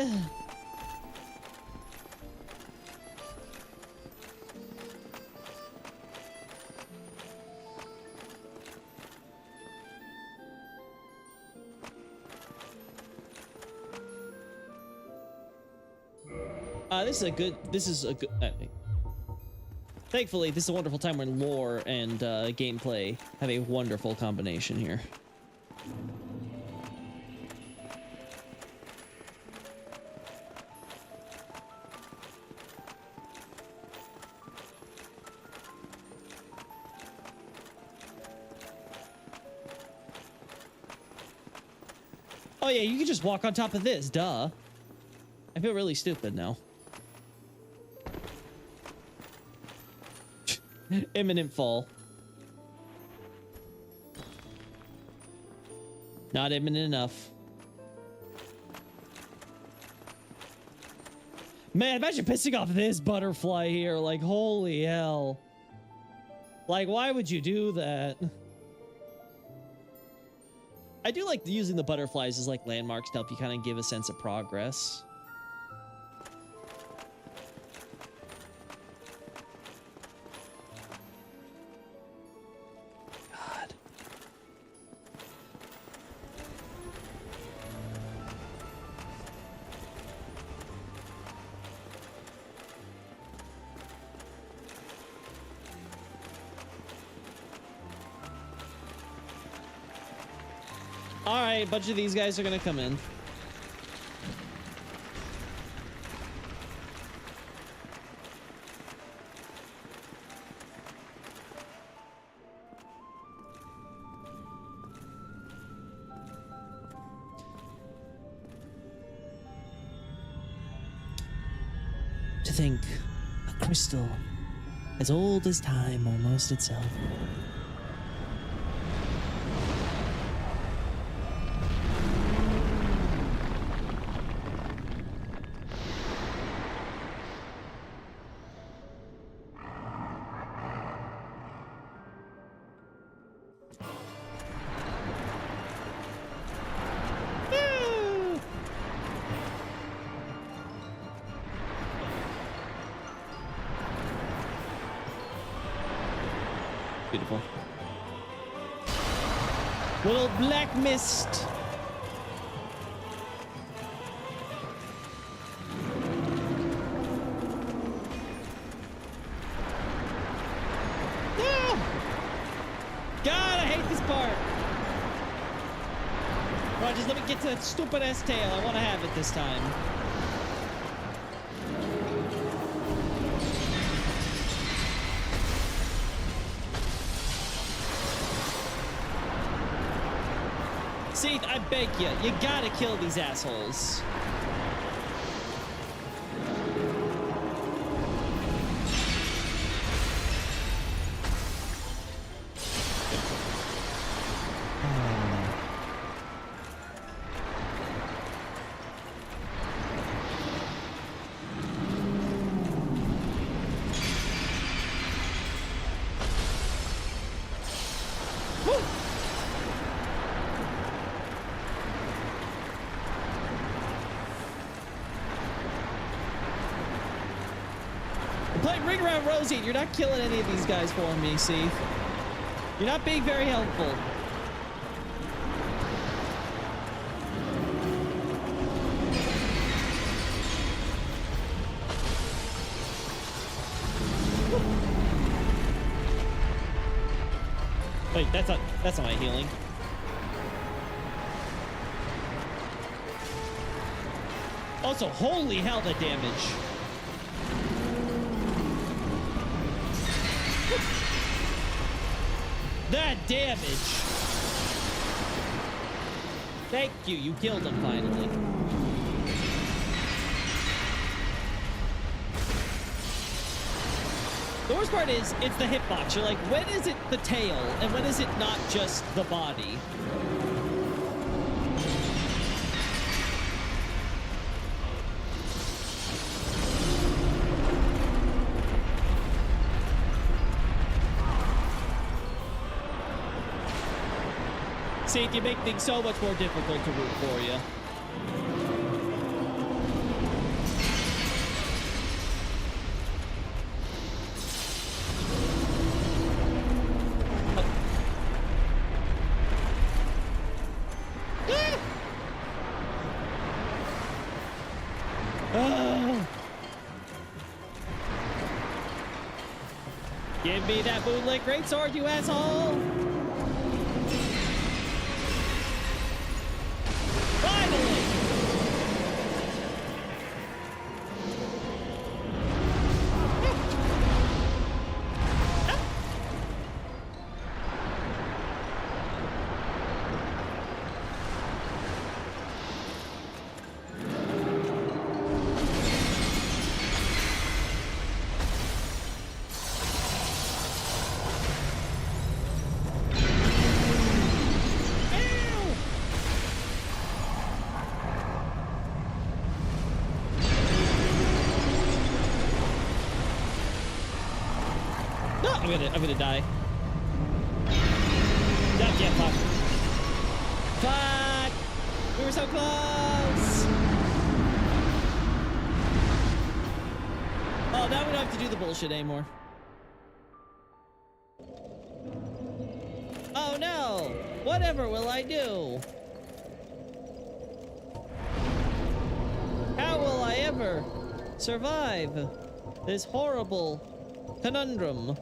This is a good, thankfully, this is a wonderful time when lore and gameplay have a wonderful combination here. Oh yeah, you can just walk on top of this, duh. I feel really stupid now. Imminent fall. Not imminent enough. Man, imagine pissing off this butterfly here. Like, holy hell. Like, why would you do that? I do like using the butterflies as like landmarks to help you kind of give a sense of progress. God. All right, a bunch of these guys are gonna come in. To think, a crystal as old as time almost itself. Beautiful. Little black mist. No! God, I hate this part. Right, just let me get to that stupid ass tail. I want to have it this time. See, I beg you, you gotta kill these assholes. Playing Ring Around Rosie, you're not killing any of these guys for me, see? You're not being very helpful. Wait, that's not my healing. Also, holy hell, the damage. That damage! Thank you, you killed him finally. The worst part is, it's the hitbox. You're like, when is it the tail, and when is it not just the body? See, you make things so much more difficult to root for you. Give me that bootleg greatsword, you asshole! Finally! No, I'm gonna die. Yeah, fuck. Fuck! We were so close! Oh, now we don't have to do the bullshit anymore. Oh no! Whatever will I do? How will I ever survive this horrible conundrum?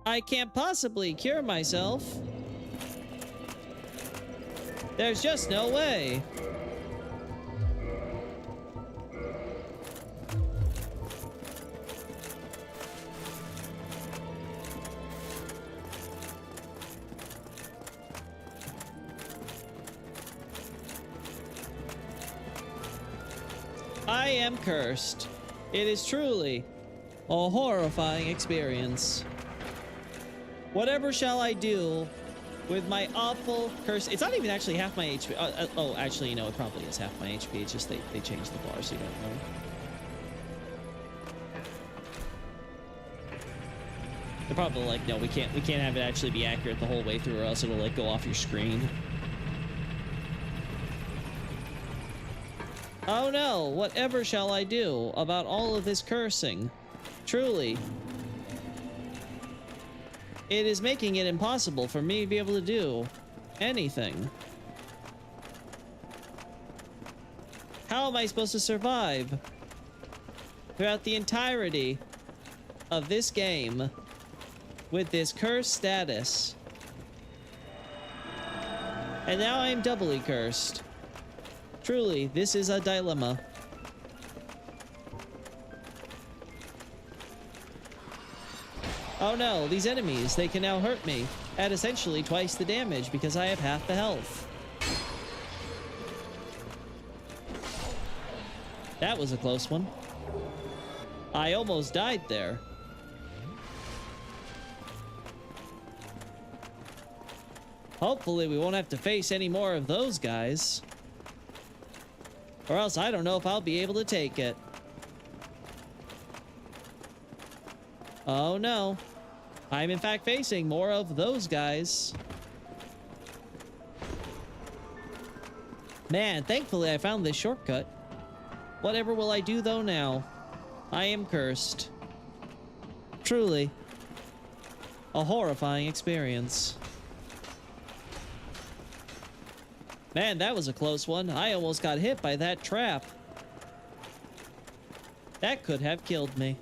I can't possibly cure myself. There's just no way. I am cursed. It is truly a horrifying experience. Whatever shall I do with my awful curse? It's not even actually half my HP. Oh, actually, you know, it probably is half my HP. It's just they changed the bar, so you don't know. They're probably like, no, we can't have it actually be accurate the whole way through, or else it'll like go off your screen. Oh no, whatever shall I do about all of this cursing? Truly, it is making it impossible for me to be able to do anything. How am I supposed to survive throughout the entirety of this game with this cursed status? And now I am doubly cursed. Truly, this is a dilemma. Oh no, these enemies, they can now hurt me at essentially twice the damage because I have half the health. That was a close one. I almost died there. Hopefully we won't have to face any more of those guys. Or else I don't know if I'll be able to take it. Oh no. I'm in fact facing more of those guys. Man, thankfully I found this shortcut. Whatever will I do though now? I am cursed. Truly. A horrifying experience. Man, that was a close one. I almost got hit by that trap. That could have killed me.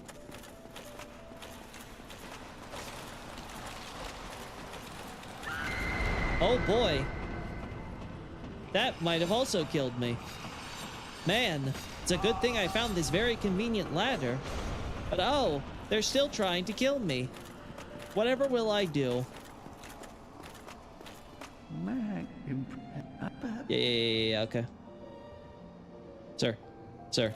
Oh boy. That might have also killed me. Man, it's a good thing I found this very convenient ladder. But oh, they're still trying to kill me. Whatever will I do? Yeah, okay. Sir. Sir.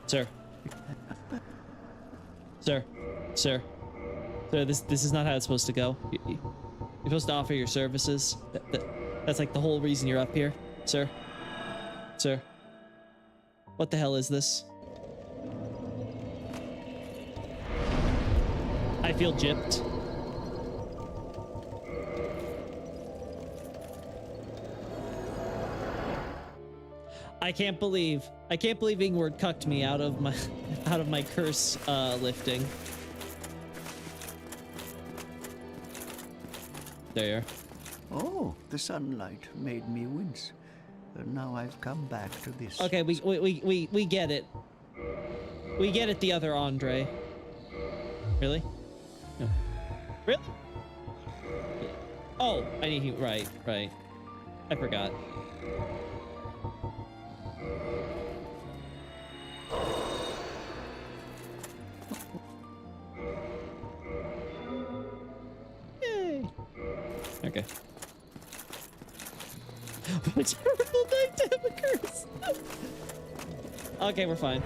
Sir. Sir. Sir. Sir, this is not how it's supposed to go. You're supposed to offer your services. That's like the whole reason you're up here. Sir. Sir. What the hell is this? I feel gypped. I can't believe Ingward cucked me out of my curse lifting. There you are. Oh, the sunlight made me wince. And now I've come back to this. Okay, we get it. We get it, the other Andre. Really? No. Really? Oh, I need you. Right. I forgot. Yay. Okay. What a terrible night to have a curse. Okay, we're fine.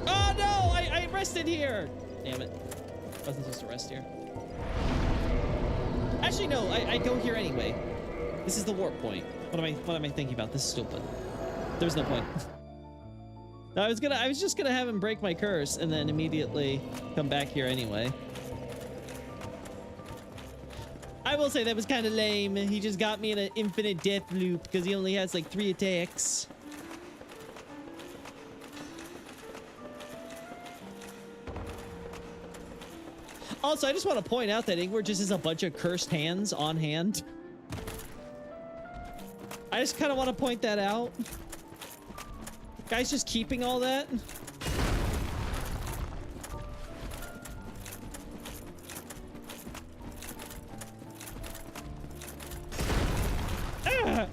Oh no! I rested here! Damn it. Wasn't supposed to rest here. Actually, no, I go here anyway. This is the warp point. What am I thinking about? This is stupid. There's no point. I was just gonna have him break my curse and then immediately come back here anyway. I will say that was kind of lame. He just got me in an infinite death loop because he only has like 3 attacks. Also, I just want to point out that Ingwer just has a bunch of cursed hands on hand. I just kind of want to point that out. Guy's just keeping all that. Ah!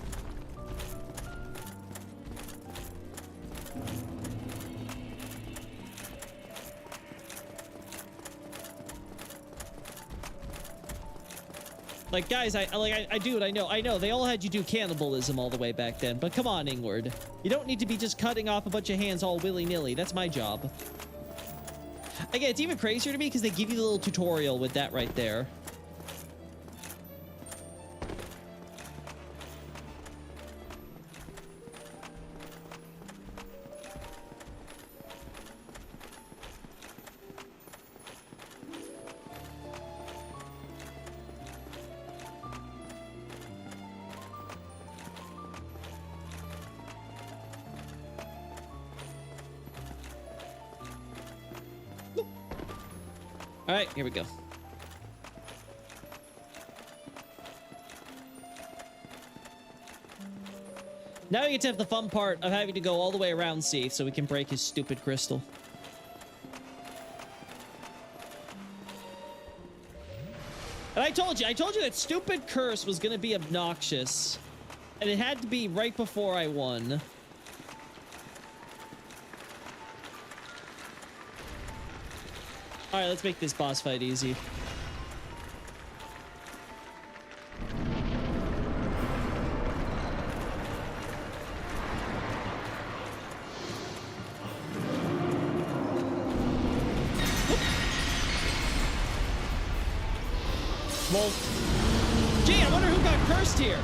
Like, guys, I do it. I know. They all had you do cannibalism all the way back then. But come on, Ingward. You don't need to be just cutting off a bunch of hands all willy-nilly. That's my job. Again, it's even crazier to me because they give you the little tutorial with that right there. All right, here we go. Now we get to have the fun part of having to go all the way around Seath so we can break his stupid crystal. And I told you that stupid curse was gonna be obnoxious. And it had to be right before I won. All right, let's make this boss fight easy. Well, gee, I wonder who got cursed here.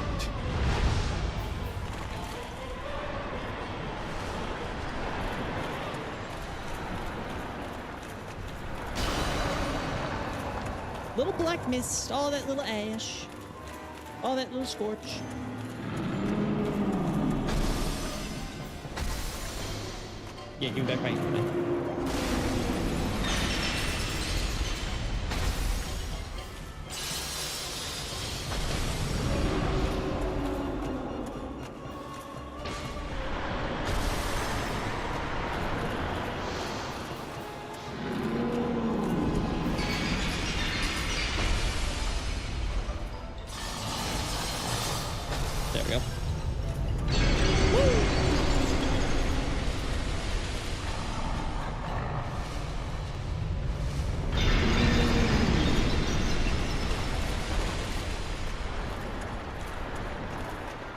Little black mist, all that little ash, all that little scorch. Yeah, give me back my information. There we go.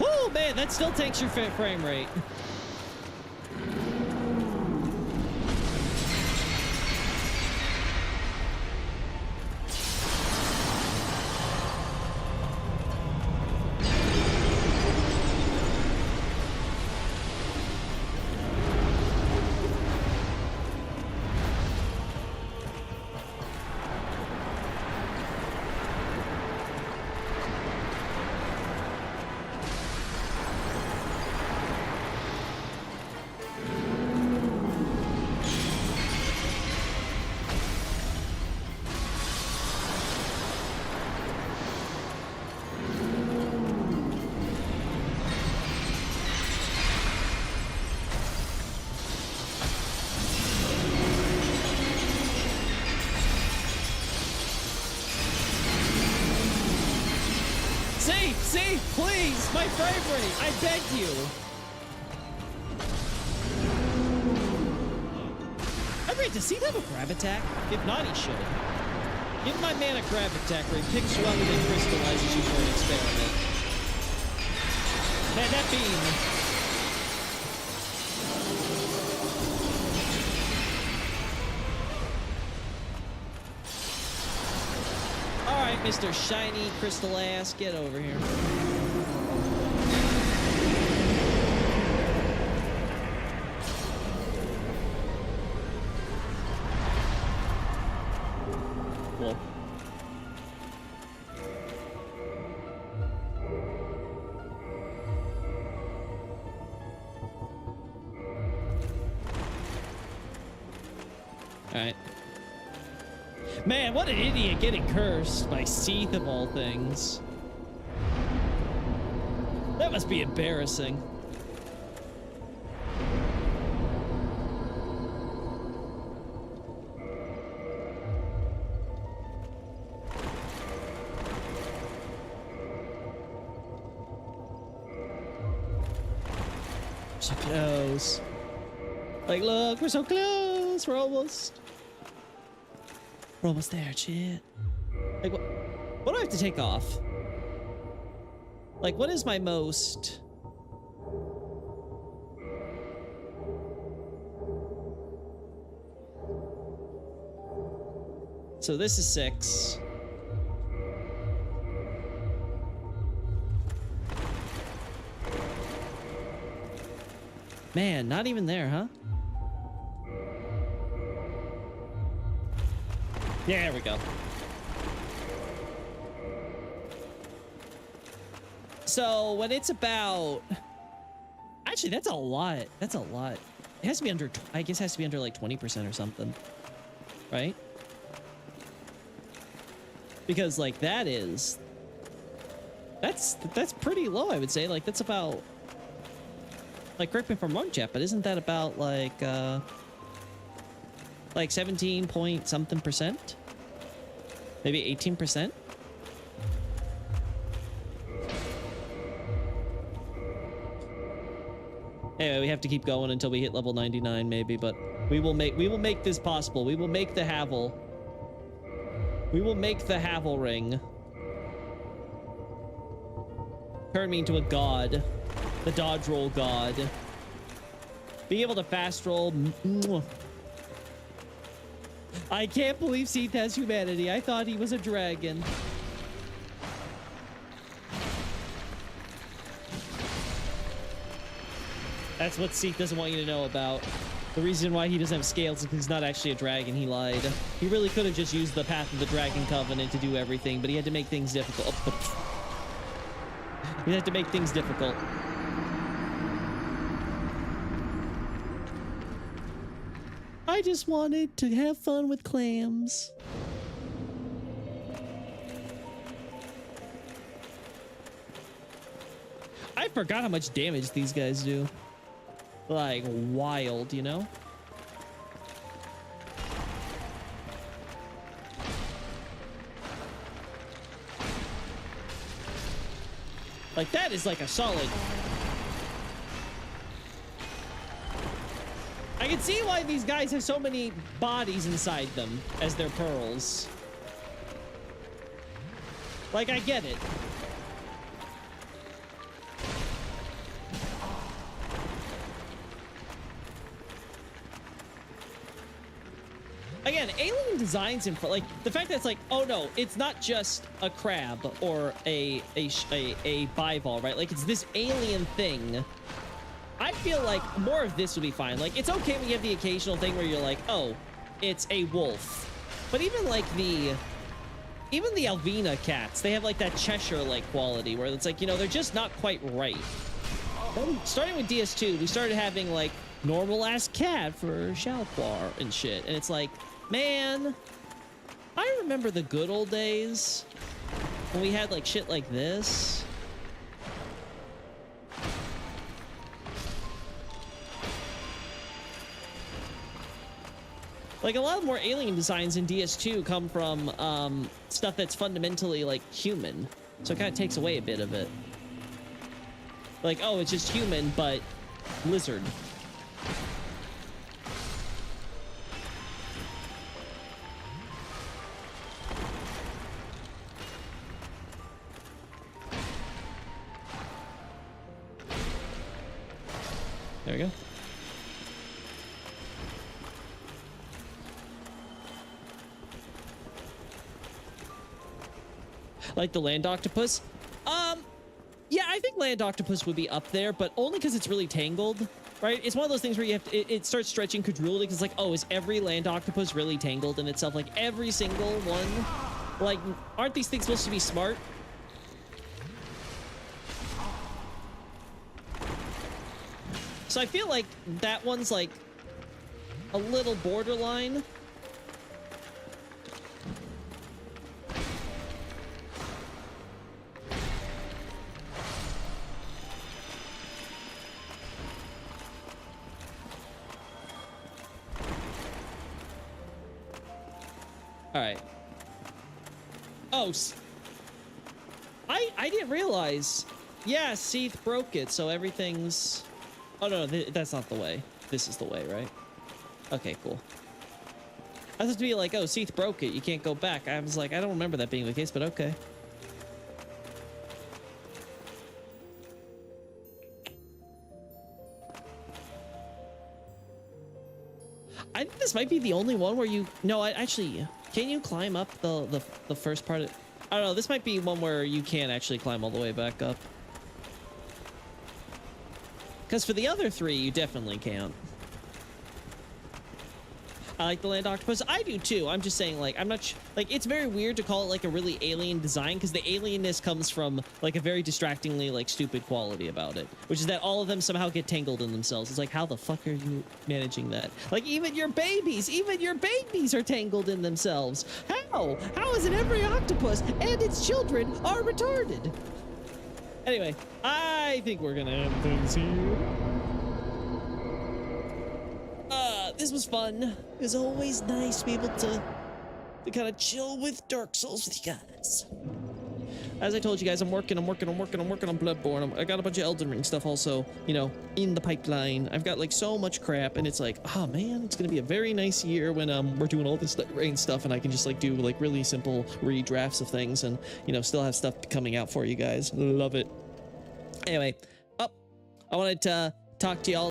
Oh man, that still takes your frame rate. See, please, my frame rate, I beg you. Does he have a grab attack? If not, he should. Give my man a grab attack where he picks you up and then crystallizes you for an experiment. Man, that beam. All right. right, Mr. Shiny Crystal Ass, get over here. Cool. Alright. Man, what an idiot getting cursed by Seath of all things. That must be embarrassing. So close. Like, look, we're so close. We're almost there, shit. Like, what do I have to take off? Like, what is my most... So this is 6. Man, not even there, huh? Yeah, there we go. So when it's about... Actually, that's a lot. That's a lot. It has to be under... I guess it has to be under like 20% or something. Right? Because like that is... That's pretty low, I would say. Like that's about... Like, correct me if I'm wrong, Jeff, but isn't that about like 17 point something percent? Maybe 18%? Anyway, we have to keep going until we hit level 99 maybe, but we will make this possible. We will make the Havel. We will make the Havel ring. Turn me into a god. The dodge roll god. Being able to fast roll. I can't believe Seath has humanity. I thought he was a dragon. That's what Seath doesn't want you to know about. The reason why he doesn't have scales is because he's not actually a dragon. He lied. He really could have just used the path of the Dragon Covenant to do everything, but he had to make things difficult. He had to make things difficult. I just wanted to have fun with clams. I forgot how much damage these guys do. Like, wild, you know? Like, that is like a solid... I can see why these guys have so many bodies inside them as their pearls. Like, I get it. Again, alien designs in like the fact that it's like, oh no, it's not just a crab or a bivalve, right? Like it's this alien thing. I feel like more of this would be fine. Like it's okay when you have the occasional thing where you're like, oh, it's a wolf. But even like the Alvina cats, they have like that Cheshire-like quality where it's like, you know, they're just not quite right. Starting with DS2, we started having like normal ass cat for Shalquar and shit. And it's like, man, I remember the good old days when we had like shit like this. Like a lot of more alien designs in DS2 come from stuff that's fundamentally like human. So it kind of takes away a bit of it. Like, oh, it's just human, but lizard. There we go. like the land octopus. Yeah, I think land octopus would be up there, but only because it's really tangled, right? It's one of those things where you have to, it starts stretching credulity because it's like, oh, is every land octopus really tangled in itself? Like every single one? Like, aren't these things supposed to be smart? So I feel like that one's like a little borderline. All right. Oh, I didn't realize. Yeah, Seath broke it, so everything's... Oh, no, that's not the way. This is the way, right? Okay, cool. I was to be like, oh, Seath broke it. You can't go back. I was like, I don't remember that being the case, but okay. I think this might be the only one where you... No, actually, can you climb up the first part of... I don't know. This might be one where you can't actually climb all the way back up. Because for the other three, you definitely can't. I like the land octopus. I do too. I'm just saying, like, I'm not like, it's very weird to call it like a really alien design because the alienness comes from like a very distractingly like stupid quality about it, which is that all of them somehow get tangled in themselves. It's like, how the fuck are you managing that? Like, even your babies are tangled in themselves. How is it every octopus and its children are retarded? Anyway, I think we're gonna end things here. This was fun. It was always nice to be able to kind of chill with Dark Souls with you guys. As I told you guys, I'm working on Bloodborne. I got a bunch of Elden Ring stuff also, you know, in the pipeline. I've got like so much crap, and it's like, oh man, it's gonna be a very nice year when we're doing all this rain stuff, and I can just like do like really simple redrafts of things, and you know, still have stuff coming out for you guys. Love it. Anyway, I wanted to talk to y'all